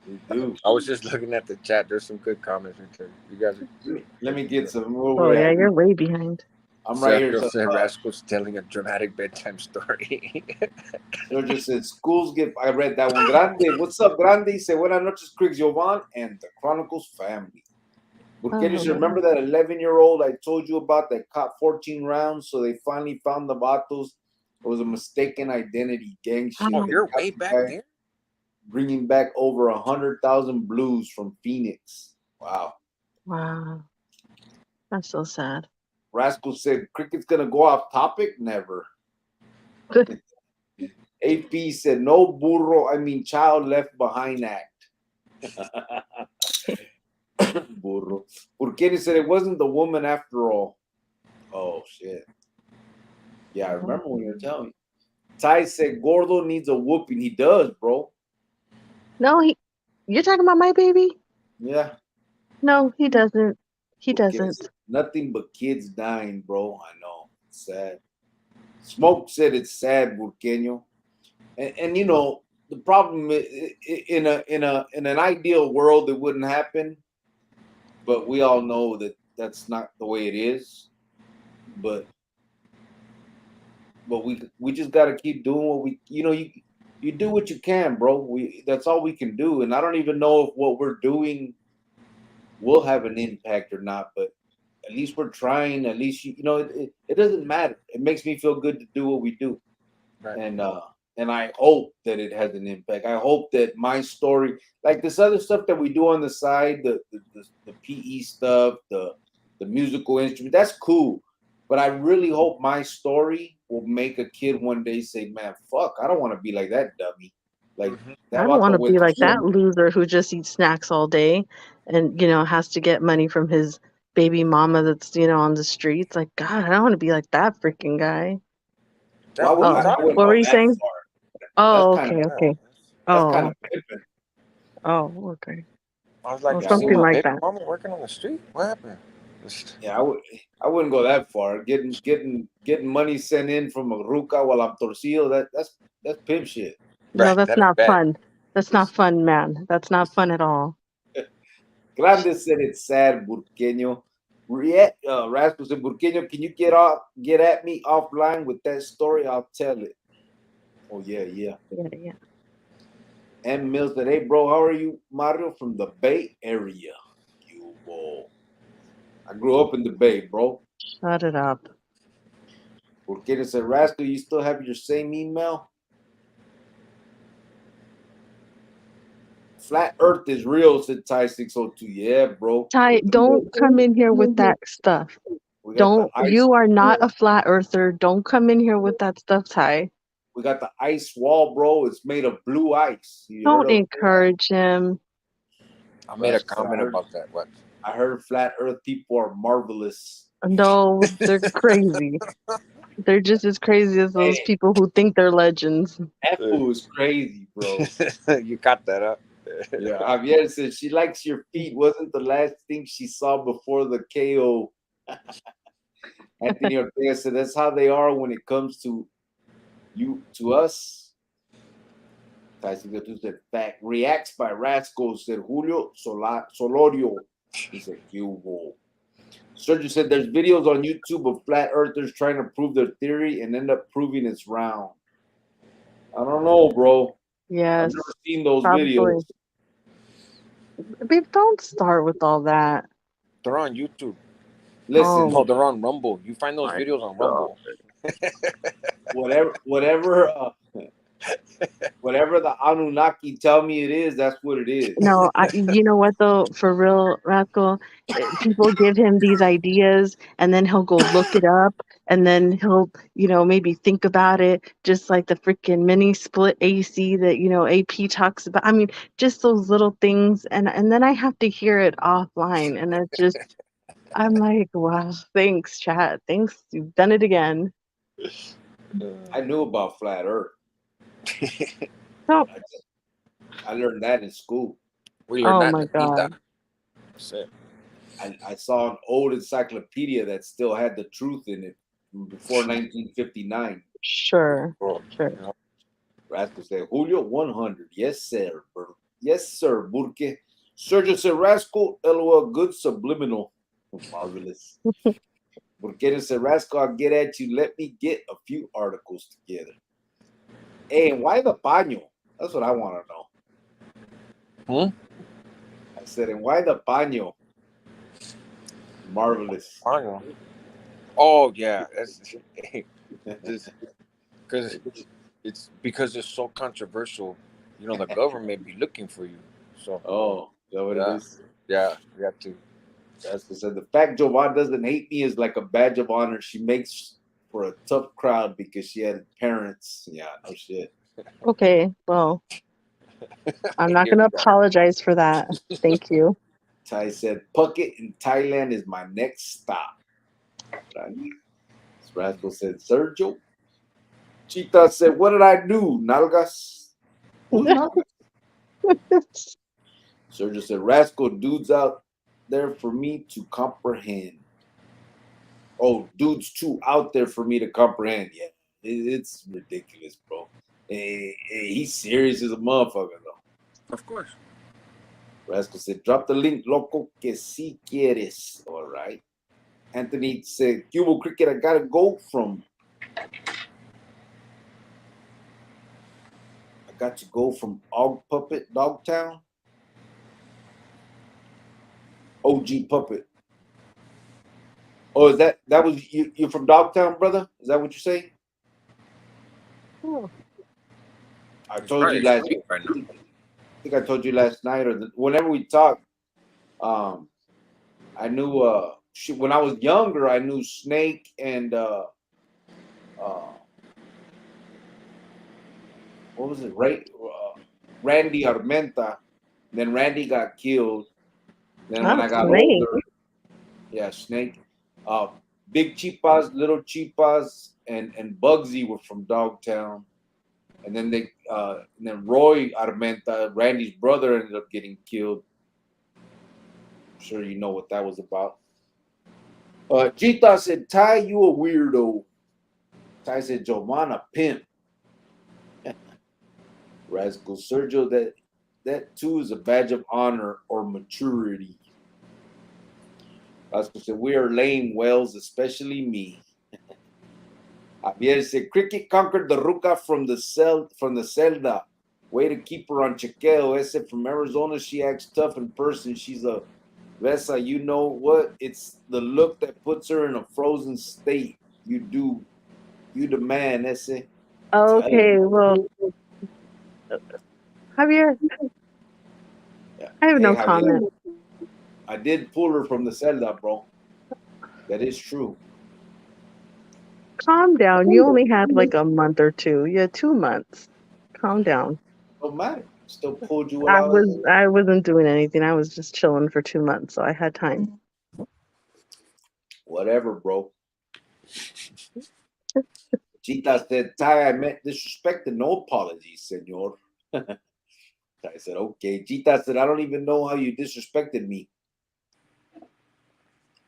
We do. I was just looking at the chat. There's some good comments right there. You guys are. Let me get some. Where Oh we yeah, at? you're way behind. I'm right here. Sergio So, said Rascal's telling a dramatic bedtime story. Sergio said schools get. I read that one. Grande, what's up, Grande? Say buenas noches, Chris Jovan and the Chronicles family. Porque you remember that 11-year-old I told you about that caught 14 rounds, so they finally found the vatos. It was a mistaken identity gang shit. Oh, you're way back there. Bringing back over 100,000 blues from Phoenix. Wow. Wow. That's so sad. Rascal said, cricket's going to go off topic? Never. AP said, no burro, I mean child left behind act. Burro. Porque said it wasn't the woman after all. Oh, shit. Yeah, I remember when you were telling me. Ty said, Gordo needs a whooping. He does, bro. No, you're talking about my baby? Yeah. No, he doesn't. He doesn't. Said, nothing but kids dying, bro. I know. It's sad. Smoke said it's sad, Burqueño. And you know, the problem in an ideal world it wouldn't happen, but we all know that that's not the way it is. But we just got to keep doing what we, you know, you do what you can, bro. That's all we can do. And I don't even know if what we're doing will have an impact or not, but at least we're trying. At least you know it doesn't matter. It makes me feel good to do what we do, right. And I hope that it has an impact. I hope that my story, like this other stuff that we do on the side, the PE stuff, the musical instrument, that's cool. But I really hope my story will make a kid one day say, "Man, fuck, I don't want to be like that dummy." Like I don't want to be like that loser who just eats snacks all day and, you know, has to get money from his baby mama that's, you know, on the streets. Like, God, I don't want to be like that freaking guy. What were you saying? Oh, okay. That's kind of pimping. Oh, okay. I was like, well, something like that. Mama working on the street? What happened? Yeah, I wouldn't go that far. Getting money sent in from a ruca while I'm torcido, that's pimp shit. No, that's not fun. That's not fun, man. That's not fun at all. Grande said it's sad, Burqueño. Rascal said, Burqueño, can you get at me offline with that story? I'll tell it. Oh, yeah. And Mills said, hey, bro, how are you, Mario, from the Bay Area? I grew up in the Bay, bro. Shut it up. Burqueño said, Rascal, you still have your same email? Flat Earth is real, said Ty 602. Yeah, bro. Ty, don't come in here with that stuff. You are not a flat earther. Don't come in here with that stuff, Ty. We got the ice wall, bro. It's made of blue ice. Don't encourage him. I made a comment about that. What? I heard flat Earth people are marvelous. No, they're crazy. They're just as crazy as those people who think they're legends. That fool is crazy, bro. You got that up. Yeah, Javier said she likes your feet. Wasn't the last thing she saw before the KO. Anthony Ortega said that's how they are when it comes to us. Said fact reacts by Rascal, said Julio Solorio. He said Hugo. Sergio said there's videos on YouTube of flat earthers trying to prove their theory and end up proving it's round. I don't know, bro. Yes. I've never seen those videos. Babe, don't start with all that. They're on YouTube. Listen. No, they're on Rumble. You find those videos on Rumble. Whatever the Anunnaki tell me it is, that's what it is. No, you know what though? For real, Rascal, people give him these ideas and then he'll go look it up and then he'll, you know, maybe think about it, just like the freaking mini split AC that, you know, AP talks about. I mean, just those little things. And then I have to hear it offline and it just, I'm like, wow, thanks, chat. Thanks. You've done it again. I knew about flat Earth. Oh, I learned that in school. We learned oh that in my the tita. God. That's it. I saw an old encyclopedia that still had the truth in it from before 1959. Sure. Bro, Sure. you know, Rascal said, Julio 100. Yes, sir. Yes, sir, Burke. Sergio said, Rascal, LOL, good subliminal. Marvelous. Burke said, Rascal, I'll get at you. Let me get a few articles together. Hey, and why the paño? That's what I want to know. I said, and why the paño? Marvelous. I know. Oh yeah, that's because it's so controversial. You know, the government be looking for you. So Oh, is that what it yeah, is? yeah, you have to. Rascal said, the fact Jovan doesn't hate me is like a badge of honor. She makes for a tough crowd because she had parents. Yeah, no shit. Okay. Well, I'm not Here going we to go. apologize for that. Thank you. Ty said, Phuket in Thailand is my next stop. Right? Rascal said, Sergio. Chita said, what did I do? Nalgas? Who's Nalgas? Sergio said, Rascal, dudes out there for me to comprehend. Oh, dudes too out there for me to comprehend. Yeah, it's ridiculous, bro. He's serious as a motherfucker, though. Of course. Rascal said, drop the link, loco, que si quieres. All right. Anthony said, Cubo Cricket, I gotta go from. I got to go from Og Puppet, Dogtown. OG Puppet. Oh, is that was you? You're from Dogtown, brother? Is that what you say? Oh, I He's told you probably last. asleep right now. I think I told you last night or whenever we talked. I knew when I was younger. I knew Snake and what was it? Randy Armenta. Then Randy got killed. Then when I that's got Snake. older, yeah, Snake. Big Chipas, Little Chipas, and Bugsy were from Dogtown. And then Roy Armenta, Randy's brother, ended up getting killed. I'm sure you know what that was about. Gita said, Ty, you a weirdo. Ty said, Giovanna, pimp. Rascal Sergio, that too is a badge of honor or maturity. Rascal said, we are lame whales, especially me. Javier said, Cricket conquered the Ruca from the Celda. Way to keep her on chequeo. Ese from Arizona, she acts tough in person. She's a Vesa, you know what? It's the look that puts her in a frozen state. You the man, Ese. Okay. Well, Javier, I have Hey, no Javier, comment. I did pull her from the Celda, bro. That is true. Calm down. You only had like a month or two. You had 2 months. Calm down. Don't matter. Still pulled you when I was. I wasn't doing anything. I was just chilling for 2 months, so I had time. Whatever, bro. Chita said, Ty, I meant disrespect and no apologies, senor. I said, okay. Chita said, I don't even know how you disrespected me.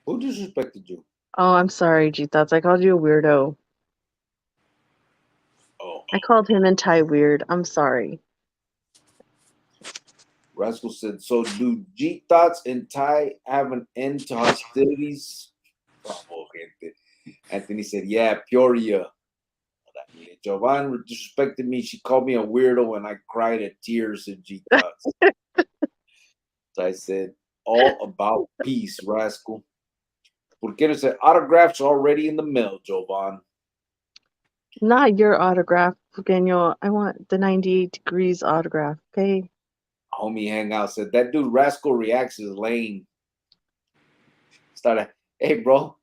Who disrespected you? Oh, I'm sorry, G Thoughts. I called you a weirdo. Oh, I called him and Ty weird. I'm sorry. Rascal said, so do G Thoughts and Ty have an end to hostilities? Oh, gente. Anthony said, yeah, Peoria. Jovan disrespected me. She called me a weirdo and I cried at tears in G Thoughts. So I said, all about peace, Rascal. Porque said, autographs already in the mail, Jovan. Not your autograph, Daniel. I want the 98 degrees autograph, okay? Homie Hangout said, that dude Rascal Reacts is lame. Hey, bro.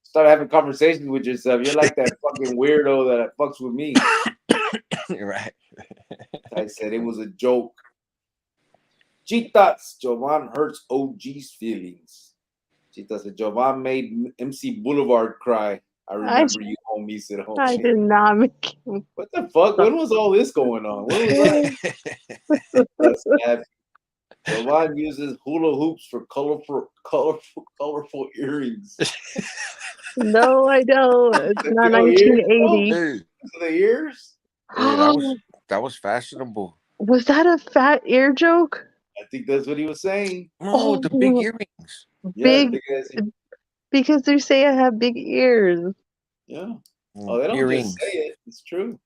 Start having conversations with yourself. You're like that fucking weirdo that fucks with me. Right. I said it was a joke. Cheetas, Jovan hurts OG's feelings. Chita said, Jovan made MC Boulevard cry. I I remember you, homie, said, oh, I shit. did not make him What the fuck? When was all this going on? When was that? That's happy. Jovan uses hula hoops for colorful earrings. No, I don't. It's Like, not yo, ears, bro? 1980. Hey, Those are the ears? hey, that was fashionable. Was that a fat ear joke? I think that's what he was saying. No, the big Oh, earrings. Yeah, big, because because they say I have big ears. yeah. Oh, they don't just say Earrings. it. It's true.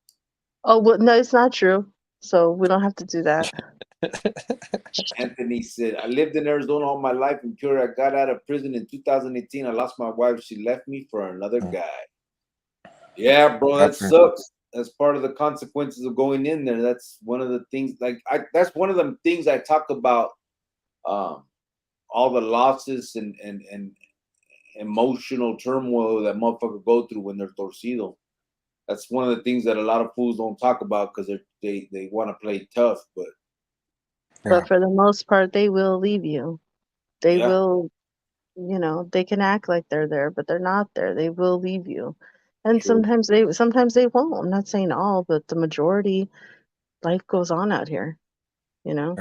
Oh, well, no, it's not true. So we don't have to do that. Anthony said, I lived in Arizona all my life in Curie. I got out of prison in 2018. I lost my wife. She left me for another guy. Yeah, bro, that Happens. sucks. That's part of the consequences of going in there. That's one of the things. That's one of the things I talk about. All the losses and emotional turmoil that motherfucker go through when they're torcido. That's one of the things that a lot of fools don't talk about because they want to play tough. But But for the most part, they will leave you. They yeah, will, they can act like they're there, but they're not there. They will leave you. And true. sometimes they won't. I'm not saying all, but the majority, life goes on out here, you know?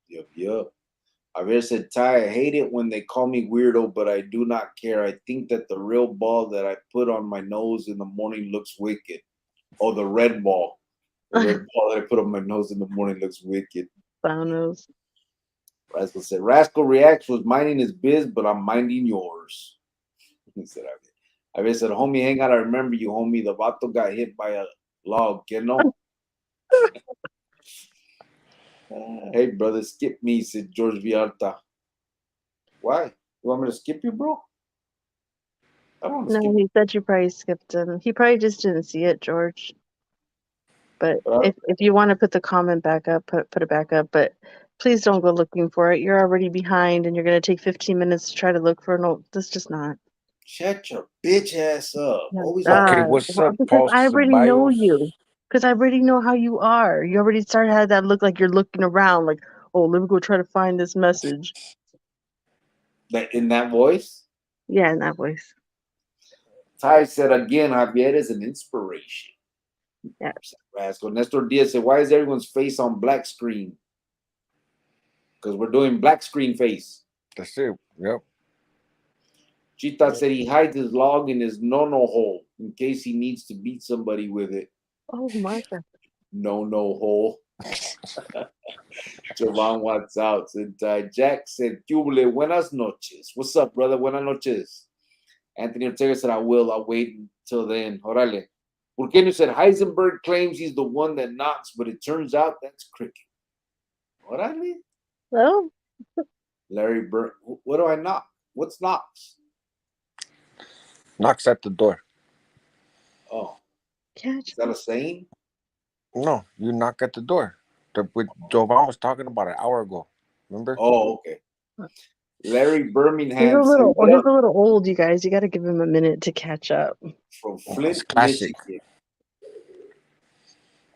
Yeah. Yep. Javier said, Ty, I hate it when they call me weirdo, but I do not care. I think that the real ball that I put on my nose in the morning looks wicked. Oh, the red ball. The red ball that I put on my nose in the morning looks wicked. Thanos. Rascal said, Rascal Reacts was minding his biz, but I'm minding yours. He said, Javier said, homie, hang on. I remember you, homie. The vato got hit by a log. Que no? Hey, brother, skip me, said George Villalta. Why? You want me to skip you, bro? I don't want to No, skip he said you probably skipped him. He probably just didn't see it, George. But you. if you want to put the comment back up, put it back up. But please don't go looking for it. You're already behind, and you're gonna take 15 minutes to try to look for it. No, that's just not. Shut your bitch ass up. Oh Always on Okay, God! what's Well, up, because Paul I already know Ceballos? you. Because I already know how you are. You already started had that look like you're looking around, like, oh, let me go try to find this message. that in that voice. Yeah, in that voice. Ty said again, Javier is an inspiration. Yeah. Rascal. Nestor Diaz said, why is everyone's face on black screen? Because we're doing black screen face. That's it. Yep. Chita said he hides his log in his no hole in case he needs to beat somebody with it. Oh my God. No hole. Jovan Watts out. Said Jack said, Cubole, buenas noches. What's up, brother? Buenas noches. Anthony Ortega said, I'll wait until then. Orale. Burqueño said, Heisenberg claims he's the one that knocks, but it turns out that's cricket. Orale. Well, Larry Bird. What do I knock? What's knocks? Knocks at the door. Oh, catch is that a saying? No, you knock at the door. What Jovan was talking about an hour ago. Remember? Oh, okay. Larry He's Birmingham said, what he's up a little old, you guys. You got to give him a minute to catch up. from Oh, it's Flint, classic. Michigan?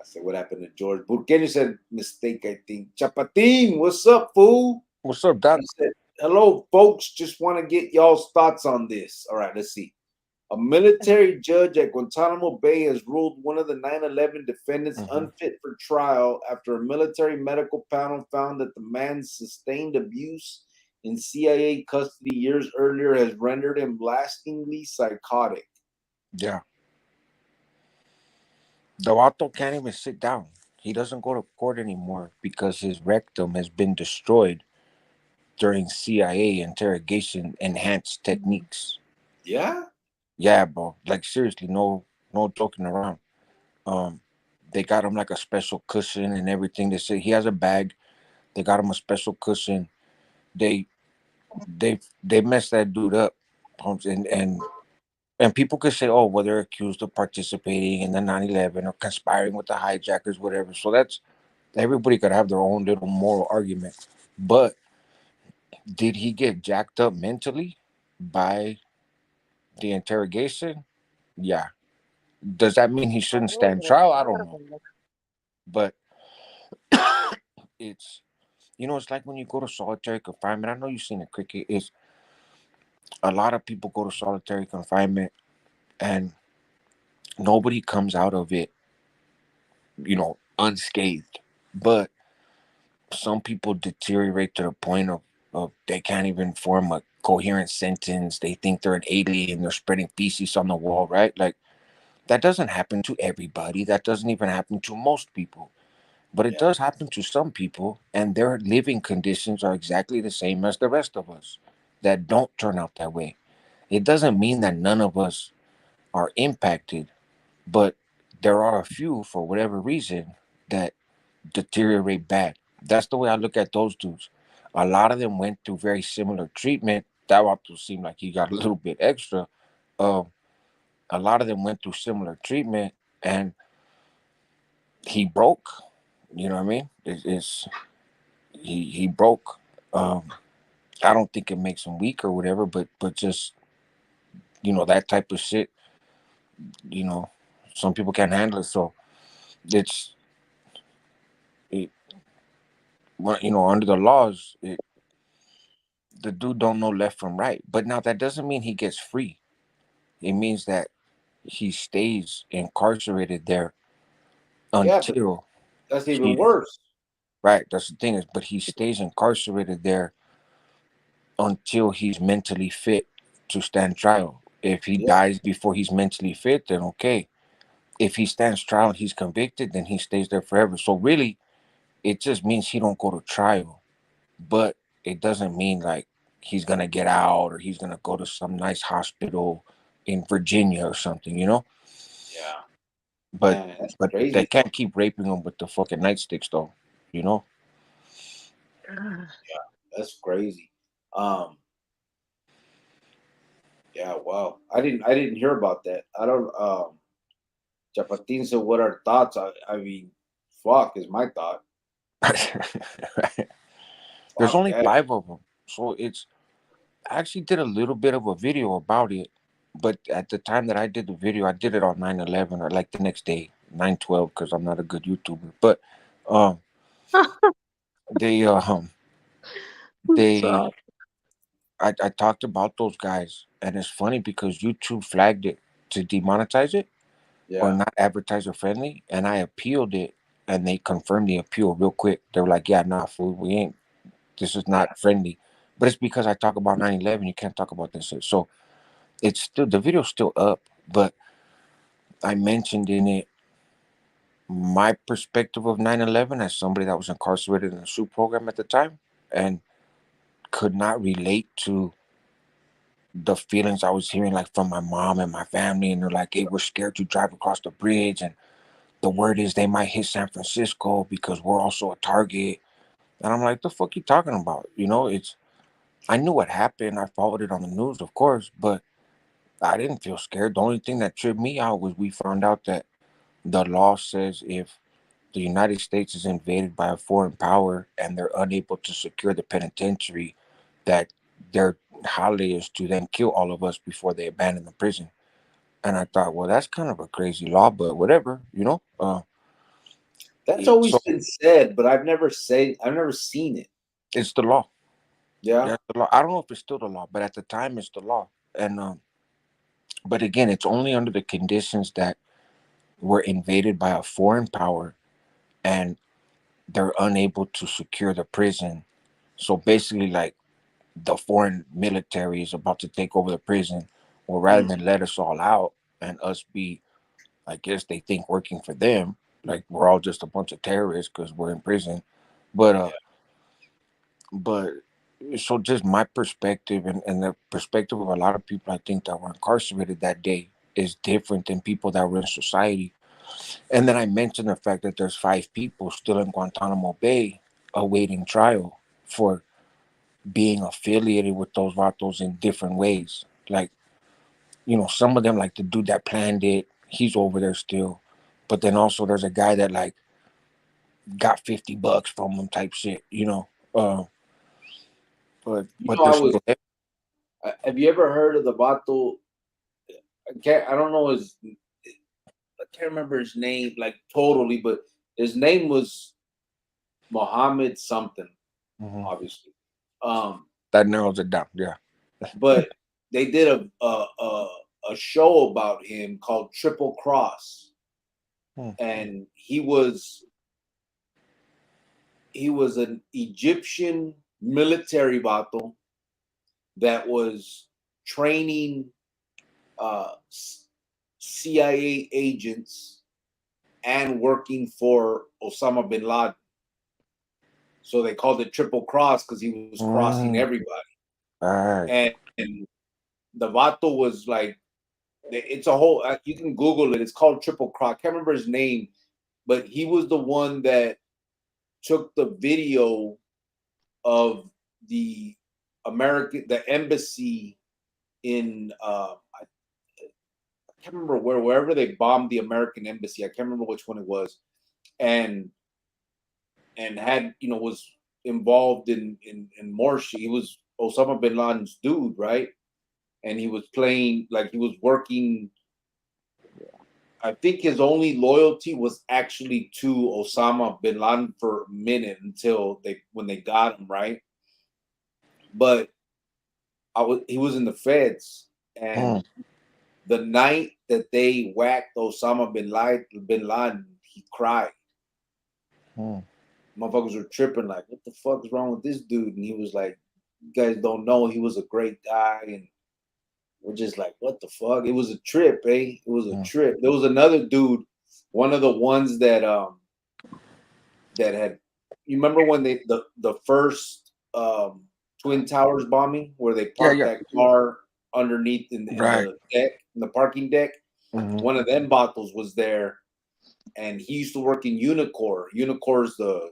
I said, what happened to George? Burqueño said, mistake, I think. Chapatin, what's up, fool? What's up, Doc? He said, hello, folks. Just want to get y'all's thoughts on this. All right, let's see. A military judge at Guantanamo Bay has ruled one of the 9/11 defendants unfit for trial after a military medical panel found that the man's sustained abuse in CIA custody years earlier has rendered him lastingly psychotic. Yeah. The vato can't even sit down. He doesn't go to court anymore because his rectum has been destroyed during CIA interrogation enhanced techniques. Yeah? Yeah, bro. Like seriously, no joking around. Um, they got him like a special cushion and everything. They say he has a bag. They got him a special cushion. They they messed that dude up. And people could say, oh, well, they're accused of participating in the 9/11 or conspiring with the hijackers, whatever. So that's everybody could have their own little moral argument. But did he get jacked up mentally by the interrogation? Yeah. Does that mean he shouldn't stand trial? I don't know. But it's it's like when you go to solitary confinement. I know you've seen a cricket. Is A lot of people go to solitary confinement and nobody comes out of it, unscathed. But some people deteriorate to the point of they can't even form a coherent sentence. They think they're an alien. They're spreading feces on the wall, right? Like, that doesn't happen to everybody. That doesn't even happen to most people. But it Yeah. does happen to some people, and their living conditions are exactly the same as the rest of us that don't turn out that way. It doesn't mean that none of us are impacted, but there are a few, for whatever reason, that deteriorate bad. That's the way I look at those dudes. A lot of them went through very similar treatment. That Vato seemed like he got a little bit extra. Uh, a lot of them went through similar treatment, and he broke. You know what I mean? He broke. Um, I don't think it makes him weak or whatever, but just that type of shit. You know, some people can't handle it, so it's it, under the laws, the dude don't know left from right. But now that doesn't mean he gets free. It means that he stays incarcerated there Yeah, until that's even he worse. right. That's the thing is, but he stays incarcerated there until he's mentally fit to stand trial. If he Yeah. dies before he's mentally fit, then okay. If he stands trial and he's convicted, then he stays there forever. So really, it just means he don't go to trial. But it doesn't mean like he's gonna get out or he's gonna go to some nice hospital in Virginia or something. Yeah. But Man, that's but they crazy. can't keep raping him with the fucking nightsticks though. You know? Ugh. That's crazy. Um, yeah, wow. I didn't hear about that. I don't Chapatin said what are thoughts? I mean, fuck is my thought. There's Fuck only that. 5 of them, so I actually did a little bit of a video about it. But at the time that I did the video, I did it on 9/11 or like the next day, 9/12, because I'm not a good YouTuber. But um, they they Stop. I talked about those guys, and it's funny because YouTube flagged it to demonetize it or Yeah. not advertiser friendly, and I appealed it, and they confirmed the appeal real quick. They were like, "Yeah, nah, fool, we ain't. This is Yeah. not friendly." But it's because I talk about 9/11. You can't talk about this shit. So it's still the video's still up, but I mentioned in it my perspective of 9/11 as somebody that was incarcerated in the SUIT program at the time and could not relate to the feelings I was hearing like from my mom and my family, and they're like, "Hey, we're scared to drive across the bridge, and the word is they might hit San Francisco because we're also a target." And I'm like, "The fuck you talking about?" It's I knew what happened. I followed it on the news, of course, but I didn't feel scared. The only thing that tripped me out was we found out that the law says if the United States is invaded by a foreign power and they're unable to secure the penitentiary, that their holiday is to then kill all of us before they abandon the prison. And I thought, well, that's kind of a crazy law, but whatever. That's So always been said, but I've never seen it. it's the law. Yeah. Yeah, it's the law. I don't know if it's still the law, but at the time it's the law. And but again, it's only under the conditions that we're invaded by a foreign power and they're unable to secure the prison. So basically, like the foreign military is about to take over the prison, or rather Mm, than let us all out and us be, I guess they think working for them, like we're all just a bunch of terrorists because we're in prison. But but so just my perspective and the perspective of a lot of people I think that were incarcerated that day is different than people that were in society. And then I mentioned the fact that there's 5 people still in Guantanamo Bay awaiting trial for being affiliated with those vatos in different ways. Like, some of them, like the dude that planned it, he's over there still. But then also there's a guy that like got $50 from him type shit. But You but know, they're still there. have you ever heard of the Bato? I don't know I can't remember his name like totally, but his name was Mohammed something, Mhm. obviously. Um, That narrows it down. Yeah. but they did a show about him called Triple Cross, and he was an Egyptian military vato that was training CIA agents and working for Osama bin Laden. So they called it Triple Cross because he was crossing everybody. And the vato was like, it's a whole, you can Google it. It's called Triple Cross. I can't remember his name, but he was the one that took the video of the embassy in I can't remember wherever they bombed the American embassy. I can't remember which one it was, and had was involved in Morsi. He was Osama bin Laden's dude, right? And he was playing like he was working. I think his only loyalty was actually to Osama bin Laden for a minute until when they got him, right? But he was in the feds, and the night that they whacked Osama bin Laden, he cried. Motherfuckers were tripping, like, what the fuck is wrong with this dude? And he was like, you guys don't know, he was a great guy. And we're just like, what the fuck? It was a trip, eh? It was a trip. There was another dude, one of the ones that had, you remember when the first Twin Towers bombing, where they parked that car underneath in the deck, in the parking deck? One of them bottles was there, and he used to work in Unicor. Unicor's the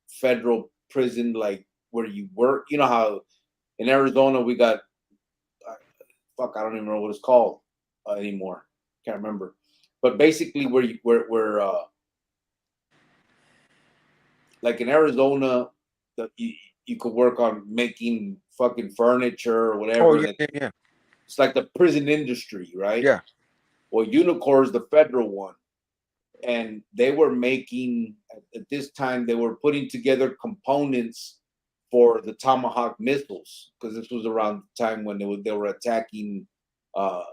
federal prison, like where you work. You know how in Arizona we got, I don't even know what it's called anymore. Can't remember. But basically, where like in Arizona, you could work on making fucking furniture or whatever. Oh, yeah. It's like the prison industry, right? Yeah. Well, Unicor is the federal one. And they were making, at this time, they were putting together components for the Tomahawk missiles, because this was around the time when they were attacking Saddam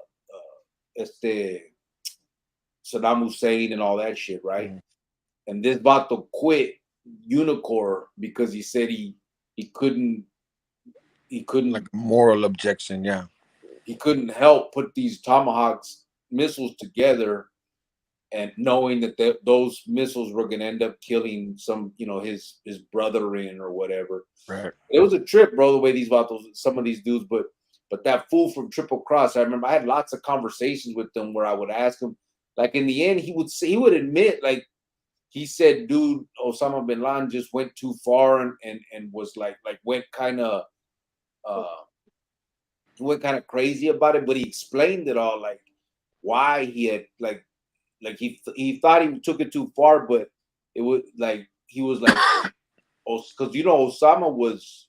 Hussein and all that shit, right? And this vato quit Unicor because he said he couldn't like moral objection, yeah. He couldn't help put these Tomahawks missiles together, and knowing that those missiles were going to end up killing some, his brother in or whatever. Right. It was a trip, bro, the way these vatos, some of these dudes, but that fool from Triple Cross, I remember I had lots of conversations with them where I would ask him, like, in the end, he would admit, like, he said, dude, Osama bin Laden just went too far and was like went kind of crazy about it, but he explained it all, like why he had like he thought he took it too far, but it was like he was like, oh, because Osama was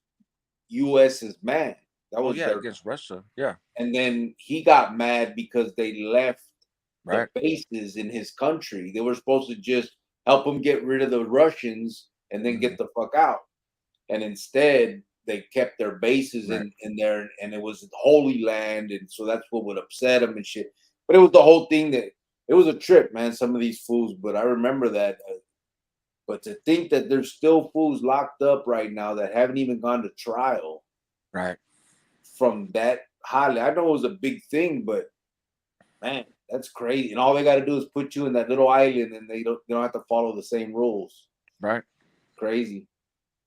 U.S.'s man. That was against Russia, yeah. And then he got mad because they left the bases in his country. They were supposed to just help him get rid of the Russians and then get the fuck out. And instead, they kept their bases in there, and it was holy land, and so that's what would upset him and shit. But it was the whole thing that it was a trip, man. Some of these fools, but I remember that. But to think that there's still fools locked up right now that haven't even gone to trial, right? From that highly, I know it was a big thing, but man, that's crazy. And all they got to do is put you in that little island, and they don't have to follow the same rules, right? Crazy.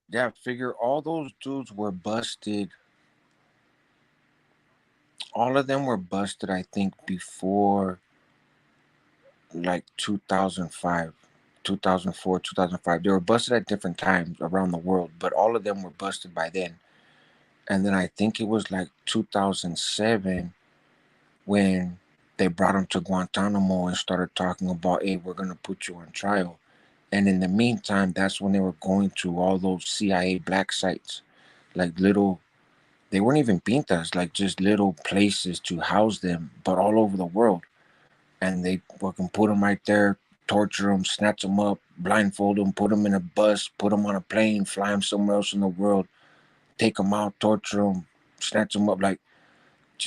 Yeah, figure all those dudes were busted. All of them were busted, I think, before like 2005, 2004, 2005. They were busted at different times around the world, but all of them were busted by then. And then I think it was like 2007 when they brought them to Guantanamo and started talking about, hey, we're going to put you on trial. And in the meantime, that's when they were going to all those CIA black sites, like they weren't even pintas, like just little places to house them, but all over the world. And they fucking put them right there, torture them, snatch them up, blindfold them, put them in a bus, put them on a plane, fly them somewhere else in the world, take them out, torture them, snatch them up. Like,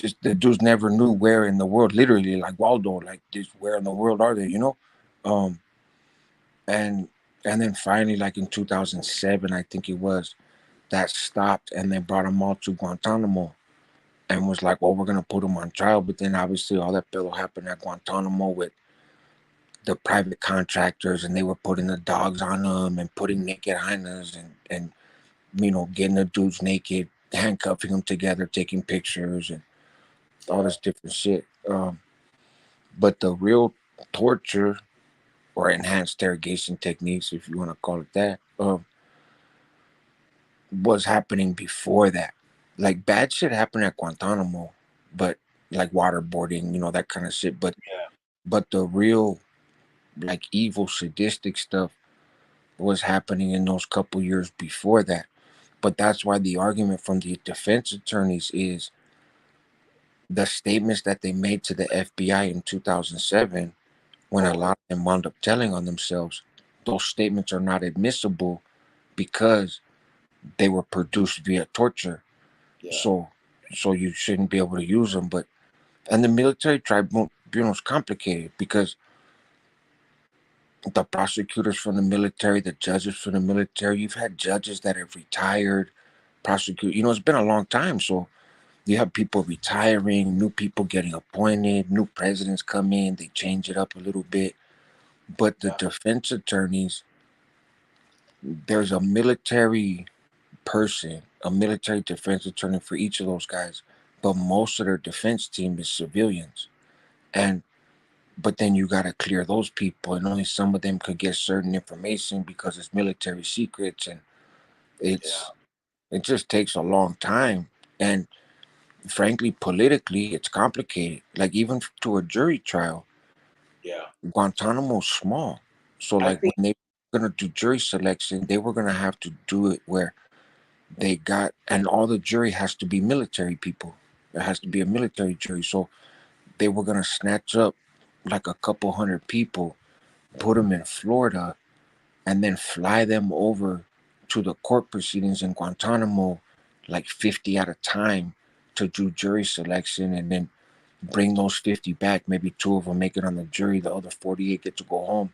just the dudes never knew where in the world, literally like Waldo, like this, where in the world are they, um and then finally, like in 2007, I think it was, that stopped, and they brought them all to Guantanamo, and was like, well, we're gonna put them on trial. But then obviously all that bill happened at Guantanamo with the private contractors, and they were putting the dogs on them and putting naked hyenas, and getting the dudes naked, handcuffing them together, taking pictures, and all this different shit. But the real torture, or enhanced interrogation techniques, if you want to call it that, was happening before that. Like bad shit happened at Guantanamo, but like waterboarding, that kind of shit. But Yeah. the real, like, evil, sadistic stuff was happening in those couple years before that. But that's why the argument from the defense attorneys is the statements that they made to the FBI in 2007, when a lot of them wound up telling on themselves, those statements are not admissible because they were produced via torture. Yeah. So you shouldn't be able to use them. And the military tribunal is complicated because the prosecutors from the military, the judges from the military, you've had judges that have retired, prosecute. It's been a long time. So you have people retiring, new people getting appointed, new presidents come in, they change it up a little bit. But the defense attorneys, there's a military person, a military defense attorney for each of those guys, but most of their defense team is civilians. But then you got to clear those people, and only some of them could get certain information because it's military secrets, and it just takes a long time. And frankly, politically, it's complicated. Like, even to a jury trial, Guantanamo's small. So like when they were gonna do jury selection, they were gonna have to do it where they got, and all the jury has to be military people. There has to be a military jury. So they were gonna snatch up like a couple hundred people, put them in Florida, and then fly them over to the court proceedings in Guantanamo, like 50 at a time, to do jury selection, and then bring those 50 back. Maybe two of them make it on the jury, the other 48 get to go home.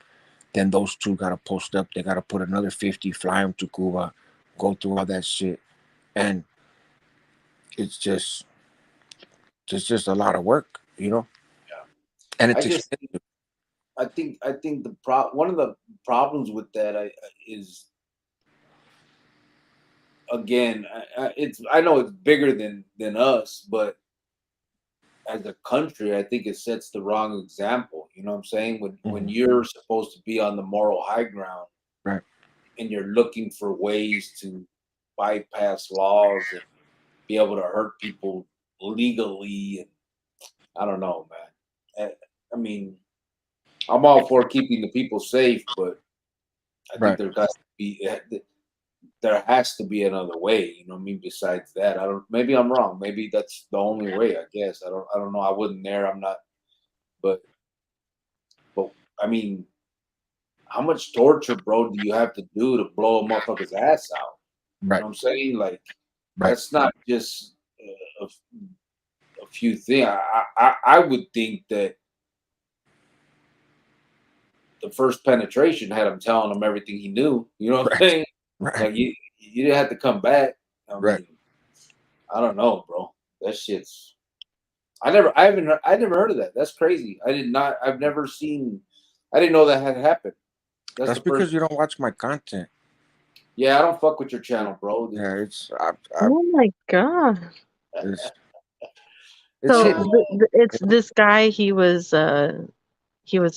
Then those two got to post up. They got to put another 50, fly them to Cuba, go through all that shit. And it's just a lot of work, and it's expensive. I think one of the problems with that is, again, I know it's bigger than us, but as a country, I think it sets the wrong example. You know what I'm saying? When you're supposed to be on the moral high ground, right, and you're looking for ways to bypass laws and be able to hurt people legally, and I don't know, man. I mean, I'm all for keeping the people safe, but I think there has to be another way. You know what I mean? Besides that, maybe I'm wrong. Maybe that's the only way. I guess I don't know. I wasn't there. I'm not. But I mean, how much torture, bro, do you have to do to blow a motherfucker's ass out? You know what I'm saying? Like, that's not just a few things. I would think that the first penetration had him telling him everything he knew. You know what I'm saying? Right. Like, you didn't have to come back. I mean, I don't know, bro. That shit's. I never heard of that. That's crazy. I've never seen. I didn't know that had happened. That's because you don't watch my content. Yeah, I don't fuck with your channel, bro. Yeah, it's. Oh my god. It's so it's this guy. He was a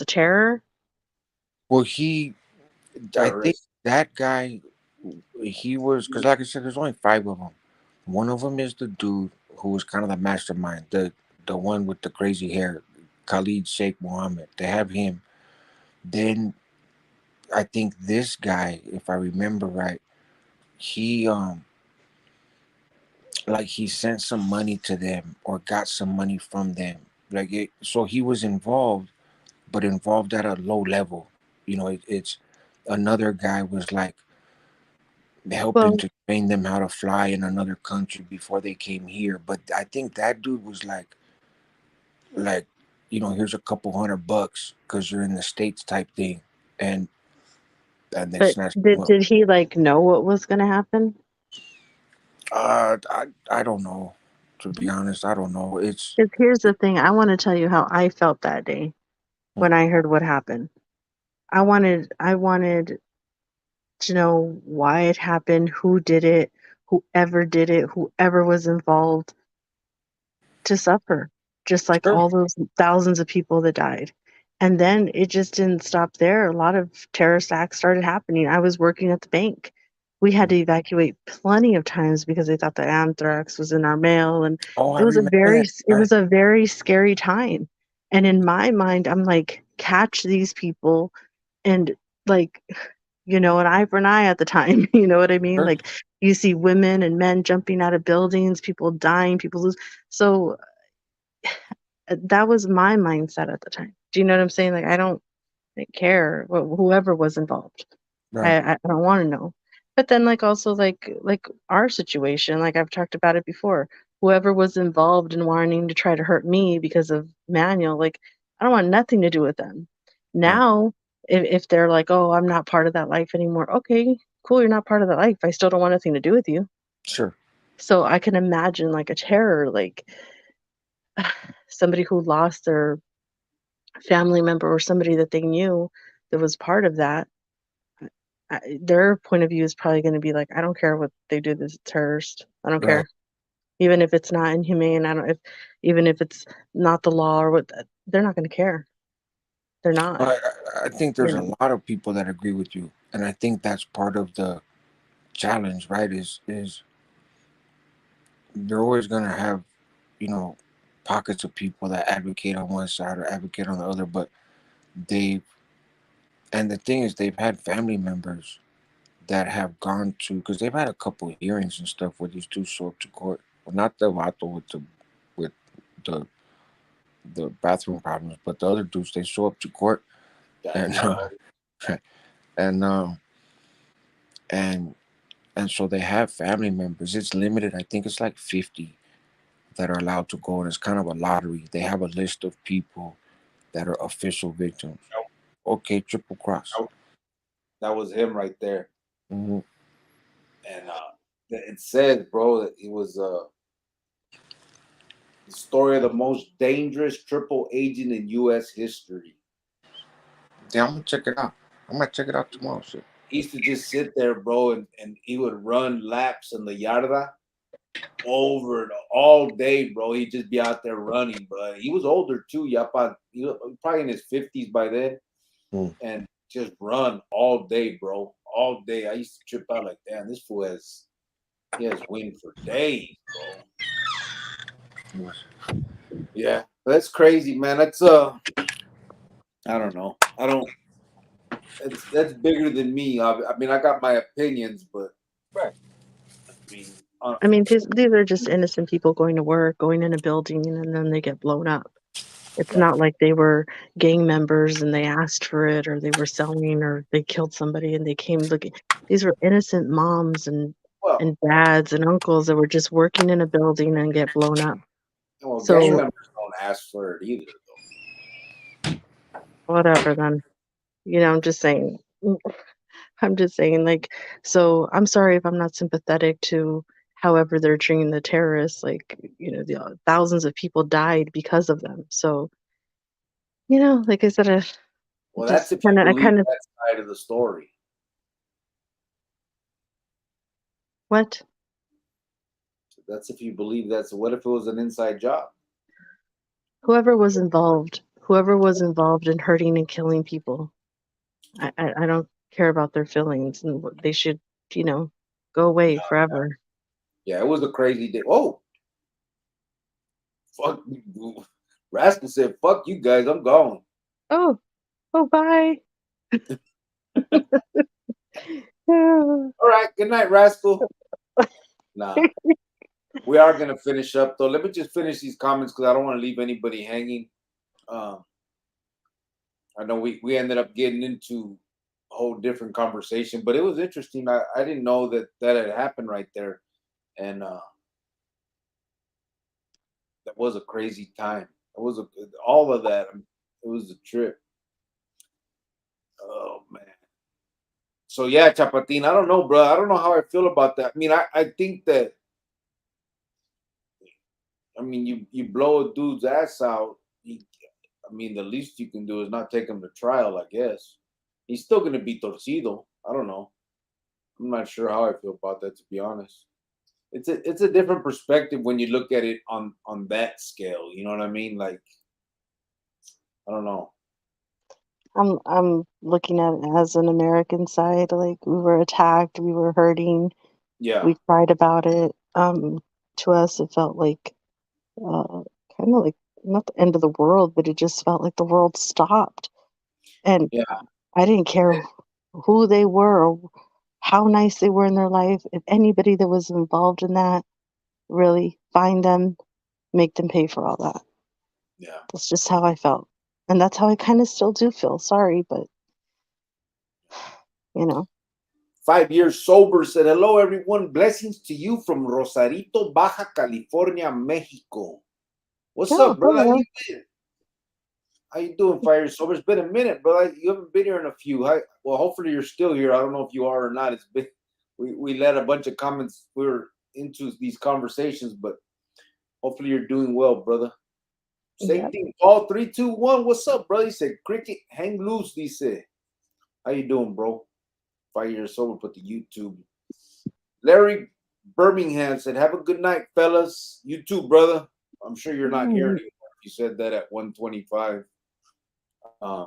terror. Well, I think that guy, he was, because like I said, there's only 5 of them. One of them is the dude who was kind of the mastermind, the one with the crazy hair, Khalid Sheikh Mohammed. They have him. Then I think this guy, if I remember right, he like he sent some money to them or got some money from them. So he was involved, but involved at a low level. It's another guy was like helping Well, to train them how to fly in another country before they came here. But I think that dude was like, here's a couple $100 because you're in the States type thing, and they but snatched him did up. did he like know what was gonna happen? I don't know. To be honest, I don't know. It's 'Cause here's the thing, I want to tell you how I felt that day mm, when I heard what happened. I wanted to know why it happened, who did it, whoever was involved to suffer, just like sure. all those thousands of people that died. And then it just didn't stop there. A lot of terrorist acts started happening. I was working at the bank. We had Mm. to evacuate plenty of times because they thought the anthrax was in our mail, and Oh, I remember that. it Right, was a very scary time. And in my mind, I'm like, catch these people and like an eye for an eye at the time. You know what I mean? sure. Like you see women and men jumping out of buildings, people dying, people lose. So that was my mindset at the time. Do you know what I'm saying? Like, I don't care whoever was involved. Right. I don't want to know. But then, like, also like our situation, like I've talked about it before. Whoever was involved in wanting to try to hurt me because of Manuel, like, I don't want nothing to do with them. Right. Now, if they're like, oh, I'm not part of that life anymore. Okay, cool, you're not part of that life. I still don't want nothing to do with you. Sure. So I can imagine like a terror, like somebody who lost their family member or somebody that they knew that was part of that, their point of view is probably going to be like, I don't care what they do, this terrorist. I don't Right. care. Even if it's not inhumane, I don't if even if it's not the law or what, they're not going to care. They're not, I think you there's a know. lot of people that agree with you, and I think that's part of the challenge, right? Is you're always gonna have, you know, pockets of people that advocate on one side or advocate on the other, but they and the thing is they've had family members that have gone to because they've had a couple of hearings and stuff where these dudes show up to court. Well, not the vato with the bathroom problems, but the other dudes they show up to court and and and and so they have family members. It's limited. I think it's like 50 that are allowed to go, and it's kind of a lottery. They have a list of people that are official victims. Okay, triple cross. Nope. That was him right there. Mm-hmm. And it says, bro, that it was the story of the most dangerous triple agent in U.S. history. Yeah, I'm gonna check it out. I'm gonna check it out tomorrow. Shit. He used to just sit there, bro, and he would run laps in the yarda over all day, bro. He'd just be out there running, but he was older too. Yapa, he was probably in his 50s by then, Mm. and just run all day, bro, all day. I used to trip out like, damn, this fool he has wind for days, bro. Yeah, that's crazy, man. That's I don't know. I don't. That's bigger than me. I mean, I got my opinions, but Right. I mean, I mean, these are just innocent people going to work, going in a building, and then they get blown up. It's yeah. not like they were gang members and they asked for it or they were selling or they killed somebody and they came looking. These were innocent moms Well, and dads and uncles that were just working in a building and get blown up. gang So members don't ask for it either, whatever then. I'm just saying. I'm just saying, like, so I'm sorry if I'm not sympathetic to however they're treating the terrorists. Like, the thousands of people died because of them. So, like I said, Well, that's just if you I believe kind of that side of the story. what? That's if you believe that's. What if it was an inside job? Whoever was involved in hurting and killing people, I don't care about their feelings, and they should, go away forever. Yeah, it was a crazy day. Oh, fuck. Rascal said, "Fuck you guys, I'm gone." Oh, oh, bye. Yeah. All right, good night, Rascal. Nah, we are gonna finish up though. Let me just finish these comments because I don't want to leave anybody hanging. Um, I know we ended up getting into whole different conversation. But it was interesting. I didn't know that had happened right there, and that was a crazy time. It was all of that. It was a trip. Oh man. So yeah, Chapatin. I don't know, bro. I don't know how I feel about that. I mean, I think that. I mean, you blow a dude's ass out. I mean, the least you can do is not take him to trial. I guess he's still gonna be torcido. I don't know. I'm not sure how I feel about that, to be honest. It's a different perspective when you look at it on that scale. You know what I mean? Like, I don't know. I'm looking at it as an American side. Like we were attacked, we were hurting, Yeah, we cried about it. To us, it felt like uh, kind of like not the end of the world, but it just felt like the world stopped. And yeah, I didn't care who they were or how nice they were in their life. If anybody that was involved in that, really find them, make them pay for all that. yeah. That's just how I felt. And that's how I kind of still do feel. Sorry, but you know. 5 years sober said, hello, everyone. Blessings to you from Rosarito, Baja California, Mexico. What's Yeah, up, brother? How hello. you been? How you doing, 5 years sober? It's been a minute, brother. You haven't been here in a few. Well, hopefully you're still here. I don't know if you are or not. It's been we let a bunch of comments. We were into these conversations, but hopefully you're doing well, brother. Same Yep. thing. Paul 321. What's up, brother? He said, cricket, hang loose. He said, how you doing, bro? 5 years sober. Put the YouTube. Larry Birmingham said, have a good night, fellas. You too, brother. I'm sure you're not here Mm, anymore. You said that at 125. Uh,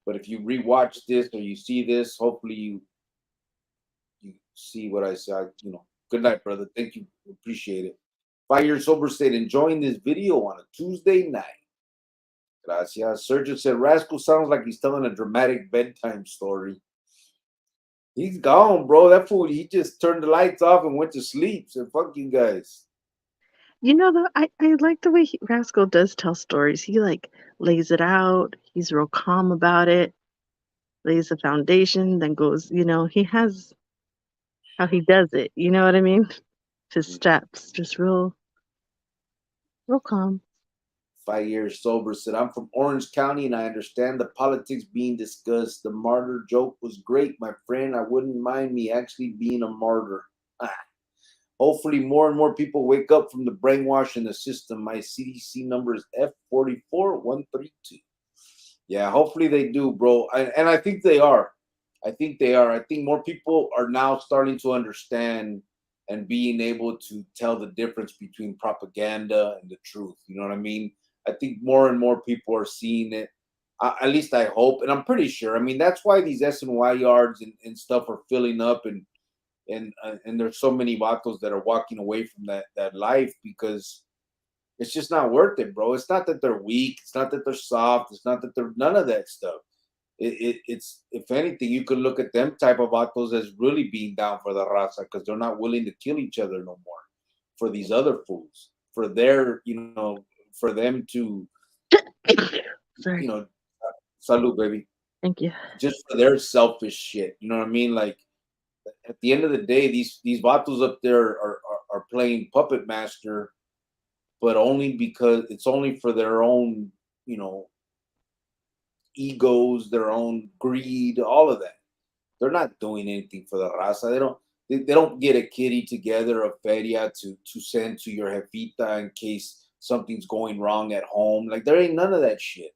but if you rewatch this or you see this, hopefully you see what I said. Good night, brother. Thank you. Appreciate it. 5 years sober said, enjoying this video on a Tuesday night. Gracias. Surgeon said, Rascal sounds like he's telling a dramatic bedtime story. He's gone, bro. That fool, he just turned the lights off and went to sleep. Said, fuck you guys. You know, though, I like the way Rascal does tell stories. He like lays it out. He's real calm about it. Lays the foundation, then goes. He has how he does it. You know what I mean? His steps, just real calm. 5 years sober said, I'm from Orange County and I understand the politics being discussed. The martyr joke was great, my friend. I wouldn't mind me actually being a martyr. Hopefully, more and more people wake up from the brainwash in the system. My CDC number is F44132. Yeah, hopefully they do, bro. And I think they are. I think they are. I think more people are now starting to understand and being able to tell the difference between propaganda and the truth. You know what I mean? I think more and more people are seeing it. At least I hope, and I'm pretty sure. I mean, that's why these SNY yards and stuff are filling up, and there's so many vatos that are walking away from that life because it's just not worth it, bro. It's not that they're weak. It's not that they're soft. It's not that they're none of that stuff. It's if anything, you could look at them type of vatos as really being down for the raza because they're not willing to kill each other no more for these other fools, for their, for them to, Sorry. salute, baby, Thank you. just for their selfish shit. You know what I mean? Like at the end of the day, these vatos up there are playing puppet master, but only because it's only for their own, egos, their own greed, all of that. They're not doing anything for the raza. They don't get a kitty together, a feria to send to your jefita in case something's going wrong at home. Like there ain't none of that shit.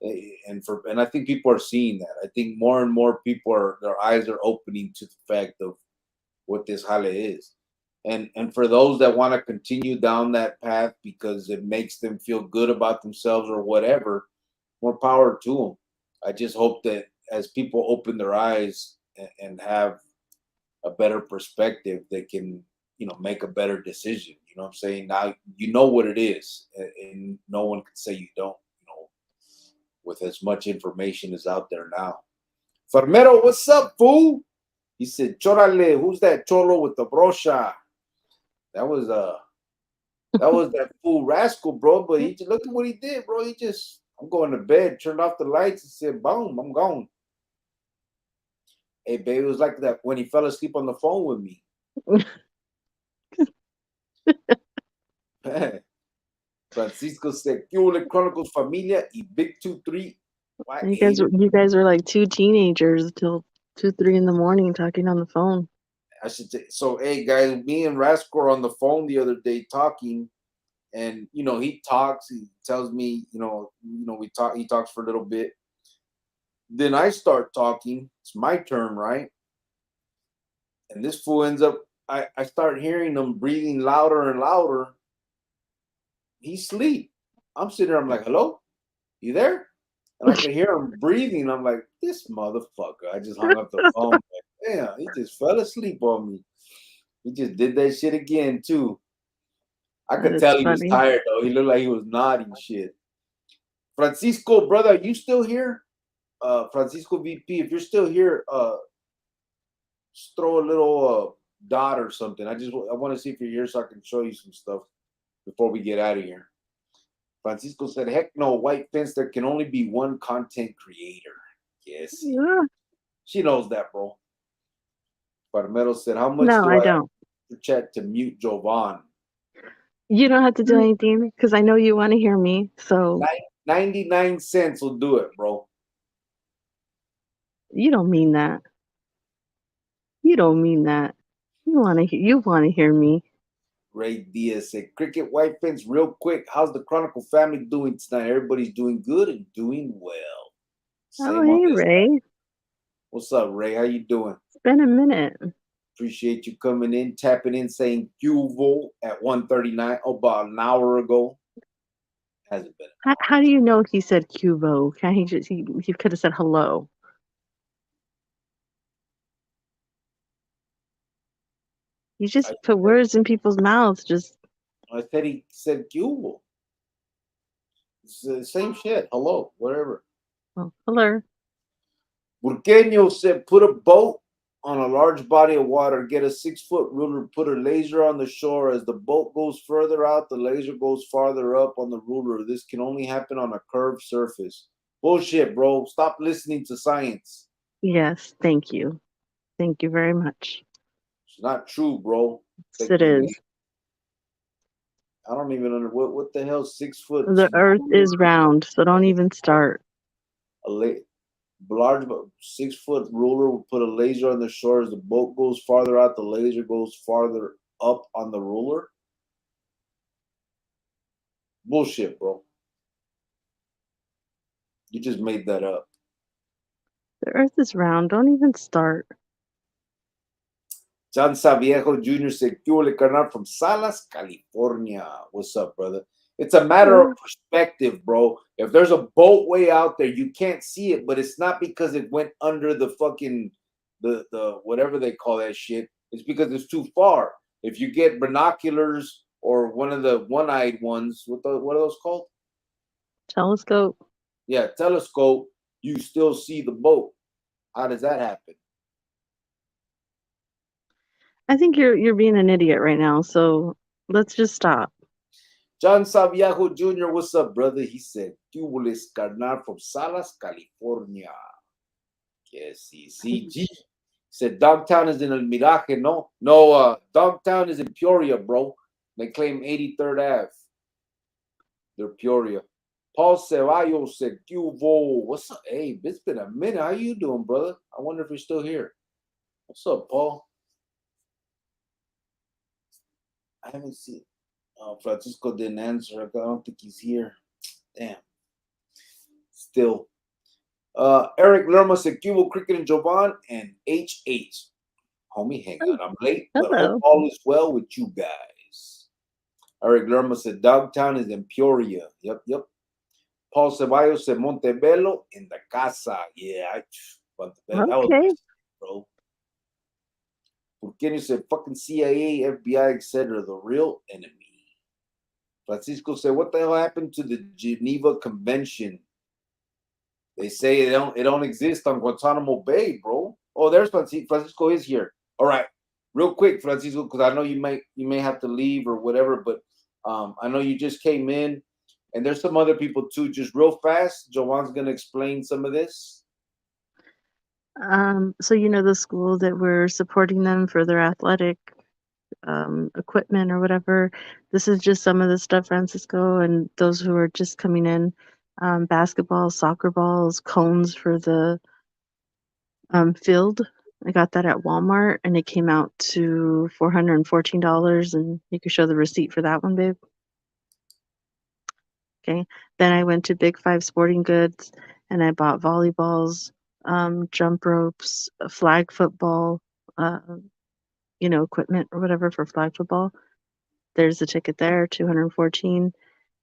And I think people are seeing that. I think more and more people their eyes are opening to the fact of what this jale is. And for those that want to continue down that path because it makes them feel good about themselves or whatever, more power to them. I just hope that as people open their eyes and have a better perspective, they can, make a better decision. You know what I'm saying? Now you know what it is, and no one can say you don't, with as much information as out there now. Farmero, what's up, fool? He said, Chorale, who's that cholo with the brocha? That was that fool Rascal, bro. But he just look at what he did, bro. I'm going to bed, turned off the lights, and said, boom, I'm gone. Hey, babe, it was like that when he fell asleep on the phone with me. Francisco said, "¿Qué hubo, Chronicles Familia y Big 2-3." Why You guys were like two teenagers till 2, 3 in the morning talking on the phone. I should say. So, hey, guys, me and Rasco are on the phone the other day talking, and he talks. He tells me, we talk. He talks for a little bit. Then I start talking. It's my turn, right? And this fool ends up. I start hearing him breathing louder and louder. He's asleep. I'm sitting there. I'm like, "Hello, you there?" And I could hear him breathing. I'm like, "This motherfucker." I just hung up the phone. Like, damn, he just fell asleep on me. He just did that shit again too. I could tell he was tired though. He looked like he was nodding shit. Francisco, brother, are you still here? Francisco VP, if you're still here, just throw a little dot or something. I want to see if you're here so I can show you some stuff before we get out of here. Francisco said, "Heck no, white fence. There can only be one content creator." Yes, Yeah. she knows that, bro. Barmero said, "How much No, do I I don't. have to chat to mute Jovan?" You don't have to do anything because I know you want to hear me. So 99 cents will do it, bro. you don't mean that. You don't mean that. You want to hear me. Ray Diaz said, "Cricket White Fence, real quick. How's the Chronicle family doing tonight? Everybody's doing good and doing well." Oh, Same on hey, this Ray. side. What's up, Ray? How you doing? It's been a minute. Appreciate you coming in, tapping in, saying "Cuvo" at 1:39. Oh, about an hour ago. Hasn't been. How do you know he said Cuvo? Can't he could have said hello. You just put words in people's mouths. I said he said "Cuvo." It's the same shit. Hello, whatever. Oh, hello. Burqueño said, "Put a boat on a large body of water, get a 6-foot ruler, put a laser on the shore. As the boat goes further out, the laser goes farther up on the ruler. This can only happen on a curved surface." Bullshit, bro. Stop listening to science. Yes, thank you. Thank you very much. It's not true, bro. Yes, it is. I don't even know what the hell 6 foot. The earth is round, so don't even start. A large 6-foot ruler will put a laser on the shore. As the boat goes farther out, the laser goes farther up on the ruler. Bullshit, bro. You just made that up. The earth is round. Don't even start. John Saviejo Jr. said, "¿Qué hubo, carnal?" From Salas, California. What's up, brother? It's a matter of perspective, bro. If there's a boat way out there, you can't see it, but it's not because it went under the fucking the whatever they call that shit. It's because it's too far. If you get binoculars or one of the one-eyed ones, what are those called? Telescope. Yeah, telescope. You still see the boat. How does that happen? I think you're being an idiot right now, so let's just stop. John Saviajo Jr., what's up, brother? He said, "Tubules carnal from Salas, California." Yes, CCG. Said, "Dogtown is in El Miraje, no? No, Dogtown is in Peoria, bro. They claim 83rd Ave. They're Peoria." Paul Ceballos said, "Cubo." What's up? Hey, it's been a minute. How you doing, brother? I wonder if you're still here. What's up, Paul? I haven't seen. Francisco didn't answer. I don't think he's here. Damn. Still. Eric Lerma said, "Cubo, Cricket, and Jovan, and HH. Homie, hang on. I'm late, but hope all is well with you guys." Eric Lerma said, "Dogtown is in Peoria." Yep. Paul Ceballos said, "Montebello in the casa." Yeah, Montebello. Okay. That was bro. Burkini said, "Fucking CIA, FBI, etc. The real enemy." Francisco said, "What the hell happened to the Geneva Convention? They say it don't exist on Guantanamo Bay, bro." Oh, there's Francisco is here. All right, real quick, Francisco, because I know you may have to leave or whatever, but I know you just came in, and there's some other people too. Just real fast, Joanne's gonna explain some of this. So the school that we're supporting them for their athletic equipment or whatever. This is just some of the stuff, Francisco, and those who are just coming in. Basketball, soccer balls, cones for the field. I got that at Walmart, and it came out to $414, and you can show the receipt for that one, babe. Okay. Then I went to Big Five Sporting Goods, and I bought volleyballs, jump ropes, flag football, uh, equipment or whatever for flag football. There's the ticket there, 214.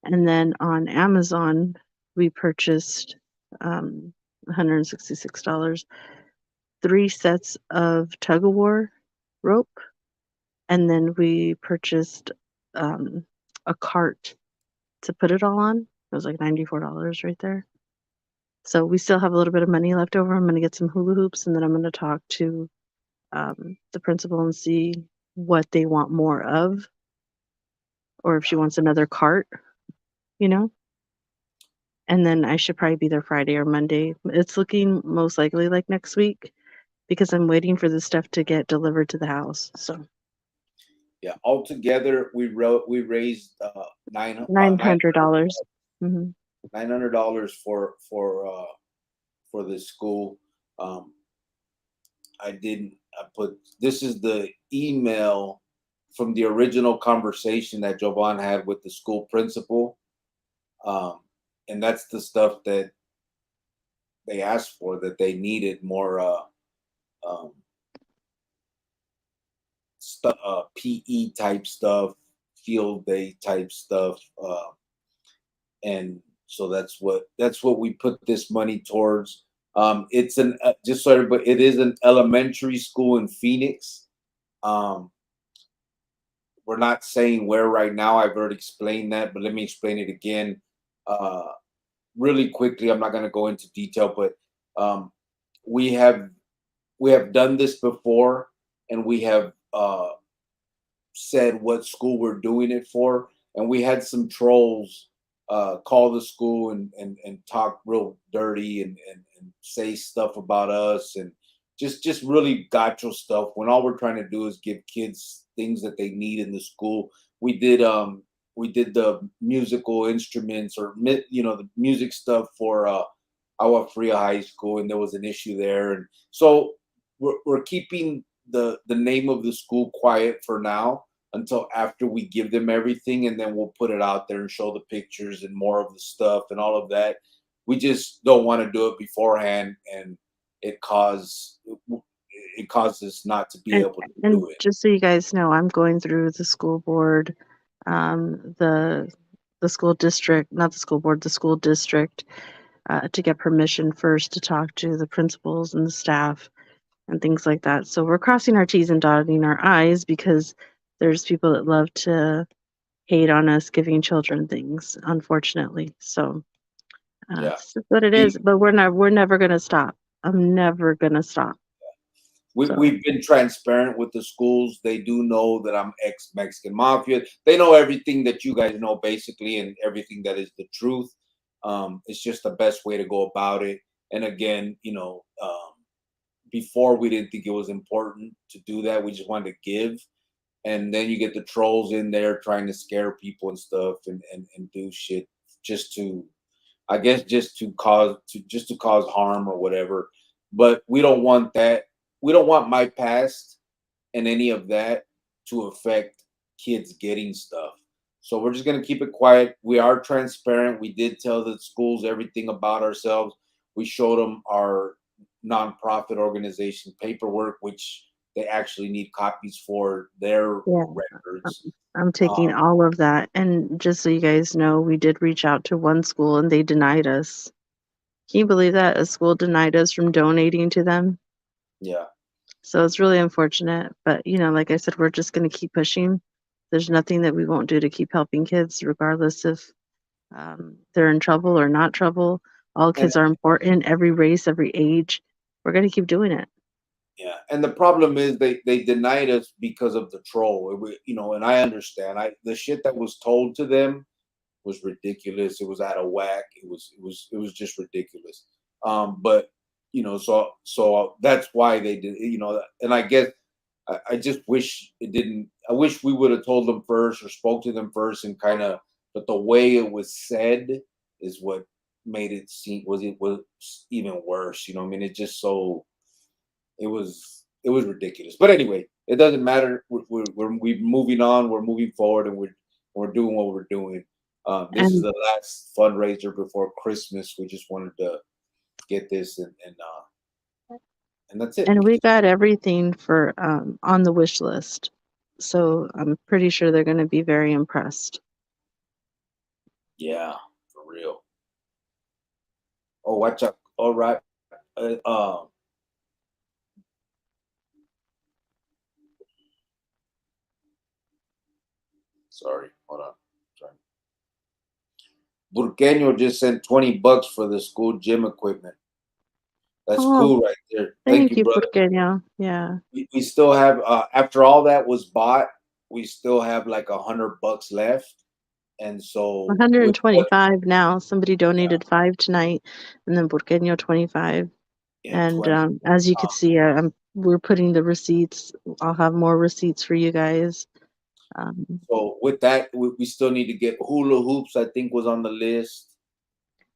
And then on Amazon, we purchased $166, 3 sets of tug of war rope, and then we purchased a cart to put it all on. It was like $94 right there. So we still have a little bit of money left over. I'm going to get some hula hoops, and then I'm going to talk to the principal and see what they want more of, or if she wants another cart, you know? And then I should probably be there Friday or Monday. It's looking most likely like next week because I'm waiting for the stuff to get delivered to the house. So Yeah, altogether we raised $900. Mm-hmm. $900 for this school. I put this is the email from the original conversation that Jovan had with the school principal. And that's the stuff that they asked for, that they needed more PE type stuff, field day type stuff, and so that's what we put this money towards. It's an just so everybody, it is an elementary school in Phoenix. Um, we're not saying where right now. I've already explained that, but let me explain it again. Uh, Really quickly. I'm not going to go into detail, but um, we have done this before, and we have said what school we're doing it for, and we had some trolls call the school and talk real dirty and say stuff about us, and just really gotcha stuff, when all we're trying to do is give kids things that they need in the school. We did the musical instruments, or the music stuff for Agua Fria High School, and there was an issue there, and so we're keeping the name of the school quiet for now, until after we give them everything, and then we'll put it out there and show the pictures and more of the stuff and all of that. We just don't want to do it beforehand, and it cause it causes not to be And, able to and do it. just so you guys know, I'm going through the school board, the school district, not the school board, the school district, to get permission first to talk to the principals and the staff and things like that. So we're crossing our T's and dotting our I's because there's people that love to hate on us giving children things, unfortunately. So Yeah. it's just what it is. But we're never gonna stop. I'm never gonna stop. So We've been transparent with the schools. They do know that I'm ex-Mexican Mafia. They know everything that you guys know, basically, and everything that is the truth. It's just the best way to go about it. And again, before we didn't think it was important to do that. We just wanted to give. And then you get the trolls in there trying to scare people and stuff, and do shit just to, I guess, just to cause harm or whatever. But we don't want that. We don't want my past and any of that to affect kids getting stuff. So we're just gonna keep it quiet. We are transparent. We did tell the schools everything about ourselves. We showed them our nonprofit organization paperwork, which they actually need copies for their yeah, records. I'm taking Um, all of that. And just so you guys know, we did reach out to one school and they denied us. Can you believe that? A school denied us from donating to them. yeah. So it's really unfortunate. But, like I said, we're just going to keep pushing. There's nothing that we won't do to keep helping kids, regardless if they're in trouble or not trouble. All And kids are important, every race, every age. We're going to keep doing it. yeah, and the problem is they denied us because of the troll. And I understand. The shit that was told to them was ridiculous. It was out of whack. It was just ridiculous. But so that's why they did, and I guess I just wish it didn't. I wish we would have told them first or spoke to them first and kind of. But the way it was said is what made it was even worse. I mean, it just so it was ridiculous. But anyway, it doesn't matter. We're moving on. We're moving forward, and we're doing what we're doing. This is And the last fundraiser before Christmas. We just wanted to get this and that's it. and we got everything for on the wish list. So I'm pretty sure they're going to be very impressed. Yeah, for real. Oh, watch out. All right. Uh, uh, sorry. Hold on. Sorry. Burqueño just sent $20 for the school gym equipment. That's Oh, cool right there. Thank thank you, you, brother. Porqueño. Yeah. We still have after all that was bought, we still have like $100 left. And so with what 125 now. Somebody yeah, donated 5 tonight, and then Porqueño 25. yeah, And 20. as you Um, could see, we're putting the receipts. I'll have more receipts for you guys. so with that, we still need to get hula hoops, I think was on the list.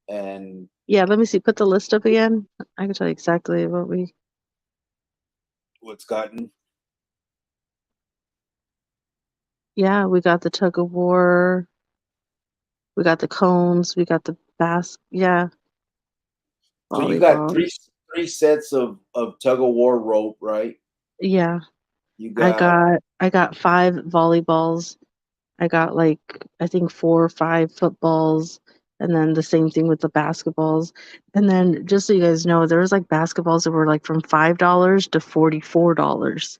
And Yeah, let me see. Put the list up again. I can tell you exactly what we. what's gotten Yeah, we got the tug of war. We got the cones. We got the Yeah, so you got volleyball. three sets of tug of war rope, right? Yeah, You I got got I got 5 volleyballs. I got like I think 4 or 5 footballs, and then the same thing with the basketballs. And then just so you guys know, there was like basketballs that were like from $5 to $44.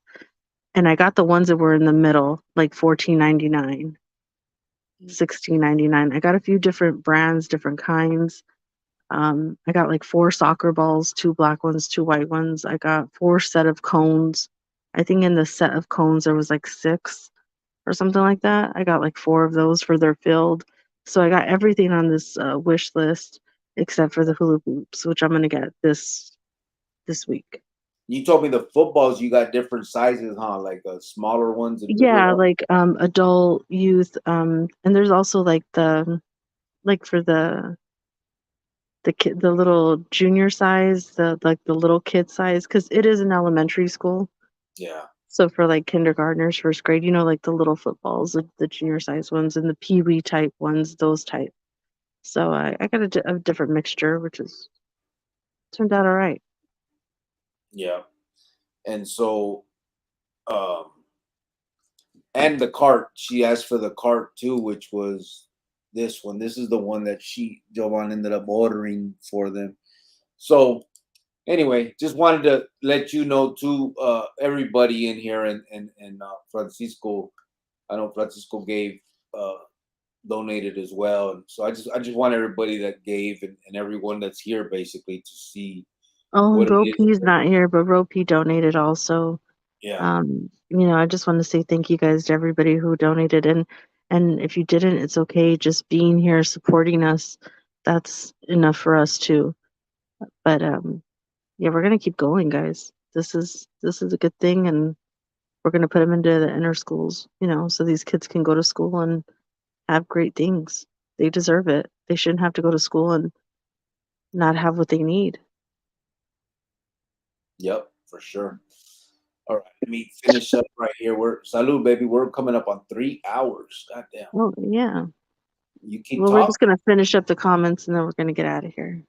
And I got the ones that were in the middle, like 14.99, 16.99. I got a few different brands, different kinds. I got like 4 soccer balls, 2 black ones, 2 white ones. I got 4 set of cones. I think in the set of cones there was like 6 or something like that. I got like 4 of those for their field. So I got everything on this wish list except for the hula hoops, which I'm gonna get this week. you told me the footballs you got different sizes, huh? Like smaller ones and bigger Yeah, ones. like adult, youth, and there's also like like for the little junior size, the little kid size, because it is an elementary school. Yeah. So for like kindergartners, first grade, like the little footballs, the junior size ones, and the pee-wee type ones, those type. So I got a different mixture, which is turned out all right. Yeah. And so um and the cart, she asked for the cart too, which was this one. This is the one that Jovan ended up ordering for them. So anyway, just wanted to let you know too, everybody in here and Francisco. I know Francisco gave uh donated as well. And so I just want everybody that gave and everyone that's here basically to see Oh, what it is. Ropee's not here, but Ropey donated also. Yeah. I just want to say thank you guys to everybody who donated, and if you didn't, it's okay. Just being here, supporting us, that's enough for us too. But yeah, we're gonna keep going, guys. This is a good thing, and we're gonna put them into the inner schools, so these kids can go to school and have great things. They deserve it. They shouldn't have to go to school and not have what they need. Yep, for sure. All right, let me finish up right here. We're salute, baby. We're coming up on 3 hours. God damn. Oh yeah. You keep Well, we're talking. just gonna finish up the comments and then we're gonna get out of here.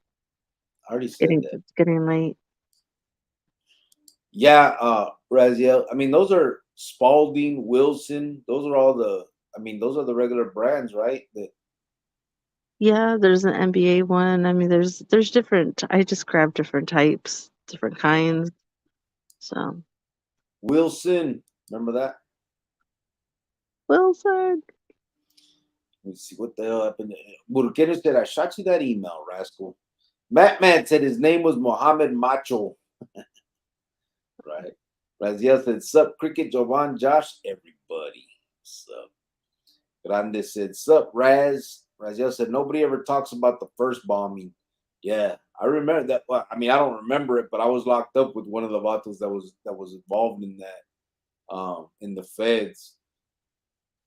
I already said that. It's getting late. Yeah, Raziel. I mean, those are Spalding, Wilson. Those are all those are the regular brands, right? Yeah, there's an NBA one. I mean, there's different. I just grabbed different types, different kinds. So Wilson. Remember that? Wilson. Let me see what the hell happened. Burkina said, I shot you that email, rascal. Mattman said his name was Mohammed Macho. Right. Raziel said, sup, Cricket, Jovan, Josh, everybody. Sup. Grande said, sup, Raziel said, nobody ever talks about the first bombing. Yeah, I remember that. Well, I mean, I don't remember it, but I was locked up with one of the vatos that was involved in that. In the feds,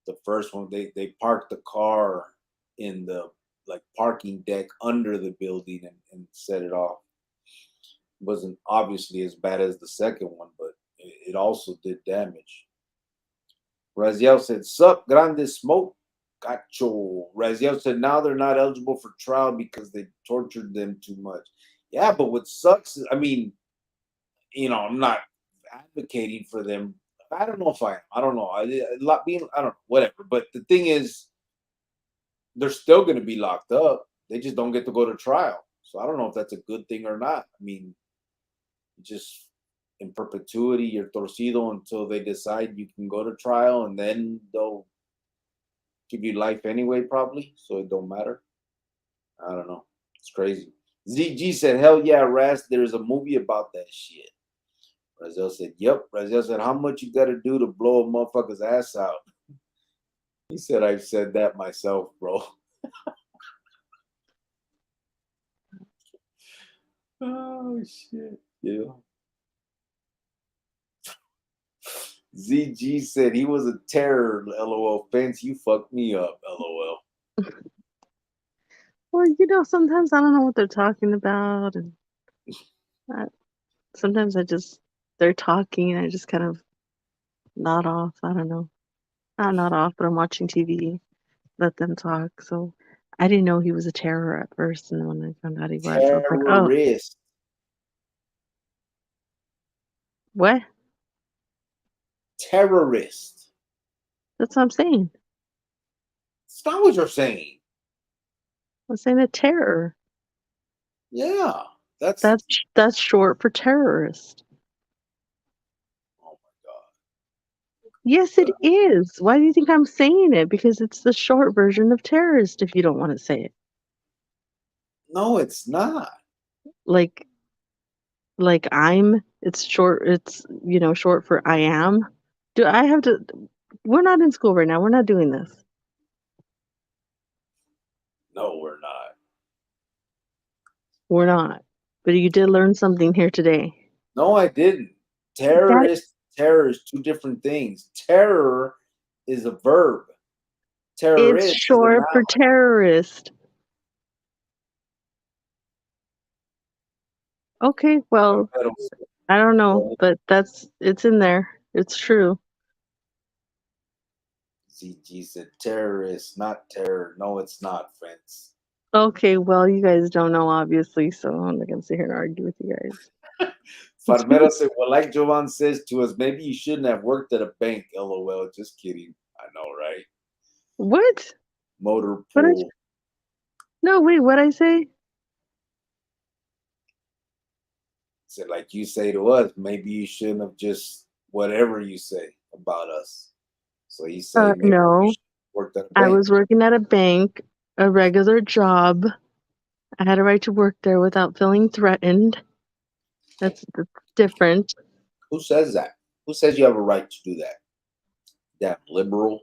the first one, they parked the car in the like parking deck under the building and set it off. It wasn't obviously as bad as the second one, but it also did damage. Raziel said, "Sup, grande smoke." Cacho. Raziel said, "Now they're not eligible for trial because they tortured them too much." Yeah, but what sucks is, I mean, I'm not advocating for them. I don't know if I am. I don't know. I don't know, whatever. But the thing is, they're still going to be locked up. They just don't get to go to trial. So I don't know if that's a good thing or not. I mean, just in perpetuity, you're torcido until they decide you can go to trial, and then they'll give you life anyway, probably. So it don't matter. I don't know. It's crazy. ZG said, "Hell yeah, Raz. There's a movie about that shit." Razel said, "Yep." Razel said, "How much you got to do to blow a motherfucker's ass out?" He said, "I've said that myself, bro." Oh shit. Yeah. ZG said he was a terror. LOL. Fence, you fucked me up. LOL. Well, sometimes I don't know what they're talking about, and I, sometimes they're talking, and I just kind of nod off. I don't know. Not off, but I'm watching TV. Let them talk. So I didn't know he was a terror at first, and then when I found out he was, I was like, oh, Terrorist. what? Terrorist. That's what I'm saying. It's not what you're saying. I'm saying a terror. Yeah. That's That's short for terrorist. oh my god. Yes, it is. Why do you think I'm saying it? Because it's the short version of terrorist. If you don't want to say it, No, it's not. like it's short. It's short for I am. Do I have to? We're not in school right now. We're not doing this. No, we're not. We're not. But you did learn something here today. No, I didn't. That Terror is two different things. Terror is a verb. it's Terrorist is a short for noun. terrorist. Okay, well, I don't know, but it's in there. It's true. ZG said terrorist, not terror. No, it's not, Fence. Okay, well, you guys don't know, obviously, so I'm not gonna sit here and argue with you guys. Farmero said, well, like Jovan says to us, maybe you shouldn't have worked at a bank. LOL. Just kidding. I know, right? What? Motor What? pool. No, wait. What I say? Said, like you say to us, maybe you shouldn't have just whatever you say about us. So he said, maybe you No. should have worked at a I bank. was working at a bank, a regular job. I had a right to work there without feeling threatened. That's different. Who says that? Who says you have a right to do that? That liberal.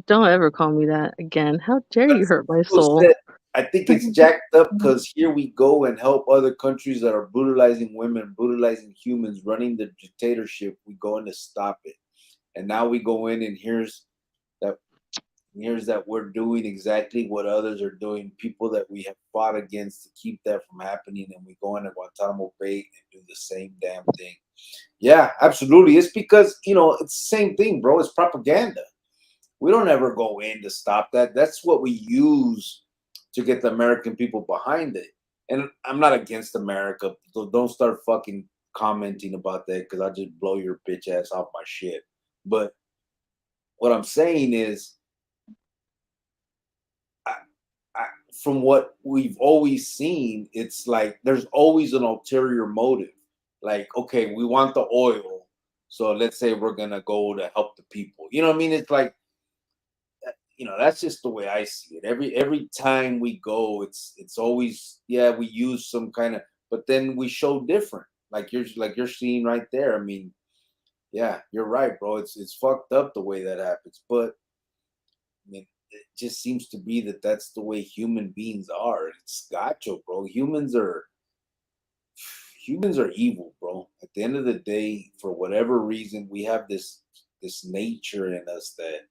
Don't ever call me that again. How dare But you hurt my people soul? said, I think it's jacked up because here we go and help other countries that are brutalizing women, brutalizing humans, running the dictatorship. We go in to stop it, and now we go in and that here's that we're doing exactly what others are doing. People that we have fought against to keep that from happening, and we go into Guantanamo Bay and do the same damn thing. Yeah, absolutely. It's because it's the same thing, bro. It's propaganda. We don't ever go in to stop that. That's what we use to get the American people behind it. And I'm not against America, so don't start fucking commenting about that because I'll just blow your bitch ass off my shit. But what I'm saying is, I, I, from what we've always seen, it's like there's always an ulterior motive. Like, okay, we want the oil, so let's say we're gonna go to help the people. You know what I mean? It's like that's just the way I see it. Every time we go, it's always we use some kind of, but then we show different. Like you're seeing right there. I mean, yeah, you're right, bro. It's fucked up the way that happens. But I mean, it just seems to be that that's the way human beings are. It's gacho, bro. Humans are evil, bro. At the end of the day, for whatever reason, we have this nature in us that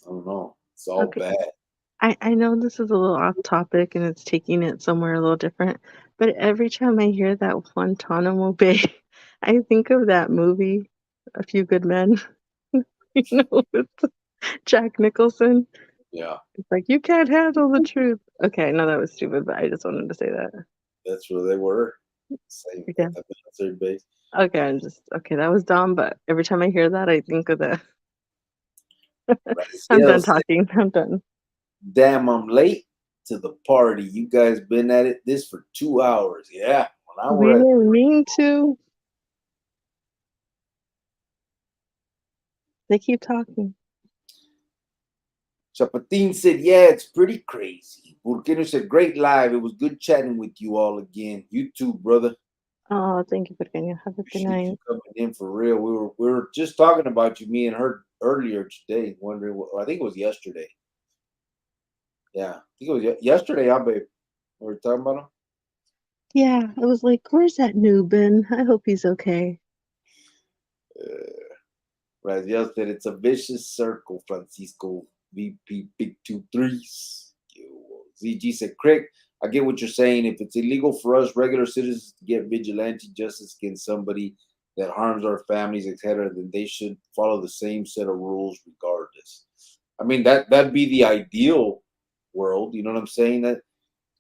I don't know. It's all Okay. bad. I know this is a little off topic and it's taking it somewhere a little different, but every time I hear that Guantanamo Bay, I think of that movie, A Few Good Men, with Jack Nicholson. Yeah, It's like, you can't handle the truth. Okay, I know that was stupid, but I just wanted to say that. that's where they were. Same Okay. at the military base. Okay, that was dumb, but every time I hear that, I think of that. I'm Raziel done said, talking. I'm done. "Damn, I'm late to the party. You guys been at it this for 2 hours. Yeah, when I We were at didn't mean to. They keep talking. Chapatin said, yeah, it's pretty crazy. Burkino said, great live. It was good chatting with you all again. You too, brother. Oh, thank you, Virginia. Have a good Appreciate you night. coming in for real. We were just talking about you, me and her earlier today, wondering what I think it was yesterday. Yeah, I think it was yesterday, I babe. We were talking about him. Yeah, I was like, where's that Nubin? I hope he's okay. Raziel said it's a vicious circle, Francisco VP Big 2 3s. ZG said, Craig, I get what you're saying. If it's illegal for us regular citizens to get vigilante justice against somebody that harms our families, etc., then they should follow the same set of rules regardless. I mean, that'd be the ideal world. You know what I'm saying? That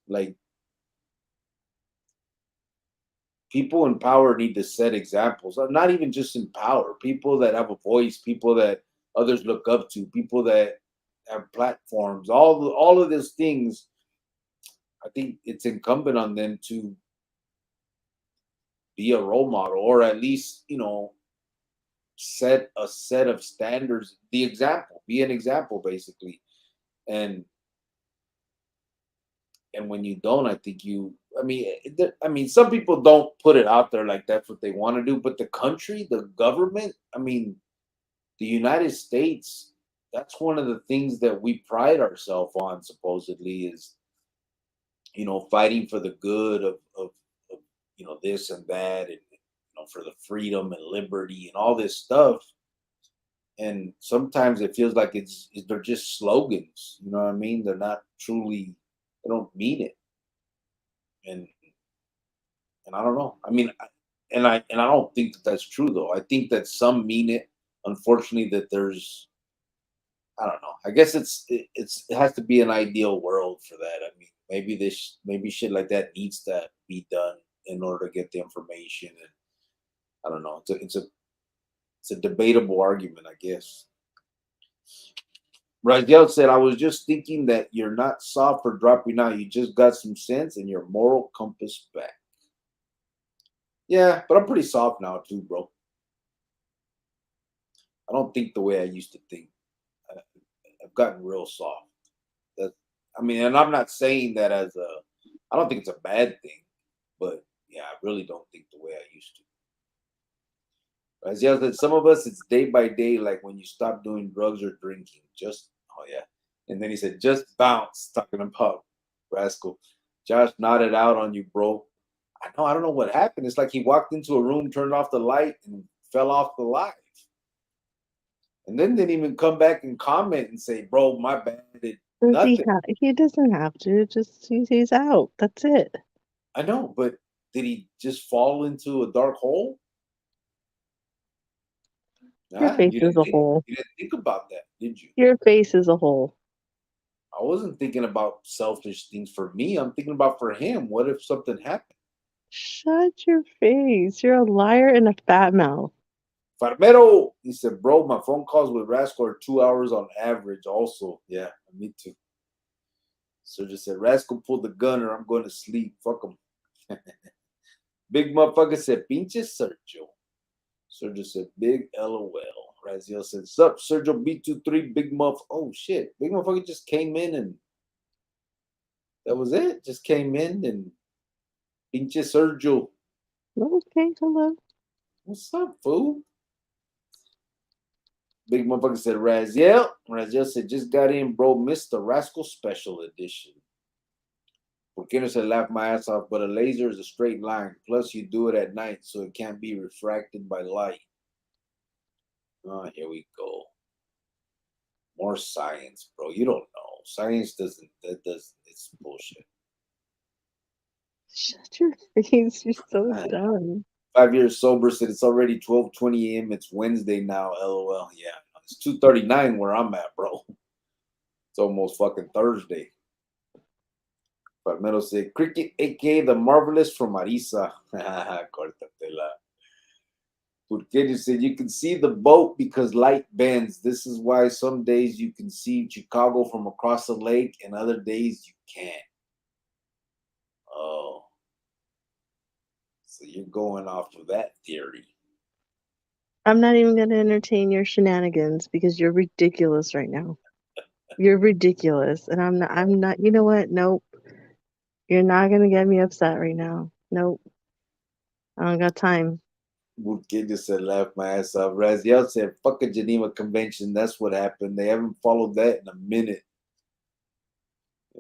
like people in power need to set examples. Not even just in power. People that have a voice, people that others look up to, people that have platforms. All of those things. I think it's incumbent on them to be a role model, or at least set a set of standards. The example, be an example, basically. And when you don't, I think I mean, some people don't put it out there like that's what they want to do, but the country, the government, I mean, the United States, that's one of the things that we pride ourselves on, supposedly, is fighting for the good of this and that, and for the freedom and liberty and all this stuff. And sometimes it feels like they're just slogans. You know what I mean? They're not truly. They don't mean it. And I don't know. I mean, and I don't think that that's true though. I think that some mean it. Unfortunately, that there's I don't know. I guess it has to be an ideal world for that. I mean, maybe shit like that needs to be done in order to get the information. And I don't know. It's a debatable argument, I guess. Raziel said, "I was just thinking that you're not soft for dropping out. You just got some sense and your moral compass back." Yeah, but I'm pretty soft now too, bro. I don't think the way I used to think. I- I've gotten real soft. That I mean, and I'm not saying that as a. I don't think it's a bad thing, but yeah, I really don't think the way I used to. As yeah, said, some of us it's day by day, like when you stop doing drugs or drinking. Just oh yeah, and then he said, "Just bounce." Talking about Rascal. Josh nodded out on you, bro. I know. I don't know what happened. It's like he walked into a room, turned off the light, and fell off the live, and then didn't even come back and comment and say, "Bro, my bad." Does he Nothing. have? He doesn't have to. Just he's out. That's it. I know, but did he just fall into a dark hole? Your Nah, face is a hole. you didn't think about that, did you? Your face is a hole. I wasn't thinking about selfish things for me. I'm thinking about for him. What if something happened? Shut your face. You're a liar and a fat mouth. Farmero, he said, bro, my phone calls with Rascal are 2 hours on average. Also, yeah, me too. So just said, Rascal pulled the gun or I'm going to sleep. Fuck him. Big motherfucker said, pinche Sergio. Sergio said, big LOL. Raziel said, sup, Sergio B23, big muff. Oh shit. Big motherfucker just came in and that was it. Just came in and pinche Sergio. Okay, hello. What's up, fool? Big motherfucker said Raziel. Raziel said just got in, bro. Missed the Rascal Special Edition. Porque said laugh my ass off, but a laser is a straight line. Plus, you do it at night, so it can't be refracted by light. Oh, here we go. More science, bro. You don't know. Science doesn't. That does. It's bullshit. Shut your face. You're so dumb. 5 years sober said it's already 12:20 a.m. It's Wednesday now. LOL. Yeah, it's 2:39 where I'm at, bro. It's almost fucking Thursday. Palmero said, Cricket, aka the Marvelous from Marisa. Cortatela. Porque said, you can see the boat because light bends. This is why some days you can see Chicago from across the lake and other days you can't. Oh. So you're going off of that theory. I'm not even going to entertain your shenanigans because you're ridiculous right now. You're ridiculous. And I'm not, you know what? Nope. You're not going to get me upset right now. Nope. I don't got time. Burkina said, laugh my ass off. Raziel said, fuck a Geneva Convention. That's what happened. They haven't followed that in a minute.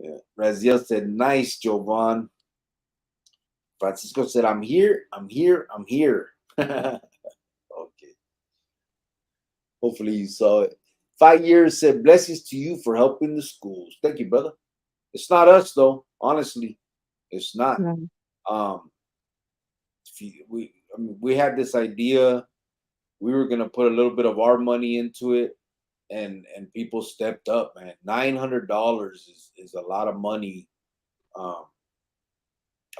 Yeah. Raziel said, nice, Jovan. Francisco said, I'm here. I'm here. I'm here. Okay. Hopefully you saw it. 5 years said, blessings to you for helping the schools. Thank you, brother. It's not us, though. Honestly, it's not. No. We had this idea. We were gonna put a little bit of our money into it, and people stepped up. Man, $900 is a lot of money. A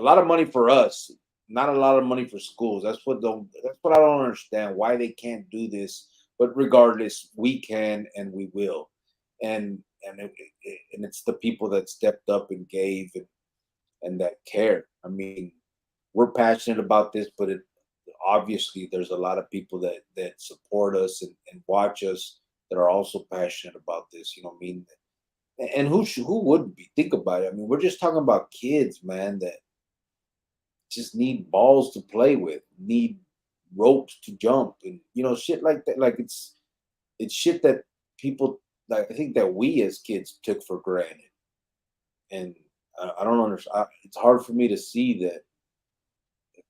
lot of money for us, not a lot of money for schools. That's what I don't understand. Why they can't do this? But regardless, we can and we will, and it's the people that stepped up and gave and that care. I mean, we're passionate about this, but obviously there's a lot of people that support us and watch us that are also passionate about this. You know what I mean? And who wouldn't be? Think about it. I mean, we're just talking about kids, man, that just need balls to play with, need ropes to jump, and shit like that. Like it's shit that people, like, I think that we as kids took for granted, and I don't understand. It's hard for me to see that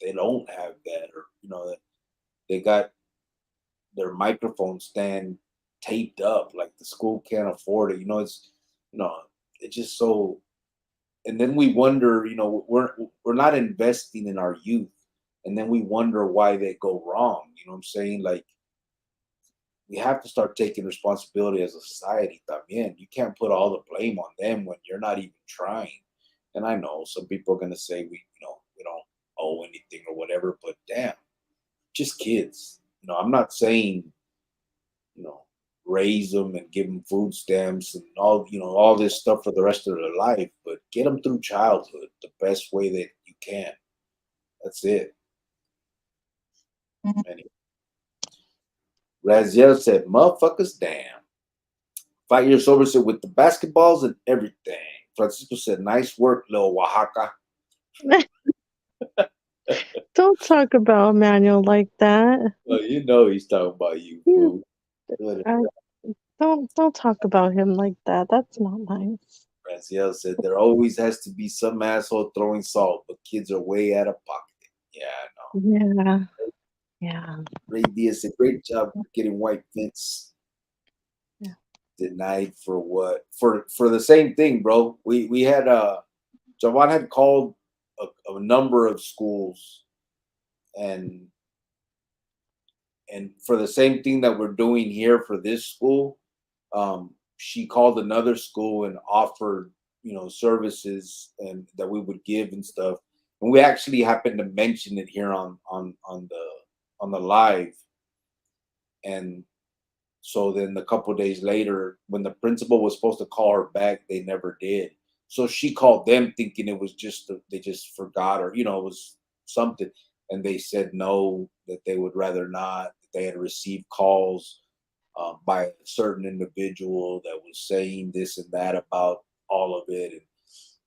they don't have that, or that they got their microphone stand taped up, like the school can't afford it. It's just so. And then we wonder, we're not investing in our youth, and then we wonder why they go wrong. You know what I'm saying? Like, we have to start taking responsibility as a society. También, you can't put all the blame on them when you're not even trying. And I know some people are gonna say we don't owe anything or whatever, but damn, just kids. I'm not saying, raise them and give them food stamps and all this stuff for the rest of their life, but get them through childhood the best way that you can. That's it. Anyway. Raziel said, motherfuckers, damn. 5 years sober said, with the basketballs and everything. Francisco said, nice work, little Oaxaca. Don't talk about Emmanuel like that. Well, he's talking about you, fool. Don't talk about him like that. That's not nice. Raziel said, there always has to be some asshole throwing salt, but kids are way out of pocket. Yeah, I know. Yeah. Ray Diaz said, great job getting White Vince. Yeah. Denied for what? For the same thing, bro. We had Javon had called a number of schools and for the same thing that we're doing here for this school, she called another school and offered services and that we would give and stuff, and we actually happened to mention it here on the live. And so then a couple of days later, when the principal was supposed to call her back, they never did. So she called them thinking it was just they just forgot, or it was something, and they said no, that they would rather not. That they had received calls by a certain individual that was saying this and that about all of it, and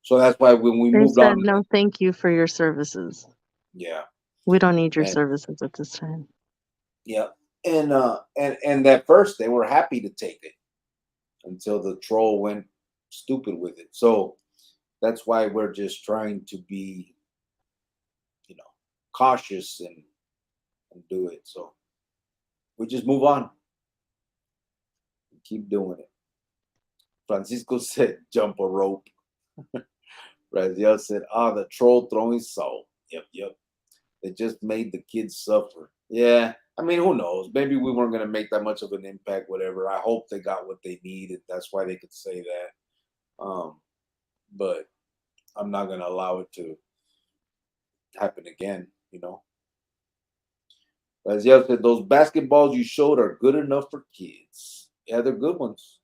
so that's why when we moved on, no, thank you for your services. Yeah, we don't need your services at this time. Yeah, And at first they were happy to take it until the troll went stupid with it. So that's why we're just trying to be, you know, cautious and do it. So we just move on and keep doing it. Francisco said, "Jump a rope." Raziel said, "The troll throwing salt." Yep, yep. They just made the kids suffer. Yeah, I mean, who knows? Maybe we weren't going to make that much of an impact, whatever. I hope they got what they needed. That's why they could say that. But I'm not going to allow it to happen again, you know. Raziel said, "Those basketballs you showed are good enough for kids." Yeah, they're good ones.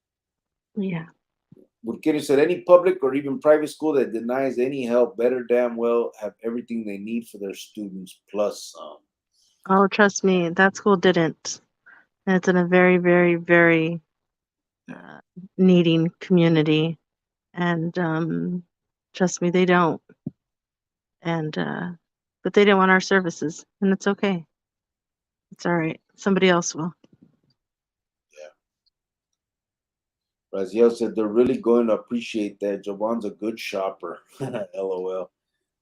Yeah. Burkini said, "Any public or even private school that denies any help better damn well have everything they need for their students plus some." Oh, trust me, that school didn't. And it's in a very, very, very uh, needing community. And trust me, they don't. And but they didn't want our services, and it's okay. It's all right. Somebody else will. Yeah. Raziel said, "They're really going to appreciate that. Jovan's a good shopper." LOL.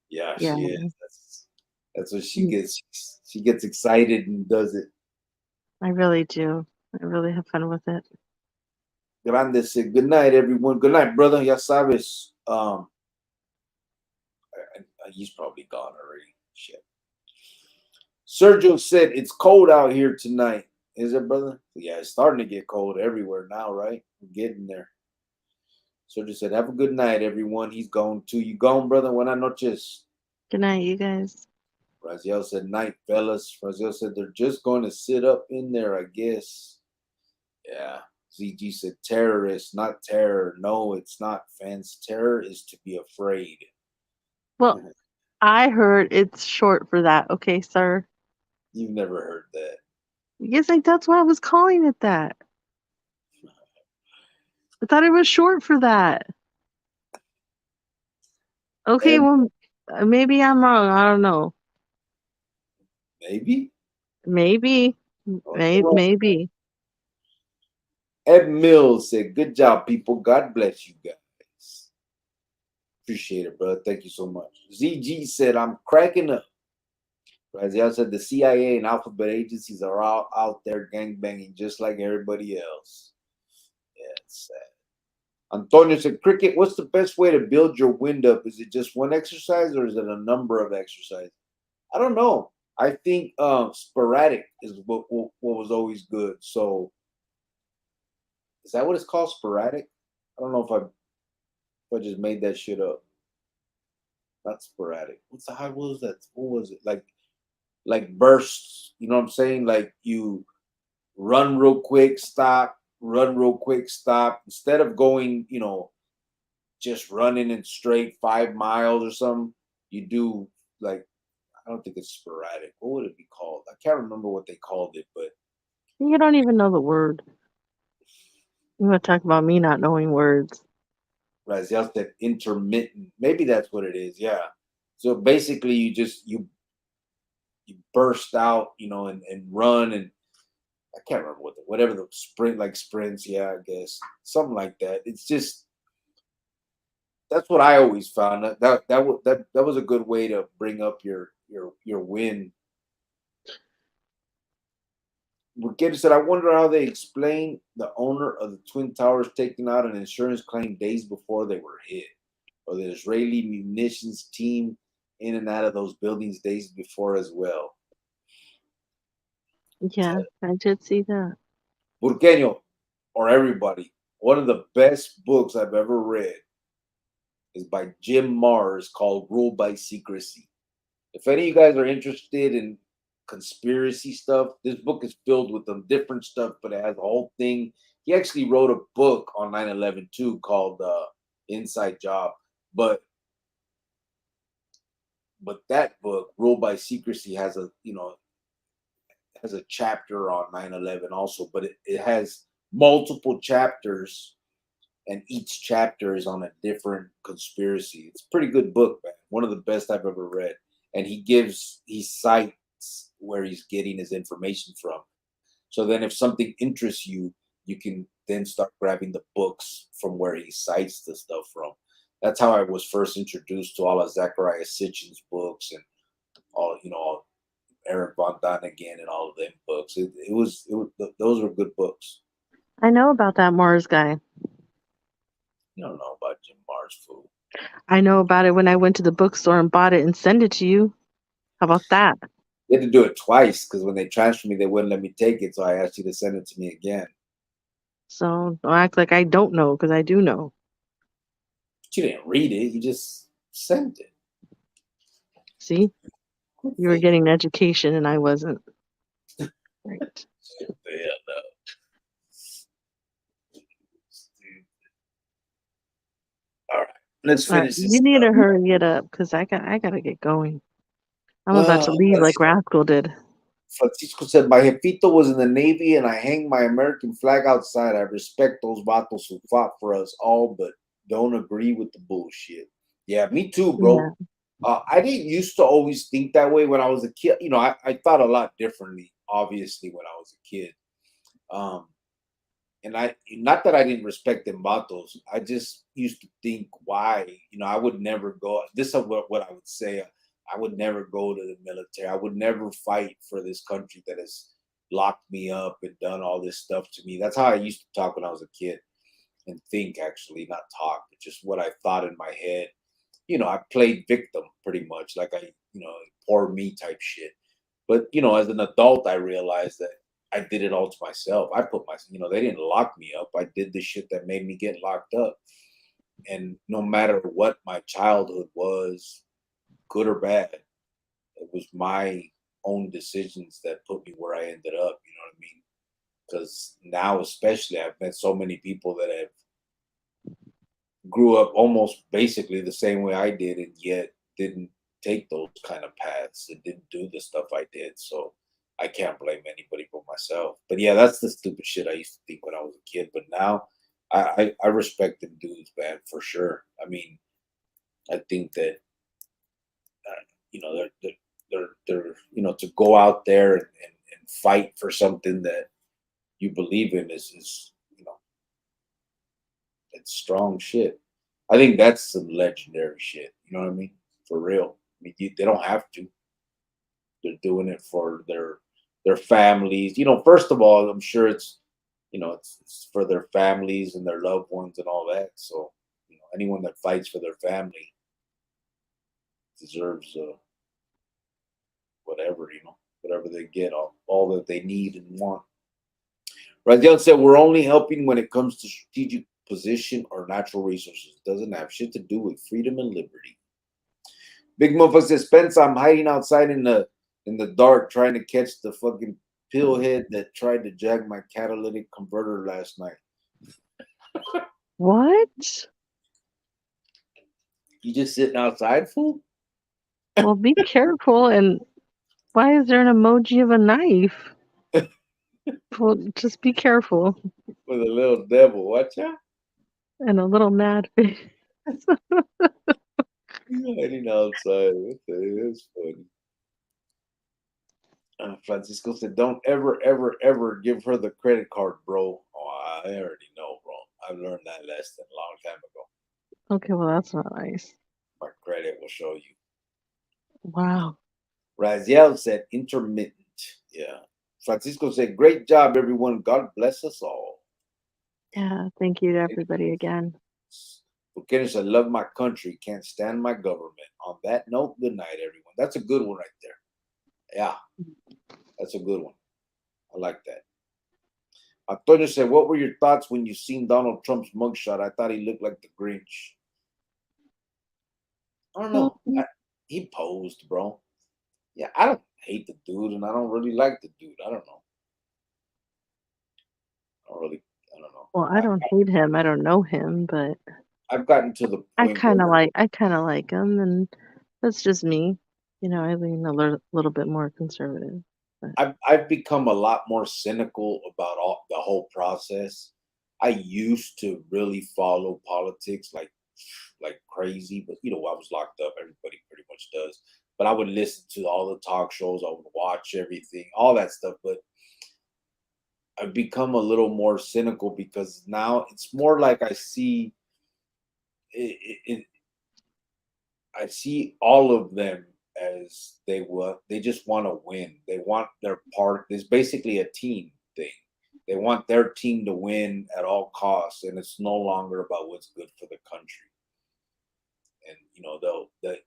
Yeah, Yeah. she is. That's what she Mm, gets. She gets excited and does it. I really do. I really have fun with it. Grande said, "Good night, everyone. Good night, brother. Ya sabes." He's probably gone already. Shit. Sergio said, "It's cold out here tonight." Is it, brother? Yeah, it's starting to get cold everywhere now, right? We're getting there. Sergio said, "Have a good night, everyone." He's gone too. You gone, brother? Buenas noches. Good night, you guys. Raziel said, "Night, fellas." Raziel said, "They're just going to sit up in there, I guess." Yeah. ZG said, "Terrorists, not terror." No, it's not, fans. Terror is to be afraid. Well, I heard it's short for that. Okay, sir. You've never heard that. Yes, like that's why I was calling it that. I thought it was short for that. Okay, Ed, well, maybe I'm wrong. I don't know. maybe? Maybe, Oh, you're wrong. maybe. Ed Mills said, "Good job, people. God bless you guys." Appreciate it, brother. Thank you so much. ZG said, "I'm cracking up." Raziel said, "The CIA and alphabet agencies are all out there gangbanging just like everybody else." Yeah, it's sad. Antonio said, "Cricket, what's the best way to build your wind up? Is it just one exercise or is it a number of exercises?" I don't know. I think sporadic is what was always good. So is that what it's called? Sporadic? I don't know if I just made that shit up. Not sporadic. What's the high? What was that? What was it? Like bursts. You know what I'm saying? Like you run real quick, stop, run real quick, stop. Instead of going, just running in straight 5 miles or something, you do like I don't think it's sporadic. What would it be called? I can't remember what they called it, but You don't even know the word. You want to talk about me not knowing words? Raziel said intermittent. Maybe that's what it is. Yeah. So basically, you burst out, and run, and I can't remember whatever the sprint, like sprints. Yeah, I guess something like that. It's just that's what I always found. That was a good way to bring up your win. Burkett said, "I wonder how they explain the owner of the Twin Towers taking out an insurance claim days before they were hit, or the Israeli munitions team in and out of those buildings days before as well." Yeah, I did see that. Burqueño, or everybody, one of the best books I've ever read is by Jim Mars called Ruled by Secrecy. If any of you guys are interested in conspiracy stuff, this book is filled with them different stuff, but it has a whole thing. He actually wrote a book on 9/11 too called Inside Job. But that book, Ruled by Secrecy, has a chapter on 9/11 also, but it has multiple chapters, and each chapter is on a different conspiracy. It's a pretty good book, man. One of the best I've ever read. And he cites where he's getting his information from. So then if something interests you, you can then start grabbing the books from where he cites the stuff from. That's how I was first introduced to all of Zachariah Sitchin's books and all, all Eric Von Daniken and all of them books. Those were good books. I know about that Mars guy. You don't know about Jim Mars, fool. I know about it when I went to the bookstore and bought it and sent it to you. How about that? You had to do it twice because when they transferred me, they wouldn't let me take it. So I asked you to send it to me again. So don't act like I don't know, because I do know. But you didn't read it. You just sent it. See? You were getting an education and I wasn't. Right. Yeah, no. All right, let's finish this. You need to hurry it up because I gotta get going. I'm about to leave like Rascal did. Francisco said, my jefito was in the Navy and I hang my American flag outside. I respect those vatos who fought for us all, but don't agree with the bullshit. Yeah, me too, bro. Yeah. I didn't used to always think that way when I was a kid. I thought a lot differently, obviously, when I was a kid. And not that I didn't respect them vatos. I just used to think why, I would never go. This is what I would say. I would never go to the military. I would never fight for this country that has locked me up and done all this stuff to me. That's how I used to talk when I was a kid and think, actually, not talk, but just what I thought in my head. I played victim pretty much, like poor me type shit. But, as an adult, I realized that I did it all to myself. I put they didn't lock me up. I did the shit that made me get locked up. And no matter what my childhood was, good or bad, it was my own decisions that put me where I ended up. You know what I mean? Because now, especially, I've met so many people that have grew up almost basically the same way I did, and yet didn't take those kind of paths and didn't do the stuff I did. So I can't blame anybody but myself. But yeah, that's the stupid shit I used to think when I was a kid. But now I respect them dudes, man, for sure. I mean, I think that they're to go out there and fight for something that you believe in is it's strong shit. I think that's some legendary shit. You know what I mean? For real. I mean, they don't have to. They're doing it for their families. First of all, I'm sure it's it's for their families and their loved ones and all that. So anyone that fights for their family deserves whatever they get, all that they need and want. Raziel said, we're only helping when it comes to strategic position or natural resources. It doesn't have shit to do with freedom and liberty. Big motherfucker says, Spence, I'm hiding outside in the dark trying to catch the fucking pillhead that tried to jag my catalytic converter last night. What? You just sitting outside, fool? Well, be careful. And why is there an emoji of a knife? Well, just be careful. With a little devil, watch out. And a little mad face. Hiding outside. It's funny. Francisco said, don't ever, ever, ever give her the credit card, bro. Oh, I already know, bro. I learned that lesson a long time ago. Okay, well, that's not nice. My credit will show you. Wow. Raziel said, intermittent. Yeah. Francisco said, great job, everyone. God bless us all. Yeah, thank you to everybody again. Buchanan said, love my country, can't stand my government. On that note, good night, everyone. That's a good one right there. Yeah, that's a good one. I like that. Antonio said, what were your thoughts when you seen Donald Trump's mugshot? I thought he looked like the Grinch. I don't know. He posed, bro. Yeah, I don't hate the dude, and I don't really like the dude. I don't know. I don't know. Well, I don't hate him. I don't know him, but I've gotten to the point. I kind of like him, and that's just me. I lean a little bit more conservative. But I've become a lot more cynical about the whole process. I used to really follow politics like crazy, but I was locked up. Everybody pretty much does. But I would listen to all the talk shows. I would watch everything, all that stuff. But I've become a little more cynical because now it's more like it, I see all of them as they just want to win. They want their part. It's basically a team thing. They want their team to win at all costs, and it's no longer about what's good for the country. And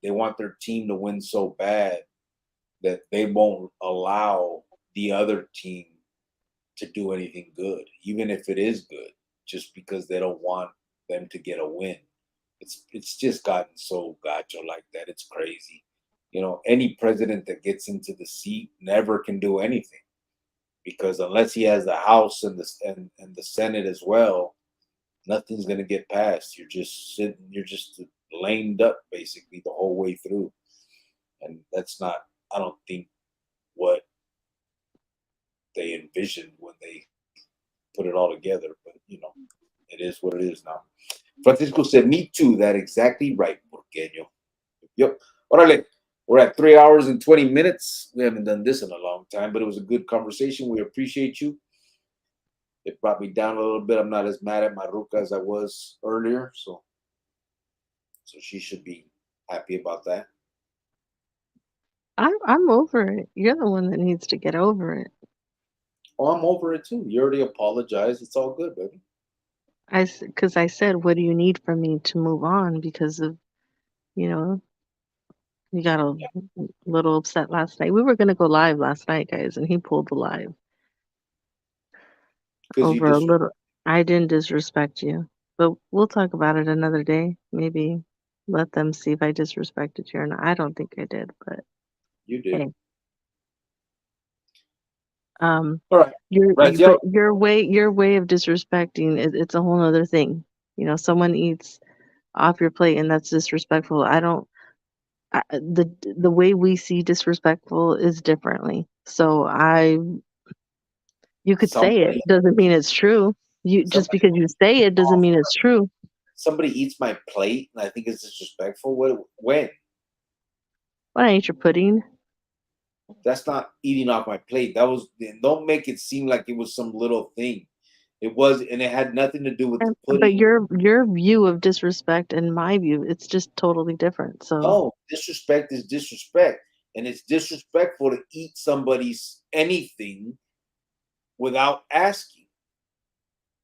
they want their team to win so bad that they won't allow the other team to do anything good, even if it is good, just because they don't want them to get a win. It's just gotten so gacho like that. It's crazy. Any president that gets into the seat never can do anything because unless he has the House and the Senate as well, nothing's gonna get passed. You're just sitting. You're just lamed up basically the whole way through, and that's not. I don't think what they envisioned when they put it all together. But it is what it is now. Francisco said, "Me too." That exactly right, Porqueño. Yep. Orale. We're at 3 hours and 20 minutes. We haven't done this in a long time, but it was a good conversation. We appreciate you. It brought me down a little bit. I'm not as mad at my ruca as I was earlier, so she should be happy about that. I'm over it. You're the one that needs to get over it. Oh, I'm over it too. You already apologized. It's all good, baby. Because I said, what do you need from me to move on? Because of, you know, you got a little upset last night. We were gonna go live last night, guys, and he pulled the live Because you over a just little. I didn't disrespect you, but we'll talk about it another day. Maybe let them see if I disrespected you or not. I don't think I did, but you did. hey. All right. But your way of disrespecting it's a whole other thing. Someone eats off your plate and that's disrespectful. The way we see disrespectful is differently. So you could say it, Somebody, doesn't mean it's true. Just somebody, because you say it doesn't mean it's true. somebody eats my plate, and I think it's disrespectful. When? When I eat your pudding. That's not eating off my plate. That was. Don't make it seem like it was some little thing. It was, and it had nothing to do with the But pudding. your view of disrespect and my view, it's just totally different. So No, disrespect is disrespect, and it's disrespectful to eat somebody's anything without asking,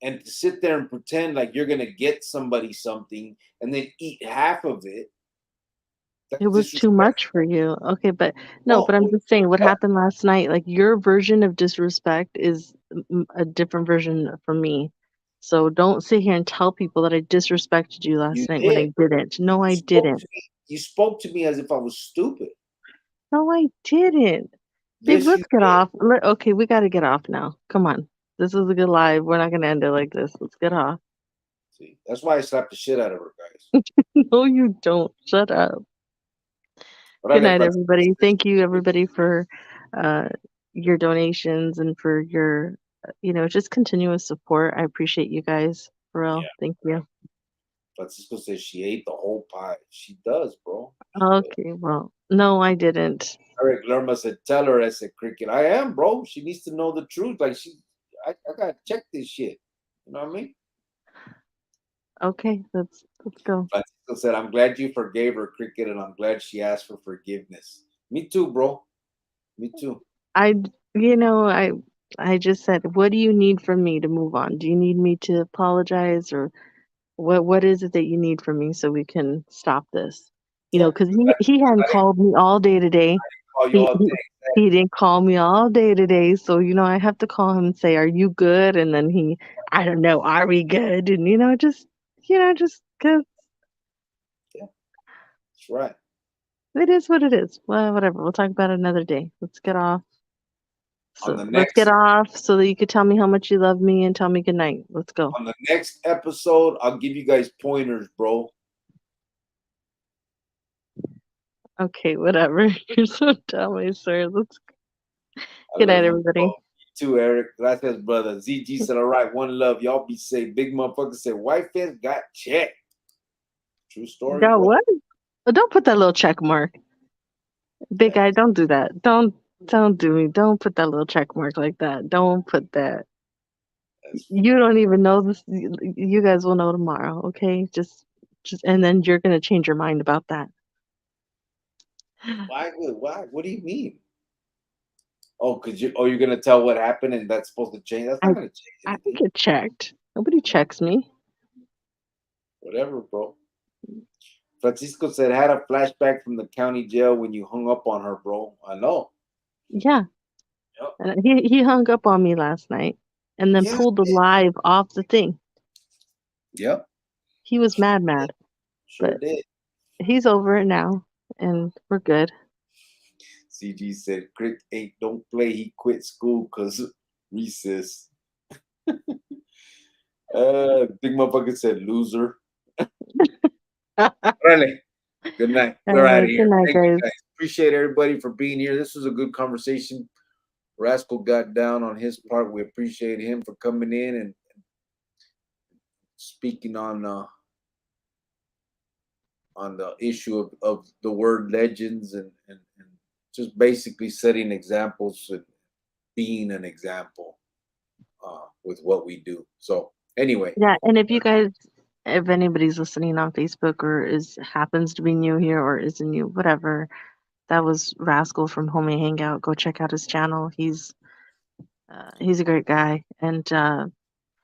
and to sit there and pretend like you're gonna get somebody something and then eat half of it. it That's was too disrespect. much for you. Okay, but no, Oh, but I'm just saying what happened last night, like your version of disrespect is a different version from me. So don't sit here and tell people that I disrespected you you last night when did. I didn't. No, You I spoke didn't. to me. You spoke to me as if I was stupid. No, I didn't. Babe, Yes, you let's get did. off. Okay, we got to get off now. Come on. This is a good live. We're not going to end it like this. Let's get off. See, that's why I slapped the shit out of her, guys. No, you don't. Shut up. Good night, everybody. Thank you, everybody, for uh, your donations and for your, just continuous support. I appreciate you guys, for real. Yeah. Thank you. Francisco says she ate the whole pie. She does, bro. Okay, well, no, I didn't. Eric Lerma said, "Tell her," I said, "Cricket, I am, bro. She needs to know the truth. Like I gotta check this shit. You know what I mean?" Okay, let's go. Francisco said, "I'm glad you forgave her, Cricket, and I'm glad she asked for forgiveness." Me too, bro. Me too. I, you know, I just said, what do you need from me to move on? Do you need me to apologize or what is it that you need from me so we can stop this? Yeah. Because he hadn't called me all day today. Call you He, all he day. he didn't call me all day today, so I have to call him and say, "Are you good?" And then I don't know, "Are we good?" And just because Yeah, that's right. it is what it is. Well, whatever. We'll talk about it another day. Let's get off. On So the let's get next off so that you could tell me how much you love me and tell me good night. Let's go. on the next episode, I'll give you guys pointers, bro. Okay, whatever. You're so dumb, sir. Let's I good love night, you, everybody. bro. You too, Eric. Gracias, brother. ZG said, "All right, one love. Y'all be safe." Big motherfucker said, "White fence got checked." True story, Got bro. what? Oh, don't put that little check mark. Big guy, don't do that. Don't do me. Don't put that little check mark like that. Don't put that. You don't even know this. You guys will know tomorrow, okay? And then you're gonna change your mind about that. Why? Why? What do you mean? Oh, you're gonna tell what happened and that's supposed to change. That's I not gonna change I anything. get checked. Nobody checks me. Whatever, bro. Francisco said had a flashback from the county jail when you hung up on her, bro. I know. Yeah, Yep. and he hung up on me last night, and then Yeah. pulled the live off the thing. Yep. He was mad, Sure but did. he's over it now, and we're good. CG said Crick ain't don't play. He quit school because recess. Big motherfucker said loser. Really. Good night. We're out of Good here. night, Thank you guys. guys. Appreciate everybody for being here. This was a good conversation. Rascal got down on his part. We appreciate him for coming in and speaking on the issue of the word legends and just basically setting examples and being an example with what we do. So anyway, Yeah, and if anybody's listening on Facebook or happens to be new here or isn't new, whatever, that was Rascal from Homie Hangout. Go check out his channel. He's a great guy, and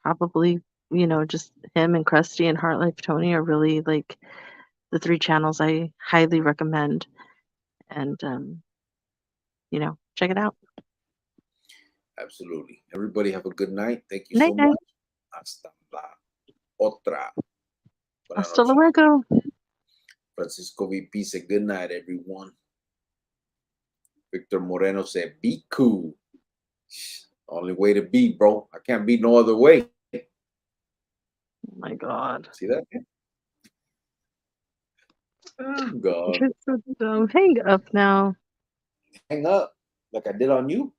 probably just him and Krusty and Heart Life Tony are really like the three channels I highly recommend. And check it out. absolutely. Everybody have a good night. Thank you Night so night. much. Hasta la otra. Buenas Hasta noches. luego. Francisco VP said good night, everyone. Victor Moreno said, be cool. Only way to be, bro. I can't be no other way. Oh my God. See that? Oh, God. You're so dumb. Hang up now. Hang up like I did on you.